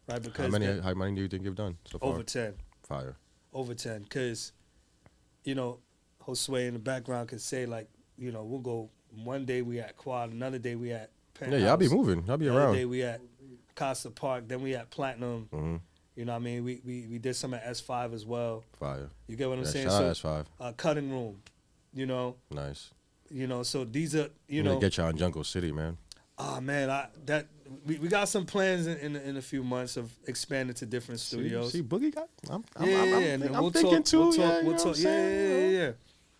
right? Because how many do you think you've done so far? Over 10. Fire. Over 10, because, Josue in the background could say, like, we'll go one day we at Quad, another day we at Penthouse. Yeah, y'all be moving. Y'all be around. Another day we at Casa Park, then we at Platinum. You know what I mean? We did some at S5 as well. Fire. You get what I'm Yeah, saying? shout out S5. Cutting room, you know. Nice. You know, so these are, you I'm gonna know. get y'all in Jungle City, man. Oh man, we got some plans in a few months of expanding to different studios. See, Boogie got. I'm we'll thinking talk, too. We'll talk. Yeah.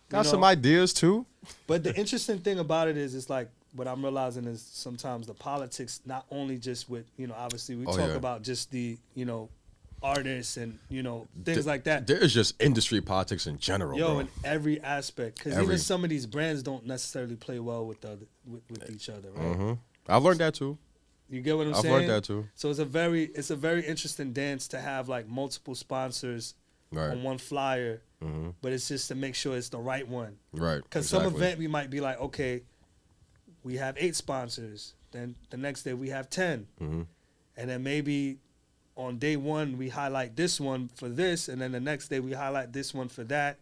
Got some ideas too. But the interesting thing about it is, it's like what I'm realizing is sometimes the politics, not only just with, you know, obviously we talk about just the, you know, artists and, you know, things like that. There is just industry politics in general, bro. In every aspect, because even some of these brands don't necessarily play well with each other, right? Mm-hmm. I've learned that too. You get what I'm saying? I've learned that too. So it's a very interesting dance to have like multiple sponsors on one flyer, but it's just to make sure it's the right one. Right. Because some event we might be like, okay, we have 8 sponsors. Then the next day we have 10. And then maybe on day 1 we highlight this one for this, and then the next day we highlight this one for that.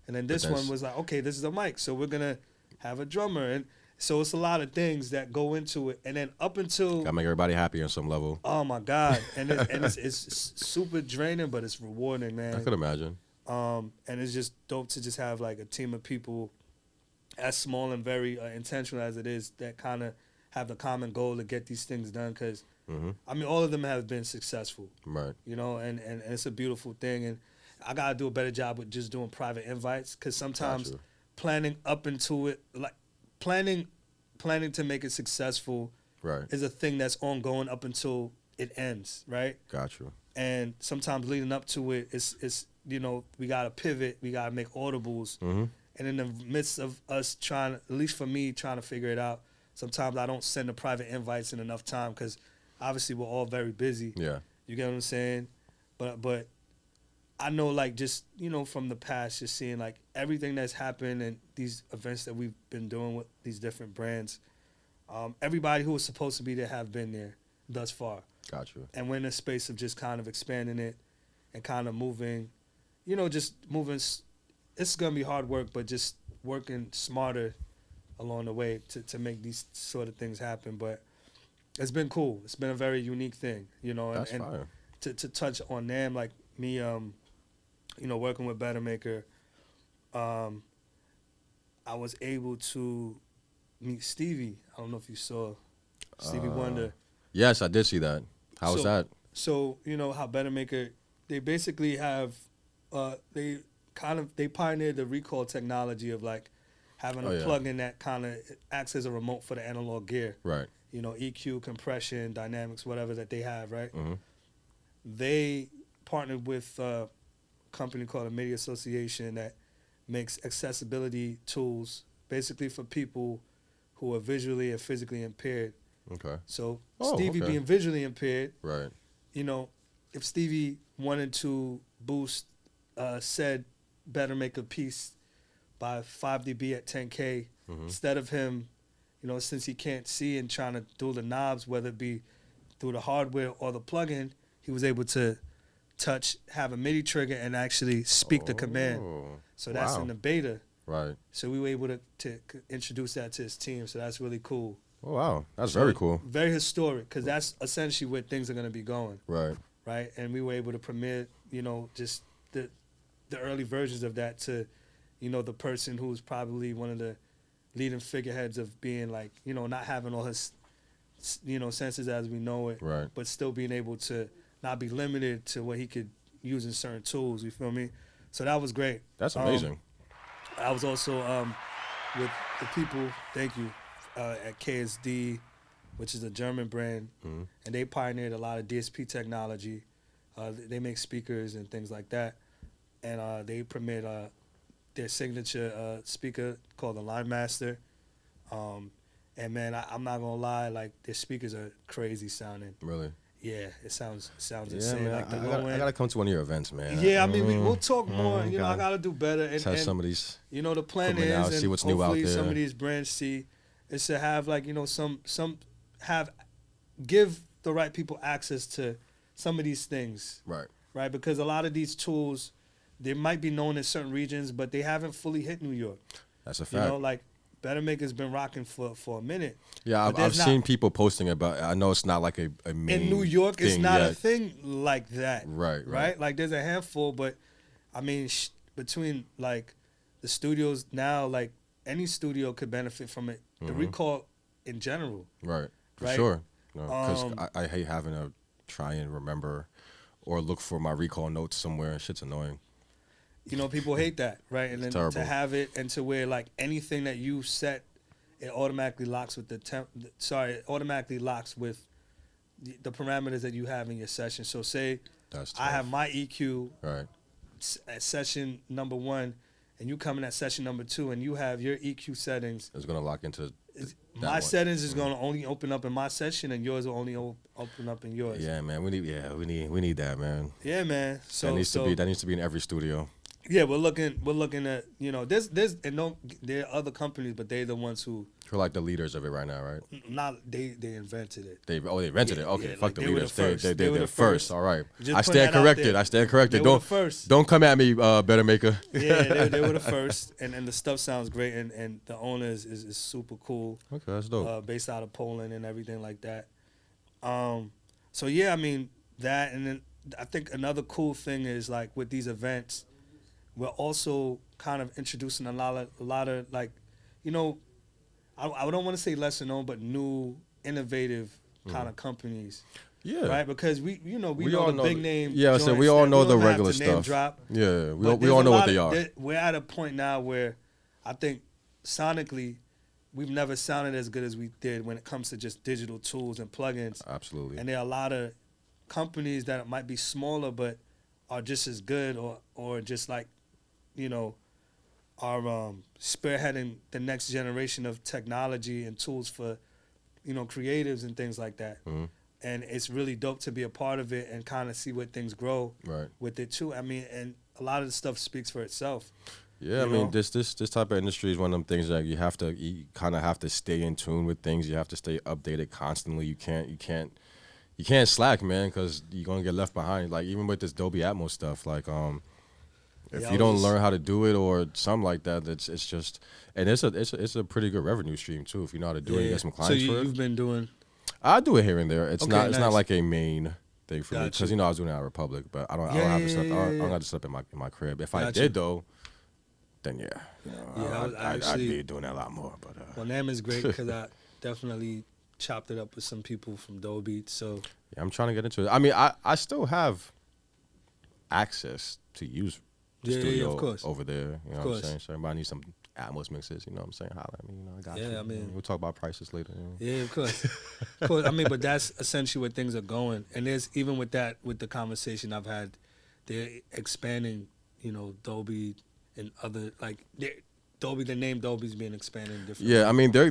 And then this one was like, okay, this is a mic, so we're going to have a drummer. And so it's a lot of things that go into it. And then up until... Gotta make everybody happy on some level. Oh, my God. And it's super draining, but it's rewarding, man. I could imagine. And it's just dope to just have like a team of people as small and very intentional as it is that kind of have the common goal to get these things done. Because, I mean, all of them have been successful. Right. You know, and it's a beautiful thing. And I got to do a better job with just doing private invites, because sometimes planning up into it, like planning to make it successful is a thing that's ongoing up until it ends, right? Got you. And sometimes leading up to it, it's you know, we got to pivot, we got to make audibles. And in the midst of us trying, at least for me, trying to figure it out, sometimes I don't send the private invites in enough time, because obviously we're all very busy. Yeah. You get what I'm saying? But I know, like, just, you know, from the past, just seeing, like, everything that's happened and these events that we've been doing with these different brands, everybody who was supposed to be there have been there thus far. Got you. And we're in a space of just kind of expanding it and kind of moving, you know, just moving. It's going to be hard work, but just working smarter along the way to make these sort of things happen. But it's been cool. It's been a very unique thing, you know. That's and fire. To touch on them, like me, you know, working with Bettermaker, I was able to meet Stevie. I don't know if you saw Stevie Wonder. Yes, I did see that. How was that? So, you know how Bettermaker, they basically have, they pioneered the recall technology of like having a plug-in that kind of acts as a remote for the analog gear. Right. You know, EQ, compression, dynamics, whatever that they have, right? They partnered with a company called the Media Association that makes accessibility tools basically for people who are visually and physically impaired. Okay. So Stevie being visually impaired, right? You know, if Stevie wanted to boost said Bettermaker piece by 5 dB at 10K, instead of him, you know, since he can't see and trying to do the knobs, whether it be through the hardware or the plugin, he was able to have a MIDI trigger and actually speak the command. So that's in the beta. Right. So we were able to introduce that to his team. So that's really cool. Oh, wow. That's very cool. Very historic, because that's essentially where things are going to be going. Right. Right. And we were able to premiere, you know, just the early versions of that to, you know, the person who's probably one of the leading figureheads of being like, you know, not having all his, you know, senses as we know it. Right. But still being able to not be limited to what he could use in certain tools. You feel me? So that was great. That's amazing. I was also with the people, thank you, at KSD, which is a German brand, and they pioneered a lot of DSP technology. They make speakers and things like that, and they premiered their signature speaker called the Line Master. And man, I'm not gonna lie, like their speakers are crazy sounding. Really? Yeah, it sounds insane. Man, like I gotta come to one of your events, man. Yeah, I mean, we'll talk more. You know, I gotta do better. And some of these. You know, the plan is, out, and see what's hopefully new out there. some of these brands see, is to have like, you know, give the right people access to some of these things. Right. Right, because a lot of these tools, they might be known in certain regions, but they haven't fully hit New York. That's a fact. You know, like Better Maker's been rocking for a minute. Yeah, But I've there's seen people posting it, but I know it's not like a main in New York, it's thing not yet. a thing like that. Right. Like there's a handful, but I mean, between like the studios now, like any studio could benefit from it. The recall in general. Right. For Right? sure. Because I hate having to try and remember or look for my recall notes somewhere. Shit's annoying. You know, people hate that, right? And then terrible. to have it and to where like anything that you set, it automatically locks with it automatically locks with the parameters that you have in your session. So say That's I tough. have my EQ Right. at session number 1, and you come in at session number 2, and you have your EQ settings. It's gonna lock into My one. settings is going to only open up in my session, and yours will only open up in yours. Yeah, man. We need that, man. Yeah, man. So That needs to be in every studio. yeah, we're looking at, you know, there's and no, there are other companies, but they're the ones who We're like the leaders of it right now, right? they invented it. They rented it. Okay, yeah, fuck like the they were the leaders. first. They're They were the the first. first. All right. Just I putting stand that out corrected. there. I stand corrected. They were Don't the first. don't come at me, Better Maker. Yeah, they were the first, and the stuff sounds great, and the owner is super cool, Okay, that's dope. based out of Poland and everything like that. So yeah, I mean that, and then I think another cool thing is like with these events, we're also kind of introducing a lot of like, you know, I don't want to say lesser known, but new, innovative kind of companies. Yeah. Right, because we know all the big name. Yeah, so we joints all that know we the don't have regular to name stuff. Drop, Yeah, but we there's all a know lot what they of- are. We're at a point now where I think sonically we've never sounded as good as we did when it comes to just digital tools and plugins. Absolutely. And there are a lot of companies that might be smaller but are just as good or just like, you know, are spearheading the next generation of technology and tools for, you know, creatives and things like that. Mm-hmm. And it's really dope to be a part of it and kind of see where things grow Right. with it too. I mean, and a lot of the stuff speaks for itself. Yeah, I You mean, know? this type of industry is one of them things that you kind of have to stay in tune with things. You have to stay updated constantly. You can't slack, man, because you're gonna get left behind. Like even with this Dolby Atmos stuff, like if Yeah, you don't learn how to do it or something like that, it's just, and it's a pretty good revenue stream too if you know how to do it. You get some So clients for it. you've been doing. I do it here and there. It's Okay, not nice. like a main thing for me Gotcha. because I was doing it at Republic, but I don't Yeah, have to yeah, set yeah, I don't yeah. have to set up in my crib. If I Gotcha. did though, then yeah, Yeah, I I'd actually- be doing that a lot more. But Well, NAM is great because I definitely chopped it up with some people from Dolby. So yeah, I'm trying to get into it. I mean, I still have access to use the Yeah, studio of course. over there. You know what I'm course. saying? So everybody needs some Atmos mixes. You know what I'm saying? Holla at me. You know, I got you. Yeah, I mean- we'll talk about prices later. You know? yeah, of course, of course. I mean, but that's essentially where things are going. And there's even with the conversation I've had, they're expanding. You know, Dolby and other like Dolby. The name Dolby's being expanded different. Yeah, I mean they're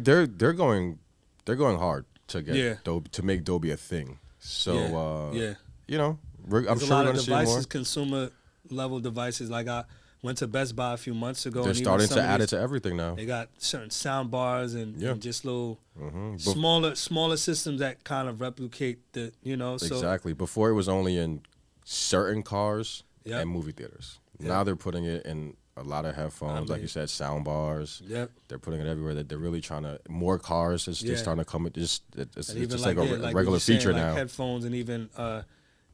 going hard to get Yeah. Dolby, to make Dolby a thing. So yeah. you know, I'm There's sure a lot we're of gonna see more. devices, consumer level devices. Like I went to Best Buy a few months ago. They're and even starting some to of add it these- to everything now. They got certain sound bars and just little Bef- smaller systems that kind of replicate the, you know. So exactly. Before it was only in certain cars Yep. and movie theaters. Yep. Now they're putting it in a lot of headphones, like mean- you said, sound bars. Yep. They're putting it everywhere. That they're really trying to more cars. It's Yeah. just starting to come. It's And just even like a like regular what you're saying, feature like now. headphones and even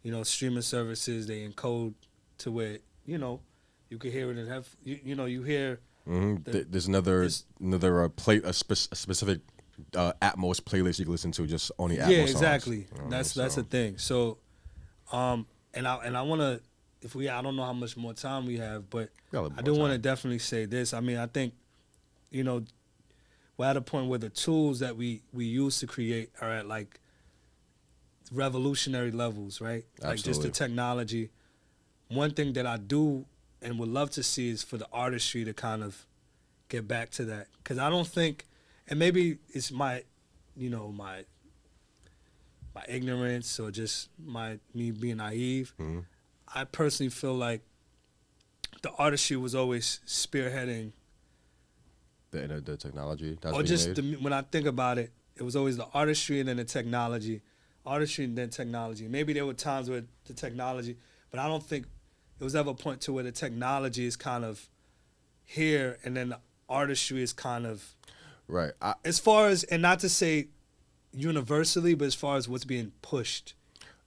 you know, streaming services, they encode to where, you know, you can hear it in you know, you hear There's another specific Atmos playlist you can listen to, just only Atmos yeah, songs. exactly. You know, That's so- the thing. So and I want to, I don't know how much more time we have, but We got a little I more do want to time. definitely say this. I mean, I think, you know, we're at a point where the tools that we use to create are at like revolutionary levels, right? Like just the Absolutely. technology. One thing that I do and would love to see is for the artistry to kind of get back to that. Because I don't think, and maybe it's my, you know, my ignorance or just me being naive. Mm-hmm. I personally feel like the artistry was always spearheading, the technology. That's or being just made. when I think about it, it was always the artistry and then the technology, artistry and then technology. Maybe there were times where the technology, but I don't think it was ever a point to where the technology is kind of here and then the artistry is kind of Right. As far as, and not to say universally, but as far as what's being pushed.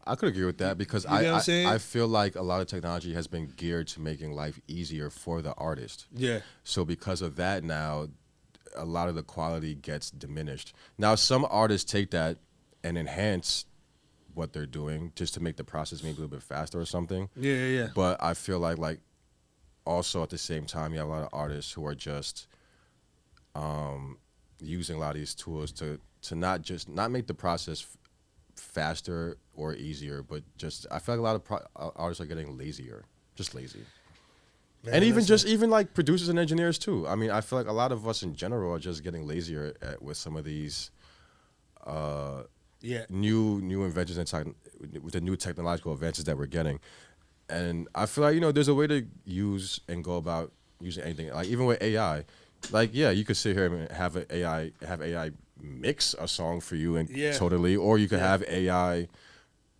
I could agree with that because You get what I'm saying? I feel like a lot of technology has been geared to making life easier for the artist. Yeah. So because of that now, a lot of the quality gets diminished. Now some artists take that and enhance what they're doing just to make the process maybe a little bit faster or something. Yeah. But I feel like also at the same time you have a lot of artists who are just using a lot of these tools to not make the process faster or easier, but just I feel like a lot of artists are getting lazier, just lazy. Man, And even listen. even like producers and engineers too. I mean, I feel like a lot of us in general are just getting lazier with some of these Yeah. new inventions and with the new technological advances that we're getting. And I feel like there's a way to use and go about using anything. Like even with AI, like yeah, you could sit here and have AI mix a song for you and Yeah. totally, or you could have AI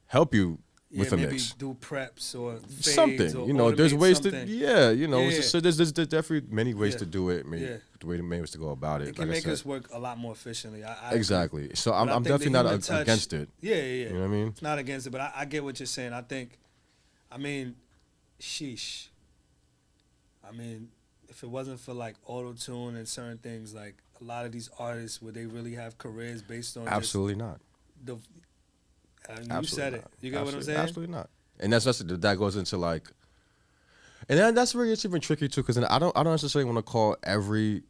help you Yeah, with a maybe mix. do preps or fades Something, or there's automate ways something. to, yeah, Yeah. so there's definitely many ways Yeah. to do it, Yeah. many ways to go about it. It can like I make said. us work a lot more efficiently. I agree. Exactly. So But I I'm think the definitely not human touch- against it. Yeah. You know what I mean? It's not against it, but I get what you're saying. I mean, sheesh. I mean, if it wasn't for like auto tune and certain things, like a lot of these artists, would they really have careers based on Absolutely not. just the? You Absolutely said it. not. You get what I'm Absolutely- saying? Absolutely not. And that goes into like, and that's where it's even tricky too, because I don't necessarily want to call every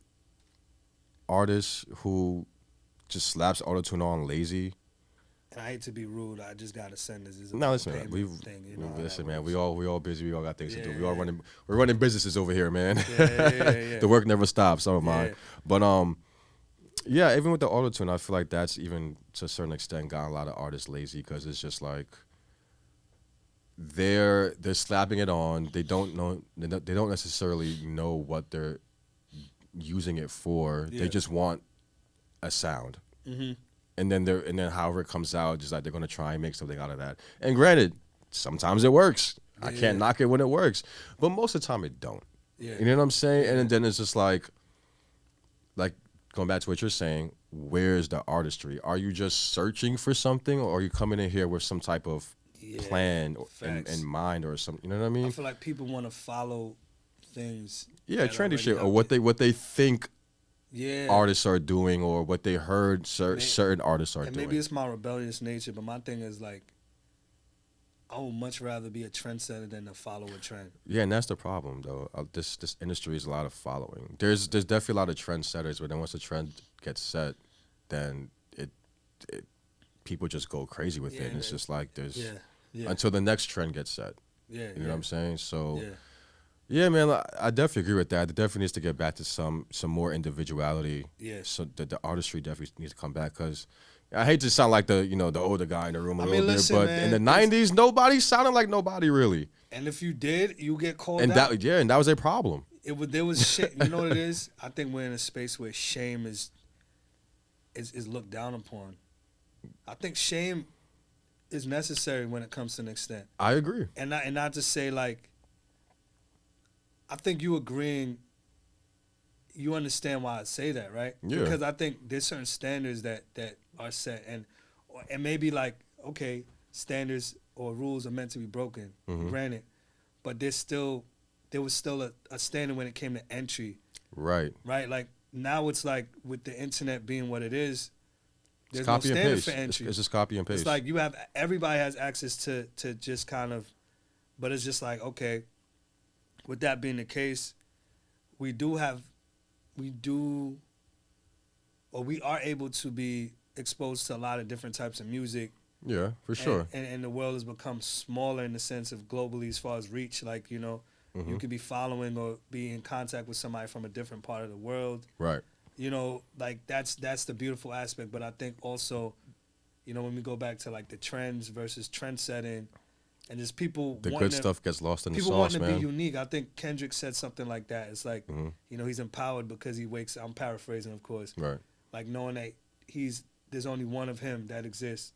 artist who just slaps autotune on lazy. And I hate to be rude. I just gotta send this. No, listen, man. Listen, man. We all busy. We all got things to do. We're running businesses over here, man. Yeah. The work never stops. Some of Yeah. mine, but yeah. Even with the autotune, I feel like that's even to a certain extent got a lot of artists lazy because it's just like they're slapping it on. They don't know. They don't necessarily know what they're using it for. Yeah. They just want a sound. Mm-hmm. And then however it comes out, just like they're gonna try and make something out of that. And granted, sometimes it works. I Yeah. can't knock it when it works, but most of the time it don't. Yeah. You know what I'm saying? And then it's just like going back to what you're saying. Where's the artistry? Are you just searching for something, or are you coming in here with some type of plan facts. in mind or something? You know what I I mean? feel like people want to follow things. Yeah, that trendy already shit, or out what they think Yeah. artists are doing, or what they heard certain artists are And doing. maybe it's my rebellious nature, but my thing is like, I would much rather be a trendsetter than to follow a trend. Yeah, and that's the problem, though. This industry is a lot of following. There's definitely a lot of trendsetters, but then once the trend gets set, then it people just go crazy with it. And it's just like there's Yeah. until the next trend gets set. Yeah. You know what I'm saying? So Yeah. yeah, man, I definitely agree with that. There definitely needs to get back to some more individuality. Yeah. So the artistry definitely needs to come back because. I hate to sound like the the older guy in the room a little bit, but man, in the '90s, nobody sounded like nobody really, And if you did, you get called and out. that was a problem. There was shit. You know what it is? I think we're in a space where shame is looked down upon. I think shame is necessary when it comes to an extent, I agree. and not to say like. I think you agreeing. You understand why I say that, right? Yeah. Because I think there's certain standards that are set, and maybe like okay, standards or rules are meant to be broken, granted, but there was still a standard when it came to entry, Right. right? Like now it's like with the internet being what it is, It's there's no copy and standard paste. for entry. It's just copy and paste. It's like everybody has access to just kind of, but it's just like okay. With that being the case, we are able to be exposed to a lot of different types of music. yeah, for sure. And the world has become smaller in the sense of globally as far as reach. Like, you could be following or be in contact with somebody from a different part of the world. Right. Like that's the beautiful aspect. But I think also, when we go back to like the trends versus trend setting and just people The wanting good stuff gets lost in the people sauce, wanting to man. be unique. I think Kendrick said something like that. It's like, he's empowered because he wakes. I'm paraphrasing, of course. Right. Like knowing that there's only one of him that exists.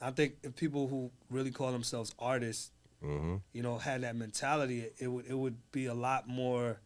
I think if people who really call themselves artists, had that mentality, it would be a lot more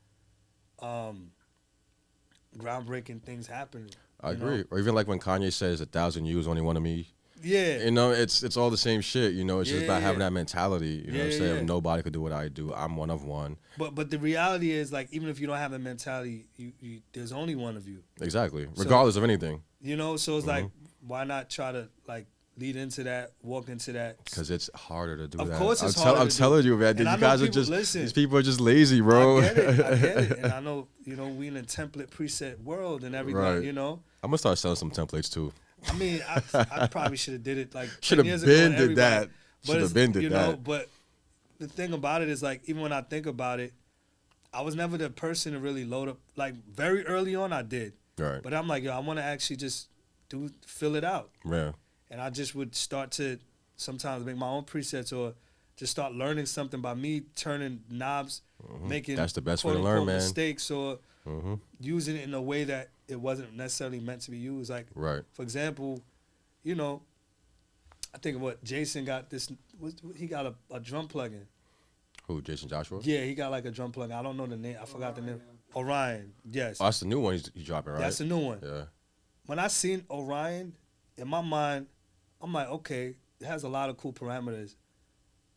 groundbreaking things happening. I you know? agree. Or even like when Kanye says 1,000 years, only one of me. Yeah. You know, it's all the same shit. You know, it's just about having Yeah. that mentality. You know what I'm Yeah, saying? yeah. Nobody could do what I do. I'm one of one. But the reality is, like, even if you don't have a mentality, you there's only one of you. Exactly. So- Regardless of anything. You know, so it's like, why not try to like lead into that, walk into that? Because it's harder to do Of that. course it's I'm harder I'm to do. telling you, man. And You I know guys are people- just, listen. these people are just lazy, bro. I get it, and I know, you know, we in a template preset world and everything, Right. you know. I'm going to start selling some templates too. I mean, I probably should have did it like 10 Should have years ago been and did everybody- that. but Should have it's, been did you know, that. but the thing about it is, like, even when I think about it, I was never the person to really load up. Like, very early on, I did. Right. But I'm like, yo, I want to actually just fill it out. Yeah. And I just would start to sometimes make my own presets or just start learning something by me turning knobs, making That's the best way to quote-unquote learn, man. mistakes or Mm-hmm. using it in a way that it wasn't necessarily meant to be used. Like, Right. for example, you know, I think what Jason got this. He got a drum plugin. Who, Jason Joshua? Yeah, he got like a drum plugin. I don't know the name. I forgot the name. Orion. Yes, Oh, that's the new one he's dropping, right? that's the new one. Yeah. When I seen Orion, in my mind, I'm like, okay, it has a lot of cool parameters.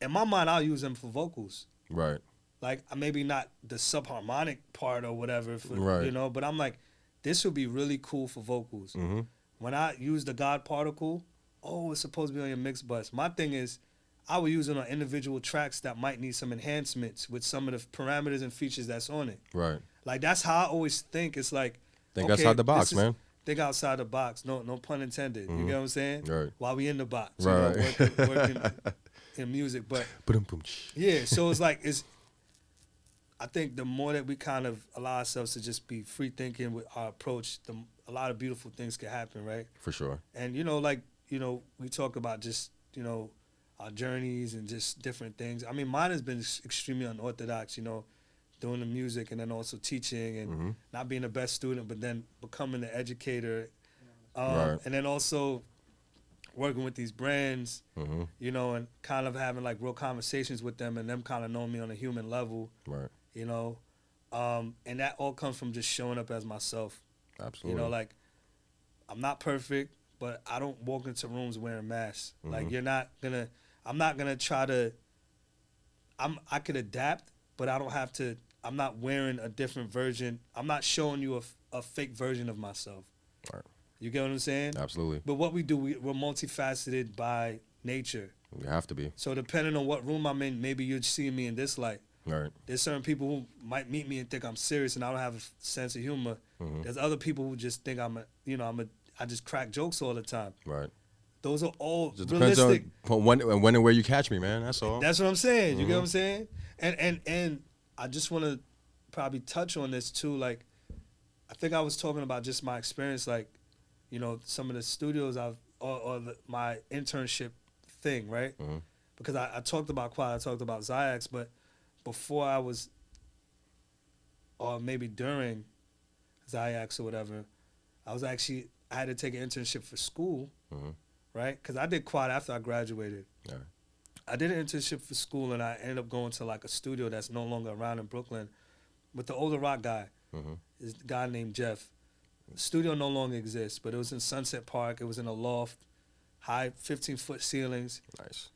In my mind, I'll use them for vocals. Right. Like, maybe not the subharmonic part or whatever, for, Right. you know, but I'm like, this would be really cool for vocals. Mm-hmm. When I use the God particle, oh, it's supposed to be on your mix bus. My thing is, I would use it on individual tracks that might need some enhancements with some of the parameters and features that's on it. Right. Like, that's how I always think. It's like, Think okay, outside the box, this is- man. Think outside the box. No pun intended. You Mhm. get what I'm saying? Right. While we in the box, Right. you know, working in music. But Boom. yeah, so it's like I think the more that we kind of allow ourselves to just be free thinking with our approach, a lot of beautiful things can happen, right? For sure. And we talk about just our journeys and just different things. I mean, mine has been extremely unorthodox, doing the music and then also teaching and Mm-hmm. not being the best student, but then becoming the educator, Right. and then also working with these brands, Mm-hmm. and kind of having like real conversations with them and them kind of knowing me on a human level, Right. and that all comes from just showing up as myself. Absolutely. Like, I'm not perfect, but I don't walk into rooms wearing masks. Like, Mhm. I'm not gonna try to, I could adapt, but I don't have to, I'm not wearing a different version. I'm not showing you a fake version of myself. Right. You get what I'm saying? Absolutely. But what we do, we're multifaceted by nature. You have to be. So depending on what room I'm in, maybe you'd see me in this light. Right. There's certain people who might meet me and think I'm serious and I don't have a sense of humor. Mm-hmm. There's other people who just think I just crack jokes all the time. Right. Those are all Just depends realistic. on when and where you catch me, man. That's all. That's what I'm saying. You get Mhm. what I'm saying? And I just want to probably touch on this too. Like, I think I was talking about just my experience, like, some of the studios my internship thing, right? Mhm. Because I talked about Quad, I talked about Zyx, but before I was, or maybe during Zyx or whatever, I had to take an internship for school, Mhm. right? Because I did Quad after I graduated. Yeah. I did an internship for school, and I ended up going to like a studio that's no longer around in Brooklyn with the older rock guy. Mm-hmm. This guy named Jeff. The studio no longer exists, but it was in Sunset Park. It was in a loft, high 15-foot ceilings. Nice.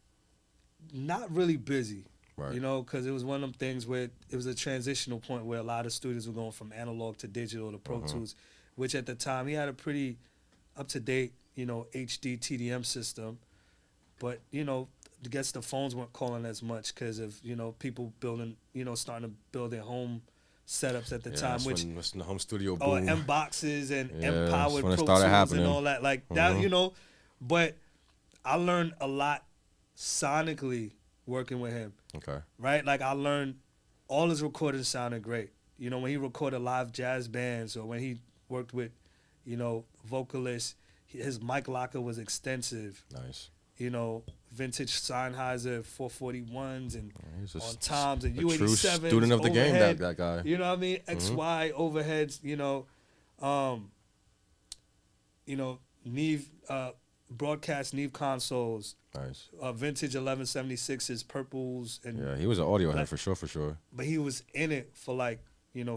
Not really busy, Right. because it was one of them things where it was a transitional point where a lot of studios were going from analog to digital to Pro Mhm. Tools, which at the time he had a pretty up-to-date, HD TDM system. But, I guess the phones weren't calling as much because of, people building, starting to build their home setups at the time, that's which, when the home studio oh, boom. M boxes and Yeah, M that's powered when it Pro started Tools happening. and all that, like that, Mhm. But I learned a lot sonically working with him, Okay. right? Like, I learned all his recordings sounded great. When he recorded live jazz bands or when he worked with, vocalists, his mic locker was extensive. Nice. Vintage Sennheiser 441s and He's on toms and a true U87s. student of the game. overhead. That guy. You know what I mean? XY overheads, Neve, broadcast Neve consoles, Nice. vintage 1176s, purples, and Yeah, he was an audio head for sure. but he was in it for like,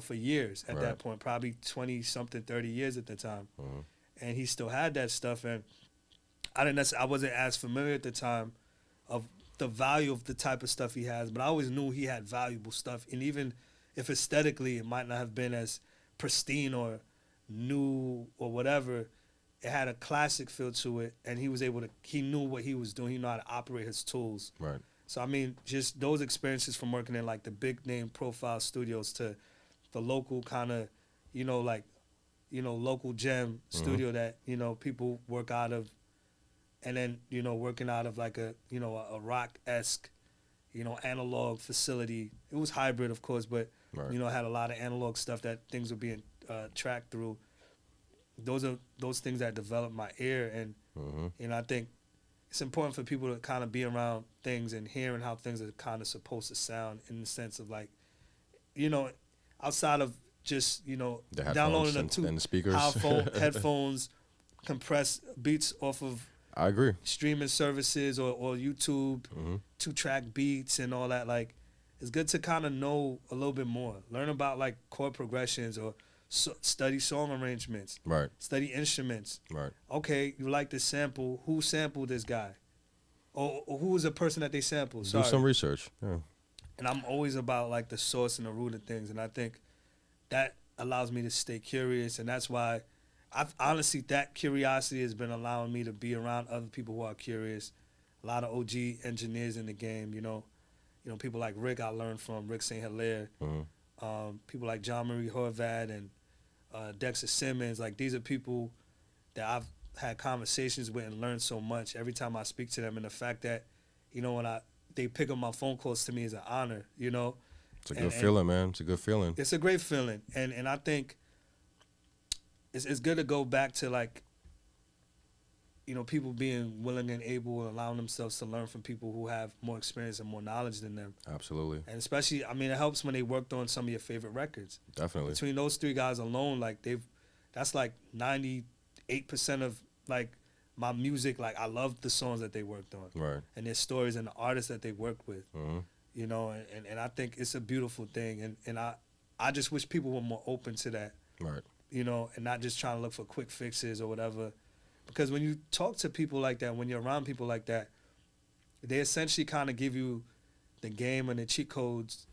for years at Right. that point, probably 20 something, 30 years at the time. Mhm. And he still had that stuff. And I wasn't as familiar at the time of the value of the type of stuff he has, but I always knew he had valuable stuff. And even if aesthetically it might not have been as pristine or new or whatever, it had a classic feel to it. And he knew what he was doing. He knew how to operate his tools. Right. So, I mean, just those experiences from working in like the big name profile studios to the local kind of, local gem studio that, people work out of, and then, working out of like a rock-esque, analog facility. It was hybrid, of course, but, Right. Had a lot of analog stuff that things were being tracked through. Those are those things that developed my ear. And, I think it's important for people to kind of be around things and hearing how things are kind of supposed to sound in the sense of like, outside of just, The downloading headphones them and the speakers. headphones, compress beats off of I agree. streaming services or YouTube, Mm-hmm. 2-track beats and all that. Like, it's good to kind of know a little bit more. Learn about like chord progressions or study song arrangements. Right. Study instruments. Right. Okay, you like this sample. Who sampled this guy? Or who was the person that they sampled? Do some research. Yeah. And I'm always about like the source and the root of things. And I think that allows me to stay curious. And that's why honestly, that curiosity has been allowing me to be around other people who are curious. A lot of OG engineers in the game, people like Rick I learned from, Rick St. Hilaire. Mm-hmm. People like John Marie Horvat and Dexter Simmons. Like, these are people that I've had conversations with and learned so much every time I speak to them. And the fact that, when they pick up my phone calls to me is an honor, It's a good feeling, man. It's a good feeling. It's a great feeling. And I think it's good to go back to, like, people being willing and able and allowing themselves to learn from people who have more experience and more knowledge than them. Absolutely. And especially, I mean, it helps when they worked on some of your favorite records. Definitely. Between those three guys alone, like, that's like 98% of, like, my music. Like, I love the songs that they worked on. Right. And their stories and the artists that they worked with. Mm-hmm. And I think it's a beautiful thing. And I just wish people were more open to that. Right. And not just trying to look for quick fixes or whatever. Because when you talk to people like that, when you're around people like that, they essentially kind of give you the game and the cheat codes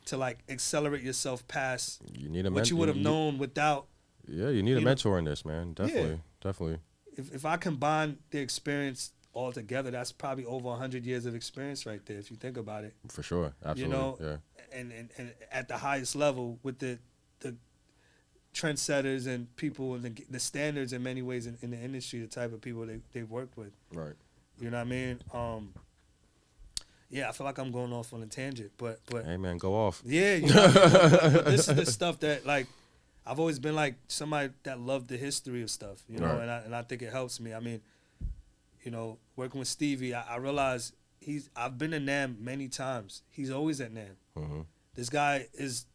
to, like, accelerate yourself past You need a what you would have known without. Yeah, you need a mentor in this, man. Definitely. Yeah. Definitely. If I combine the experience all together, that's probably over 100 years of experience right there, if you think about it. For sure. Absolutely. Yeah. And at the highest level with the trendsetters and people and the standards in many ways in the industry, the type of people they've worked with. Right. You know what I mean? Yeah, I feel like I'm going off on a tangent, but Hey, man, go off. yeah, but this is the stuff that, like, I've always been like somebody that loved the history of stuff, Right. and I think it helps me. I mean, working with Stevie, I realized I've been to NAM many times. He's always at NAM. Mm-hmm. This guy is,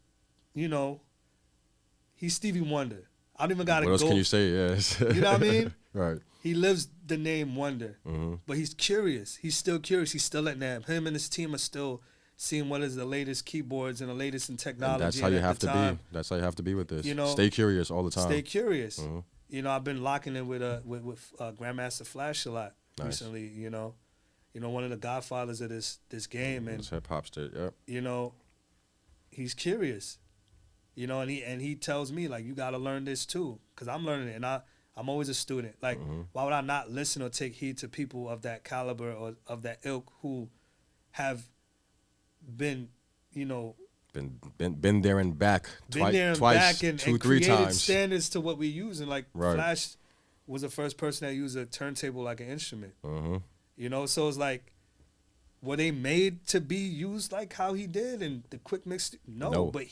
he's Stevie Wonder. I don't even gotta go. What else can you say? Yes. You know what I mean? Right. He lives the name Wonder, Mm-hmm. but he's curious. He's still curious. He's still at NAM. Him and his team are still seeing what is the latest keyboards and the latest in technology. And that's how you at have the to time, be. That's how you have to be with this. You know, Stay curious all the time. Stay curious. Mhm. I've been locking in with Grandmaster Flash a lot Nice. recently. One of the godfathers of this game, and It's hip hop state. Yep. he's curious. And he tells me, like, you got to learn this too, because I'm learning it, and I'm always a student. Like, why would I not listen or take heed to people of that caliber or of that ilk who have been, Been there and back been twice, there and back and 2-3 created times. standards to what we use. And, like, Right. Flash was the first person that used a turntable like an instrument. Mm-hmm. So it's like, were they made to be used like how he did and the quick mix? No. But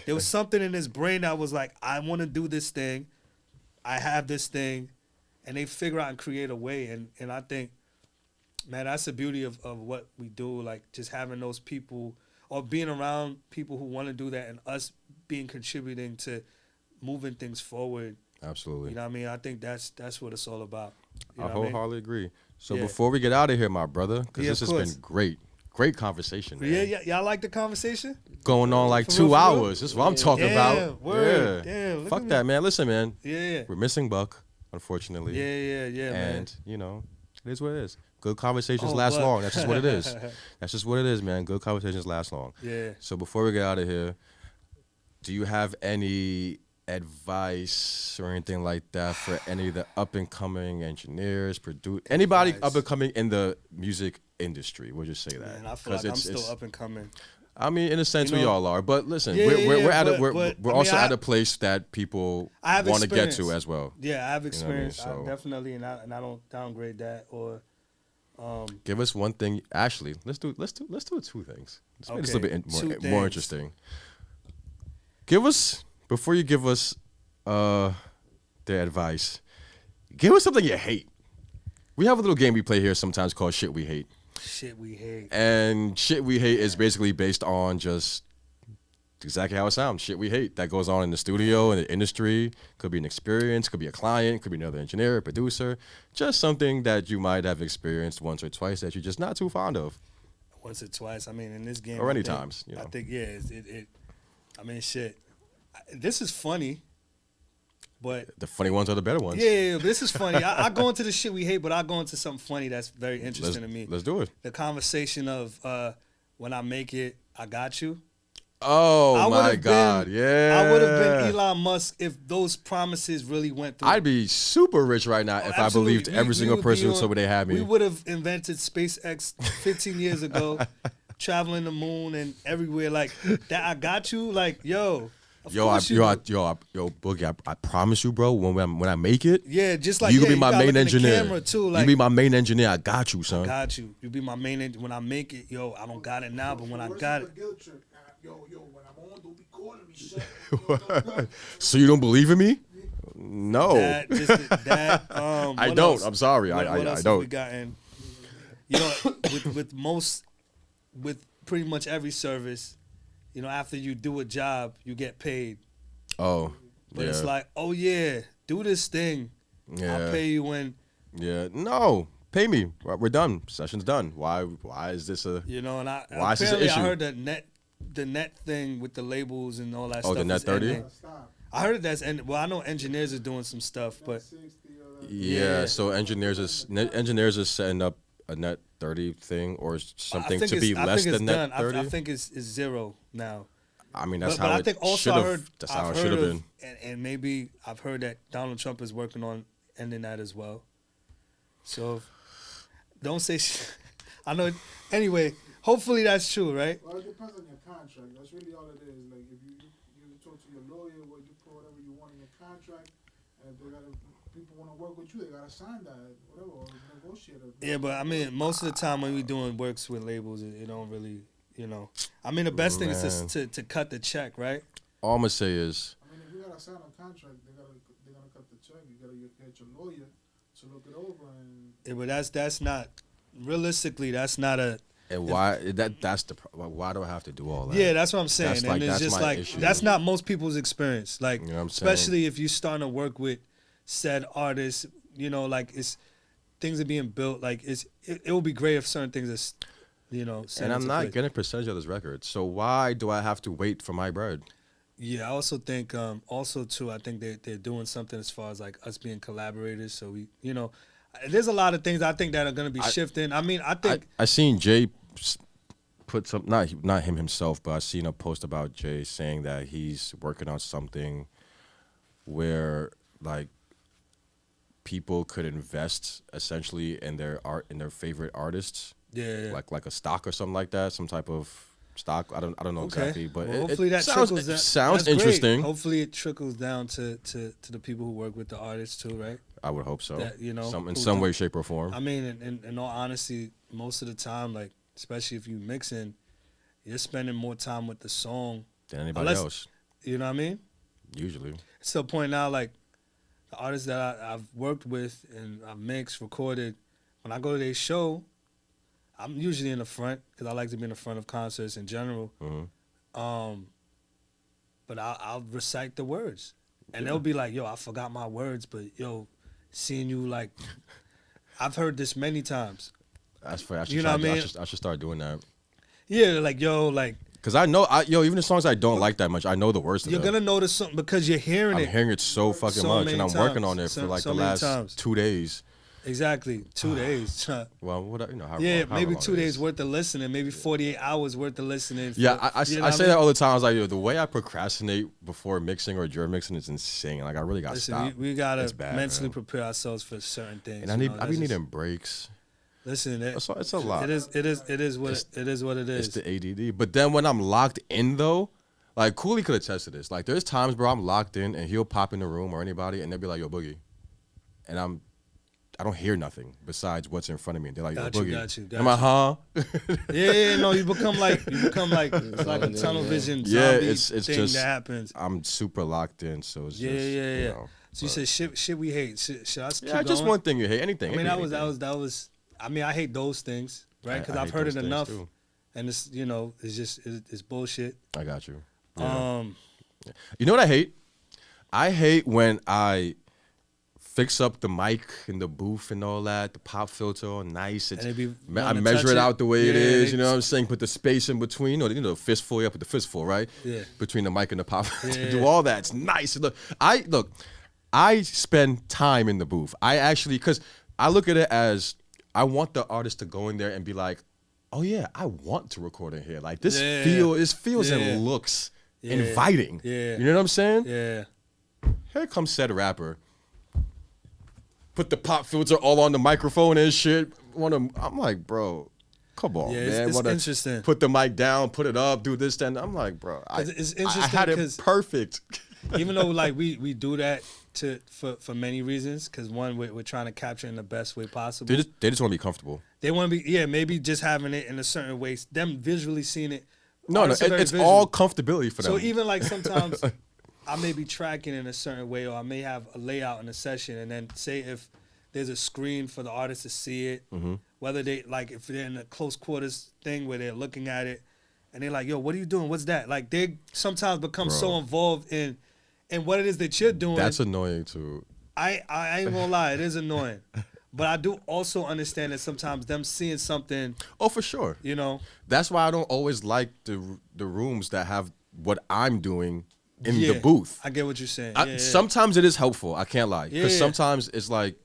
there was something in his brain that was like, I want to do this thing. I have this thing. And they figure out and create a way. And I think, man, that's the beauty of what we do. Like, just having those people or being around people who want to do that and us being contributing to moving things forward. Absolutely. You know what I mean? I think that's what it's all about. You know I what I mean? wholeheartedly agree. So Yeah. before we get out of here, my brother, because Yeah, this of has course. been great, Great conversation, man. Yeah, y'all like the conversation? Going on like For 2 real, for real? hours. That's what I'm talking Damn, about. word. Yeah. Damn, look Fuck at that, me. man. Listen, man. Yeah. We're missing Buck, unfortunately. Yeah, man. And, you know, it is what it is. Good conversations Oh, last Buck. long. That's just what it is. That's just what it is, man. Good conversations last long. Yeah. So before we get out of here, do you have any advice or anything like that for any of the up-and-coming engineers, anybody Advice. up-and-coming in the music industry? We'll just say that. Man, I feel like I'm still up and coming. I mean, in a sense, You know, we all are. But listen, yeah, we're but, also I mean, at a place that people I have want to get experience. to as well. Yeah, I have You know what I mean? experience. So- I definitely, and I don't downgrade that or. Give us one thing. Actually, let's do 2 things. Let's make this a Okay, little bit 2 more things. interesting. Give us, before you give us the advice, give us something you hate. We have a little game we play here sometimes called Shit We Hate. Shit we hate. And shit we hate is basically based on just exactly how it sounds. Shit we hate that goes on in the studio, in the industry. Could be an experience, could be a client, could be another engineer, producer. Just something that you might have experienced once or twice that you're just not too fond of. Once or twice. I mean, in this game. Or I any think- times, you know. I think, yeah, I mean, shit. This is funny, but The funny ones are the better ones. yeah, this is funny. I go into the shit we hate, but I go into something funny that's very interesting to me. Let's do it. The conversation of when I make it, I got you. Oh I my would've God, been- yeah. I would have been Elon Musk if those promises really went through. I'd be super rich right now if I Absolutely. believed every We single would be person who on- told me they had me. We would have invented SpaceX 15 years ago, traveling the moon and everywhere. Like that, I got you. Like yo, of course you do. Boogie, I promise you, bro. When I make it, Yeah, just like you yeah, can be my gotta main look in the engineer. camera too. You Like be my main engineer. I got you, son. got you. You be my main. When I make it, yo, I don't got it now, but when I Where's got the it, guilt trip? Yo, when I'm on, don't be calling me shit. So you don't believe in me? No, that, just that. I what don't. else? I'm sorry. What I else have don't. we gotten? You know, with pretty much every service, you know, after you do a job, you get paid. Oh, But yeah. it's like, oh yeah, do this thing. Yeah. I'll pay you when, Yeah, no, pay me. We're done. Session's done. Why is this a? you know. And Why is this an apparently I issue? heard the net thing with the labels and all that Oh, stuff. the net is 30? ending. Stop. I heard that's ending. Well, I know engineers are doing some stuff, but 60 or that. Yeah. Yeah. So engineers are setting up a net 30 thing or something I think to be I less think it's than done. net 30. I think it's zero now. I mean, that's But how I it think also should I have. heard That's how I've it should have heard been. of, and maybe I've heard that Donald Trump is working on ending that as well. So don't say. I know. Anyway, hopefully that's true, right? Well, it depends on your contract. That's really all it is. Like if you talk to your lawyer, what you put whatever you want in your contract, and if people want to work with you, they gotta sign that, whatever, or negotiate it. Yeah, but I mean, most of the time when we doing works with labels, it don't really, you know. I mean, the best thing is to cut the check, right? All I'm gonna say is, I mean, if you gotta sign a contract, they're gonna cut the check. You gotta get your lawyer to look it over and. Yeah, but that's not realistically. That's not a. and why that's the why do I have to do all that? Yeah, that's what I'm saying. That's and like- it's that's just my like issue. that's not most people's experience. Like, You know what I'm saying? especially if you're starting to work with said artists, you know, like it's things are being built. Like it will be great if certain things are, you know. set And I'm into not place. getting a percentage of this record. So why do I have to wait for my bread? Yeah, I also think, also too, I think they're doing something as far as like us being collaborators. So we, you know, there's a lot of things I think that are going to be shifting. I mean, I think I seen Jay put some not him himself, but I seen a post about Jay saying that he's working on something where like people could invest essentially in their art in their favorite artists, yeah. like a stock or something like that, some type of stock. I don't know exactly, but Well, it hopefully that sounds trickles down. sounds That's great. interesting. Hopefully it trickles down to the people who work with the artists too, right? I would hope so. That, you know, in who some do- way, shape, or form. I mean, in all honesty, most of the time, like especially if you mixing, you're spending more time with the song. Than anybody unless- else, You know what I mean? usually. It's to the point now, like the artists that I've worked with and I've mixed, recorded. When I go to their show, I'm usually in the front because I like to be in the front of concerts in general. Mhm. But I'll recite the words, and they'll be like, "Yo, I forgot my words," but yo, seeing you like, I've heard this many times. That's fair. I should You know what I mean? I should start doing that. Yeah, like yo, like Cause I know, even the songs I don't like that much, I know the words. you're gonna notice something because you're hearing I'm it. hearing it so fucking so much, many and I'm working on it times. for like So the many last times. 2 days. Exactly, 2 days. Well, what how Yeah, long, maybe long 2 it days is. worth of listening, maybe 48 hours worth of listening. Yeah, for, I you know I what say mean? that all the time. I was like, yo, the way I procrastinate before mixing or drum mixing is insane. Like I really got to Listen, stop. we gotta It's bad, mentally man. prepare ourselves for certain things. And I you need, know, I that's be just- needing breaks. Listen, It's a lot. It is what it is. What it It's is. the ADD. But then when I'm locked in though, like Cooley could attest to this. Like there's times, bro, I'm locked in and he'll pop in the room or anybody and they'll be like, yo, Boogie. And I don't hear nothing besides what's in front of me. And they're like, yo, Got you, Boogie. got you, got I'm like, huh? Yeah, no, you become like it's like a tunnel vision zombie Yeah, it's thing just that happens. I'm super locked in, so it's Yeah, just yeah. you know, So you said shit we hate. Should I keep yeah, just going? one thing you hate. Anything. I mean, it that could be was. I mean, I hate those things, right? Because I I've hate heard those it things, enough, too. and it's it's just it's bullshit. I got you. Yeah. Um, You know what I hate? I hate when I fix up the mic and the booth and all that, the pop filter all nice. It's, And it be I wanting to measure touch it it. out the way it Yeah, is. they- You know what I'm saying? Put the space in between, or the fistful. You put the fistful, right? Yeah. Between the mic and the pop. Yeah. Do all that. It's nice. Look. I spend time in the booth. I actually, because I look at it as I want the artist to go in there and be like, oh yeah, I want to record in here. Like this Yeah. feels Yeah. and looks Yeah. inviting. Yeah. You know what I'm saying? yeah. Here comes said rapper. Put the pop filter all on the microphone and shit. I'm like, bro, come on, Yeah, man. it's Wanna interesting. Put the mic down, put it up, do this, then. I'm like, bro, It's I interesting had it 'cause- perfect. Even though like we do that for many reasons, because one we're trying to capture in the best way possible. They just want to be comfortable. They want to be maybe just having it in a certain way. Them visually seeing it. No, artists are very it's visual. all comfortability for them. So even like sometimes I may be tracking in a certain way, or I may have a layout in a session, and then say if there's a screen for the artist to see it, whether they like if they're in a close quarters thing where they're looking at it, and they're like, "Yo, what are you doing? What's that?" Like they sometimes become Bro. so involved in what it is that you're doing. That's annoying too. I ain't gonna lie, it is annoying, but I do also understand that sometimes them seeing something, Oh, for sure. you know. That's why I don't always like the rooms that have what I'm doing in Yeah, the booth. I get what you're saying. I- Yeah, yeah. Sometimes it is helpful. I can't lie. Because Yeah. sometimes it's like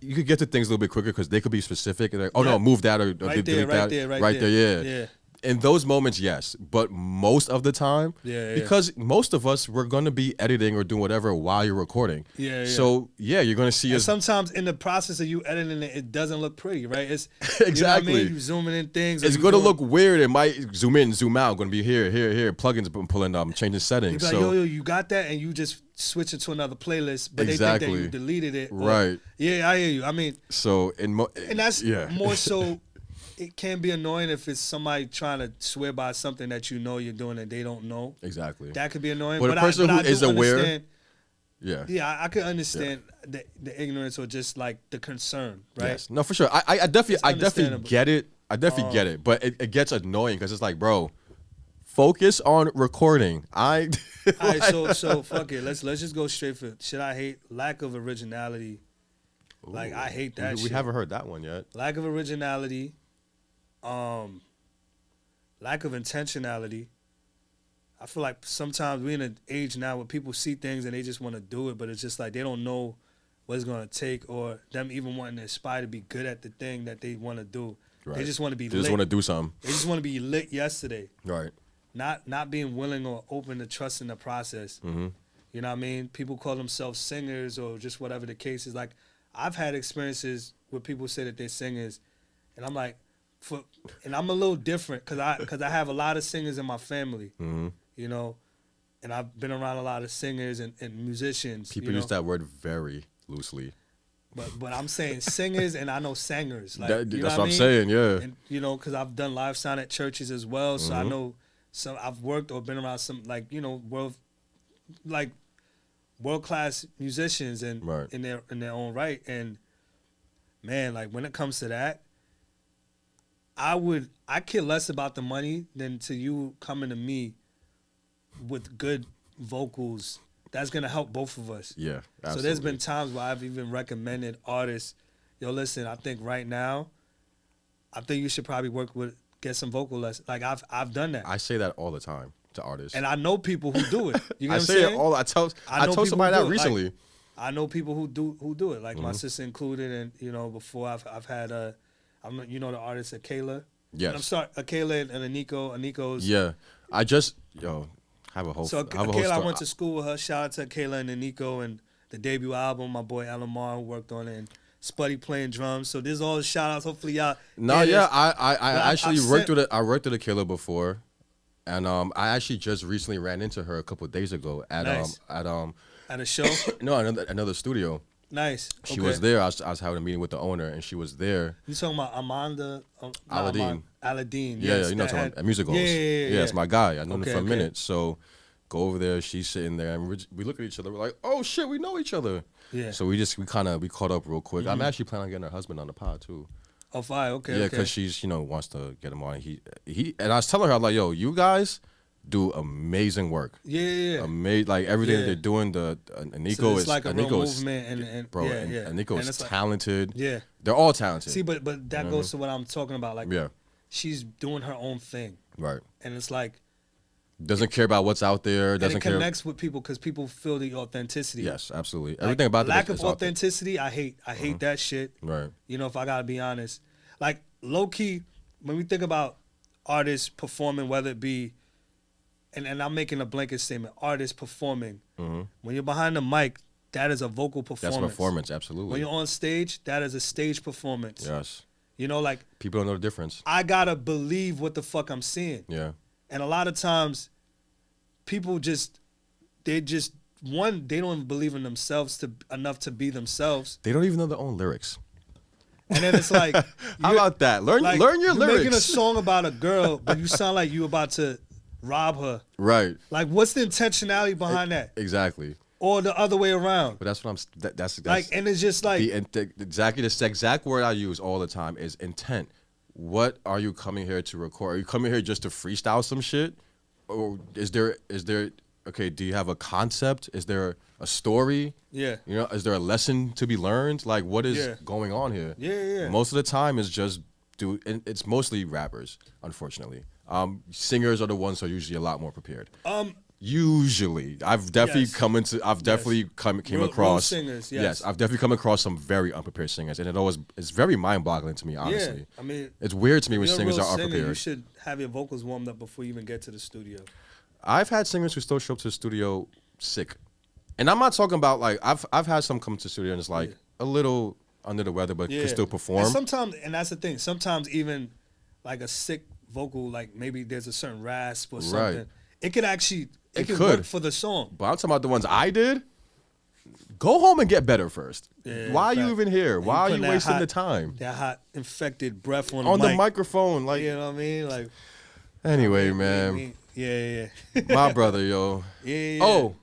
you could get to things a little bit quicker because they could be specific. And like, oh Yeah. no, move that or Right delete there, right that. there, right there. there. Yeah. Yeah. In those moments, yes. But most of the time, Yeah, yeah. because most of us, we're going to be editing or doing whatever while you're recording. Yeah, yeah. So, yeah, you're going to see And us. sometimes in the process of you editing it, it doesn't look pretty, right? It's Exactly. You know what I mean? You zooming in things. or It's you going to doing- look weird. It might zoom in, zoom out. Going to be here. Plugins pulling up, changing You settings. be like, So, yo, you got that, and you just switch it to another playlist, but they think Exactly. that you deleted it. or- Right. Yeah, I hear you. I mean, so and that's yeah. more so. It can be annoying if it's somebody trying to swear by something that you know you're doing and they don't know. Exactly. That could be annoying. But a person I who is do aware- understand- Yeah. Yeah, I could understand the ignorance or just like the concern, right? Yes. No, for sure. I definitely understandable. get it. I definitely get it. But it gets annoying because it's like, bro, focus on recording. All right, so fuck it. Let's just go straight for shit. I hate lack of originality. Like I hate that. We shit. haven't heard that one yet. Lack of originality. Lack of intentionality. I feel like sometimes we're in an age now where people see things and they just want to do it, but it's just like they don't know what it's gonna take, or them even wanting to aspire to be good at the thing that they want to do. They Right. just want to be They lit. just want to do something. They just want to be lit yesterday. Right. Not being willing or open to trusting the process. Mm-hmm. You know what I mean? People call themselves singers or just whatever the case is. Like I've had experiences where people say that they're singers, and I'm like, and I'm a little different because I have a lot of singers in my family. Mm-hmm. You know, and I've been around a lot of singers and musicians. People you know? use that word very loosely. But I'm saying singers and I know singers. Like, That's you know what I I'm mean? saying. Yeah. And you know, because I've done live sound at churches as well, so I Mhm. know some. I've worked or been around some world class musicians and Right. in their own right. And man, like when it comes to that, I care less about the money than to you coming to me with good vocals. That's gonna help both of us. Yeah. Absolutely. So there's been times where I've even recommended artists, yo, listen, I think right now, I think you should probably work with get some vocal lessons. Like I've done that. I say that all the time to artists. And I know people who do it. You know I what I'm say saying? it all. I told somebody that recently. Like, I know people who do it. Like my sister included, and you know, before I've had you know the artist Akela. Yes. I'm sorry, Akela and Aniko. Aniko's. Yeah, I just have a whole. So have a whole Akela, I story. went to school with her. Shout out to Akela and Aniko and the debut album. My boy Alamar who worked on it, and Spuddy playing drums. So there's all the shout outs. Hopefully y'all. No, yeah, I actually I've worked with I worked with Akela before, and I actually just recently ran into her a couple of days ago at Nice. At a show. no another studio. Nice. She Okay. was there. I was having a meeting with the owner, and she was there. You talking about Amanda? Aladdin. Aladdin. Yeah, Yes, you know, that talking had- about music halls. Yeah. It's my guy. I know him Okay, for a okay. minute. So go over there. She's sitting there, and we look at each other. We're like, oh shit, we know each other. Yeah. So we caught up real quick. I'm actually planning on getting her husband on the pod too. Oh, fine. Okay. Yeah, okay. because she's wants to get him on. He and I was telling her, I'm like, yo, you guys do amazing work. Yeah. Amazing, like everything Yeah. that they're doing. Aniko So it's is like a real Aniko is movement, and bro. yeah, and yeah. Aniko And is it's like- talented. Yeah. They're all talented. See, but that goes to what I'm talking about. Like, yeah, she's doing her own thing, right. and it's like, Doesn't care about what's out there. and Doesn't it care. connects with people because people feel the authenticity. Yes, absolutely. Like, Everything about lack it of is authentic. authenticity. I hate that shit. Right. You know, if I gotta be honest, like low key, when we think about artists performing, whether it be, and I'm making a blanket statement, artists performing. When you're behind the mic, that is a vocal performance. That's performance, When absolutely. you're on stage, that is a stage performance. Yes. You know, like People don't know the difference. I gotta believe what the fuck I'm seeing. Yeah. And a lot of times, people they don't even believe in themselves enough to be themselves. They don't even know their own lyrics. And then it's like, How about that? Learn your you're lyrics. making a song about a girl, but you sound like you about to rob her. Right. Like, what's the intentionality behind that? Exactly. Or the other way around? But that's what that's Like, and it's just like, the exact word I use all the time is intent. What are you coming here to record? Are you coming here just to freestyle some shit? Or is there okay, do you have a concept? Is there a story? yeah, You know, is there a lesson to be learned? Like, what is Yeah. going on here? Yeah. Most of the time is just and it's mostly rappers, unfortunately. Singers are the ones who are usually a lot more prepared. Usually, I've definitely Yes. came Real across singers, yes. I've definitely come across some very unprepared singers, and it's very mind-boggling to me, honestly. Yeah. I mean, It's weird to me when you're a singers real are singer, unprepared. you should have your vocals warmed up before you even get to the studio. I've had singers who still show up to the studio sick, and I'm not talking about like I've had some come to the studio and it's like a little under the weather, but can still perform. And sometimes, and that's the thing. Sometimes even like a sick vocal, like maybe there's a certain rasp or something. It could actually it could work for the song. But I'm talking about the ones I did. Go home and get better first. Yeah, Why are you fact. even here? And Why are putting you that wasting hot- the time That hot infected breath on on the the microphone? Like, You know what I mean? Like, anyway, man, yeah. my brother, yo. Yeah. Oh,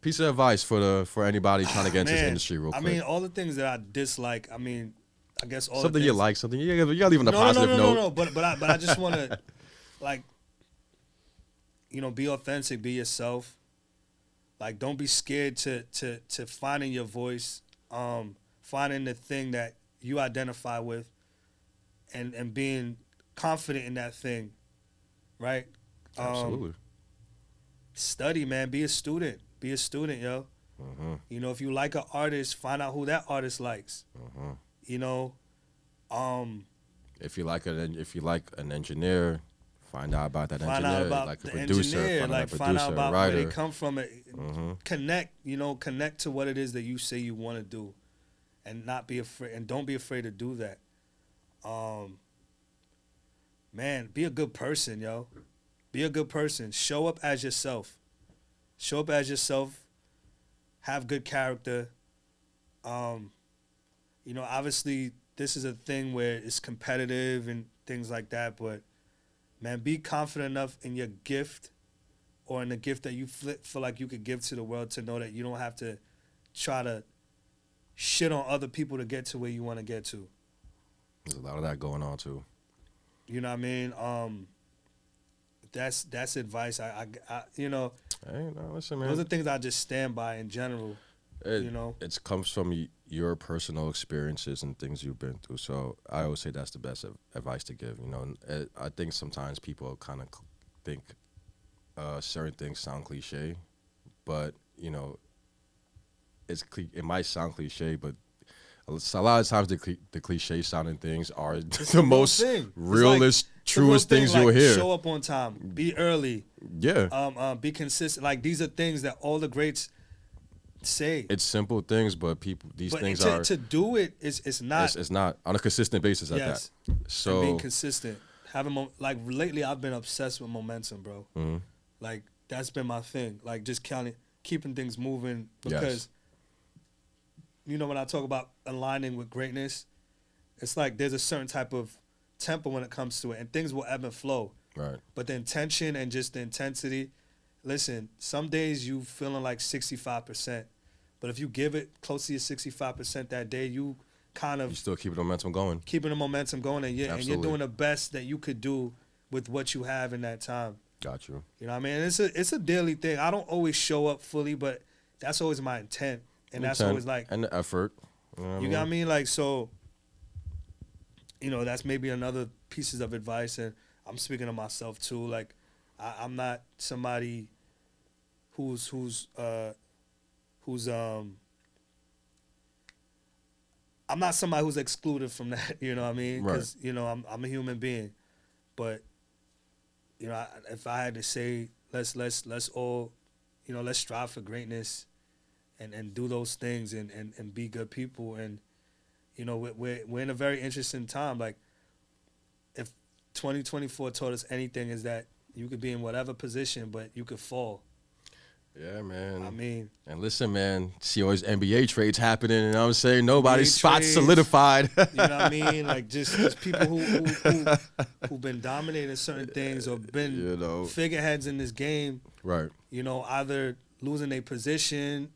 piece of advice for anybody trying to get into this Man, industry, real quick. I mean, all the things that I dislike. I mean, I guess all something the you things, like, something you gotta leave on a no, positive note. No. But I just want to, like, be authentic, be yourself. Like, don't be scared to finding your voice, finding the thing that you identify with, and being confident in that thing, right? Absolutely. Study, man. Be a student. Be a student, yo. You know, if you like an artist, find out who that artist likes. You know, If you like an engineer, find out about that find engineer. out about like a the producer, engineer, find out about writer. where they come from. Connect to what it is that you say you want to do, and not be afraid, and don't be afraid to do that. Man, be a good person, yo. Be a good person. Show up as yourself. Show up as yourself. Have good character. Obviously this is a thing where it's competitive and things like that, but man, be confident enough in your gift or in the gift that you feel like you could give to the world to know that you don't have to try to shit on other people to get to where you want to get to. There's a lot of that going on too. You know what I mean? That's advice. Hey, no, listen, man. Those are things I just stand by in general. you know. It comes from your personal experiences and things you've been through. So I always say that's the best advice to give. You know, and I think sometimes people kind of think certain things sound cliche, but you know, it might sound cliche, but a lot of times the cliche sounding things are the most realist, truest things you'll hear. Show up on time, be early, be consistent. Like these are things that all the greats say. It's simple things, but these things are to do it. It's not. It's not on a consistent basis at that. So and being consistent, having like lately, I've been obsessed with momentum, bro. Mm-hmm. Like that's been my thing. Like just keeping things moving because. You know, when I talk about aligning with greatness, it's like there's a certain type of tempo when it comes to it, and things will ebb and flow. Right. But the intention and just the intensity, listen, some days you feeling like 65%, but if you give it close to your 65% that day, you kind of... You still keeping the momentum going. Keeping the momentum going, and you're doing the best that you could do with what you have in that time. Got you. You know what I mean? It's a daily thing. I don't always show up fully, but that's always my intent. And that's always like... And the effort. You got me? Like, so, you know, that's maybe another pieces of advice. And I'm speaking to myself, too. Like, I'm not somebody who's I'm not somebody who's excluded from that, you know what I mean? Because, you know, I'm a human being. But, you know, if I had to say, let's all, you know, let's strive for greatness. And do those things and be good people. And, you know, we're in a very interesting time. Like, if 2024 taught us anything, is that you could be in whatever position, but you could fall. Yeah, man. I mean. And listen, man, see all these NBA trades happening, and I'm saying nobody's spot's solidified. You know what I mean? Like, just people who've been dominating certain things or been figureheads in this game. Right. You know, either losing their position,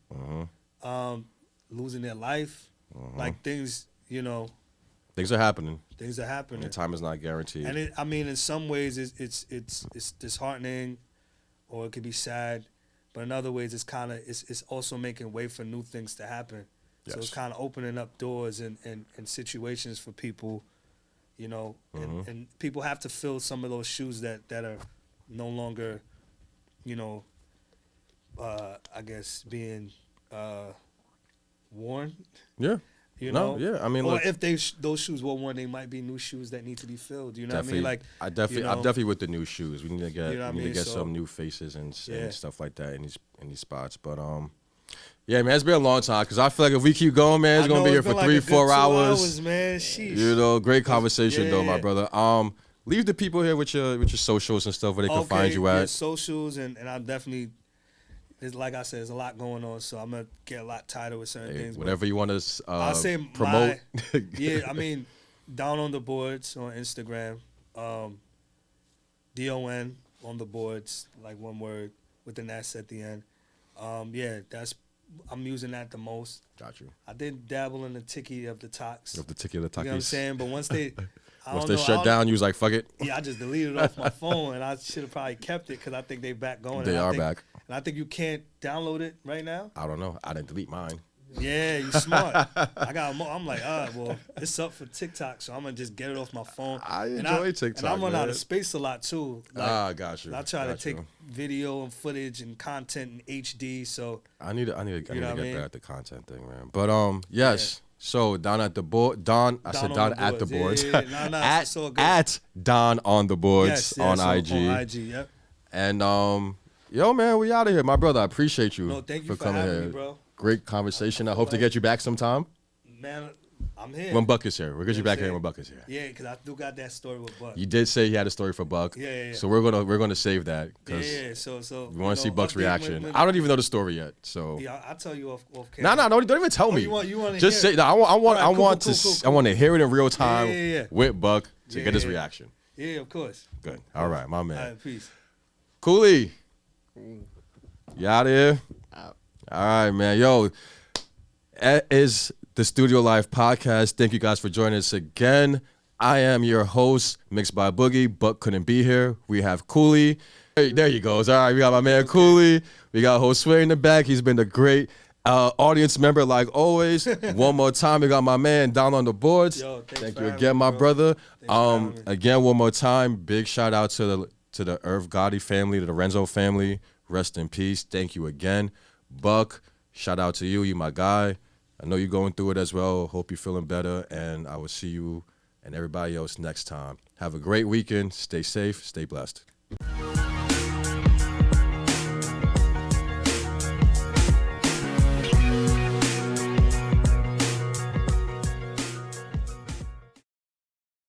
losing their life, like things, you know. Things are happening. And time is not guaranteed. And I mean, in some ways, it's disheartening, or it could be sad. But in other ways, it's also making way for new things to happen. Yes. So it's kind of opening up doors and situations for people, you know. And people have to fill some of those shoes that are no longer, you know, I guess being worn. Yeah. You know. Yeah. I mean, or if those shoes were worn, they might be new shoes that need to be filled. You know what I mean? Like I'm definitely with the new shoes. We need to get so, some new faces and stuff like that in these spots. But yeah, man, it's been a long time because I feel like if we keep going, man, it's gonna be here for 3-4 hours. Man, sheesh. You know, great conversation though, my brother. Leave the people here with your socials and stuff where they can find you at. Yeah, socials and I definitely. Like I said, there's a lot going on, so I'm going to get a lot tighter with certain things. Whatever you want to I'll say promote. Yeah, I mean, Down on the Boards on Instagram. DON on the boards, like one word with an S at the end. Yeah, I'm using that the most. Got you. I did dabble in the tiki of the talks. Of the tiki of the talkies. You know what I'm saying? But once they... shut down, you was like, fuck it. Yeah, I just deleted it off my phone, and I should have probably kept it because I think they back going. They are back. And I think you can't download it right now. I don't know. I didn't delete mine. Yeah, you smart. I'm like, well, it's up for TikTok, so I'm going to just get it off my phone. I enjoy TikTok, and I run out of space a lot, too. Like, got you. I try to take video and footage and content in HD, so. I need to get better at the content thing, man. But, yes. Yeah. So Don at the board, Don at the boards, at Don on the boards on IG. On IG, yep. And yo, man, we out of here, my brother. I appreciate you. No, thank you for coming having here. Me, bro. Great conversation. I hope to get you back sometime. Man, I'm here. When Buck is here, we'll get you back here when Buck is here. Yeah, because I do got that story with Buck. You did say he had a story for Buck. Yeah. So we're gonna save that. Yeah. So we want to see Buck's reaction. I don't even know the story yet. So yeah, I'll tell you off camera. No, don't even tell me. You want to just hear say. No, I want to hear it in real time with Buck to get his reaction. Yeah, of course. Good. All right, my man. All right, peace. Cooley, you out of here? Out. All right, man. Yo, that is the Studio Life podcast. Thank you guys for joining us again. I am your host, Mixed by Boogie. Buck couldn't be here. We have Cooley. Hey, there you go. All right, we got my man Cooley. We got Josue in the back. He's been a great Audience member, like always, one more time, we got my man down on the boards. Yo, thanks Thank for you having again, me, my bro. brother. Thanks for having me. Again, one more time, big shout out to the Irv Gotti family, to the Renzo family. Rest in peace. Thank you again. Buck, shout out to you. You my guy. I know you're going through it as well. Hope you're feeling better, and I will see you and everybody else next time. Have a great weekend. Stay safe. Stay blessed.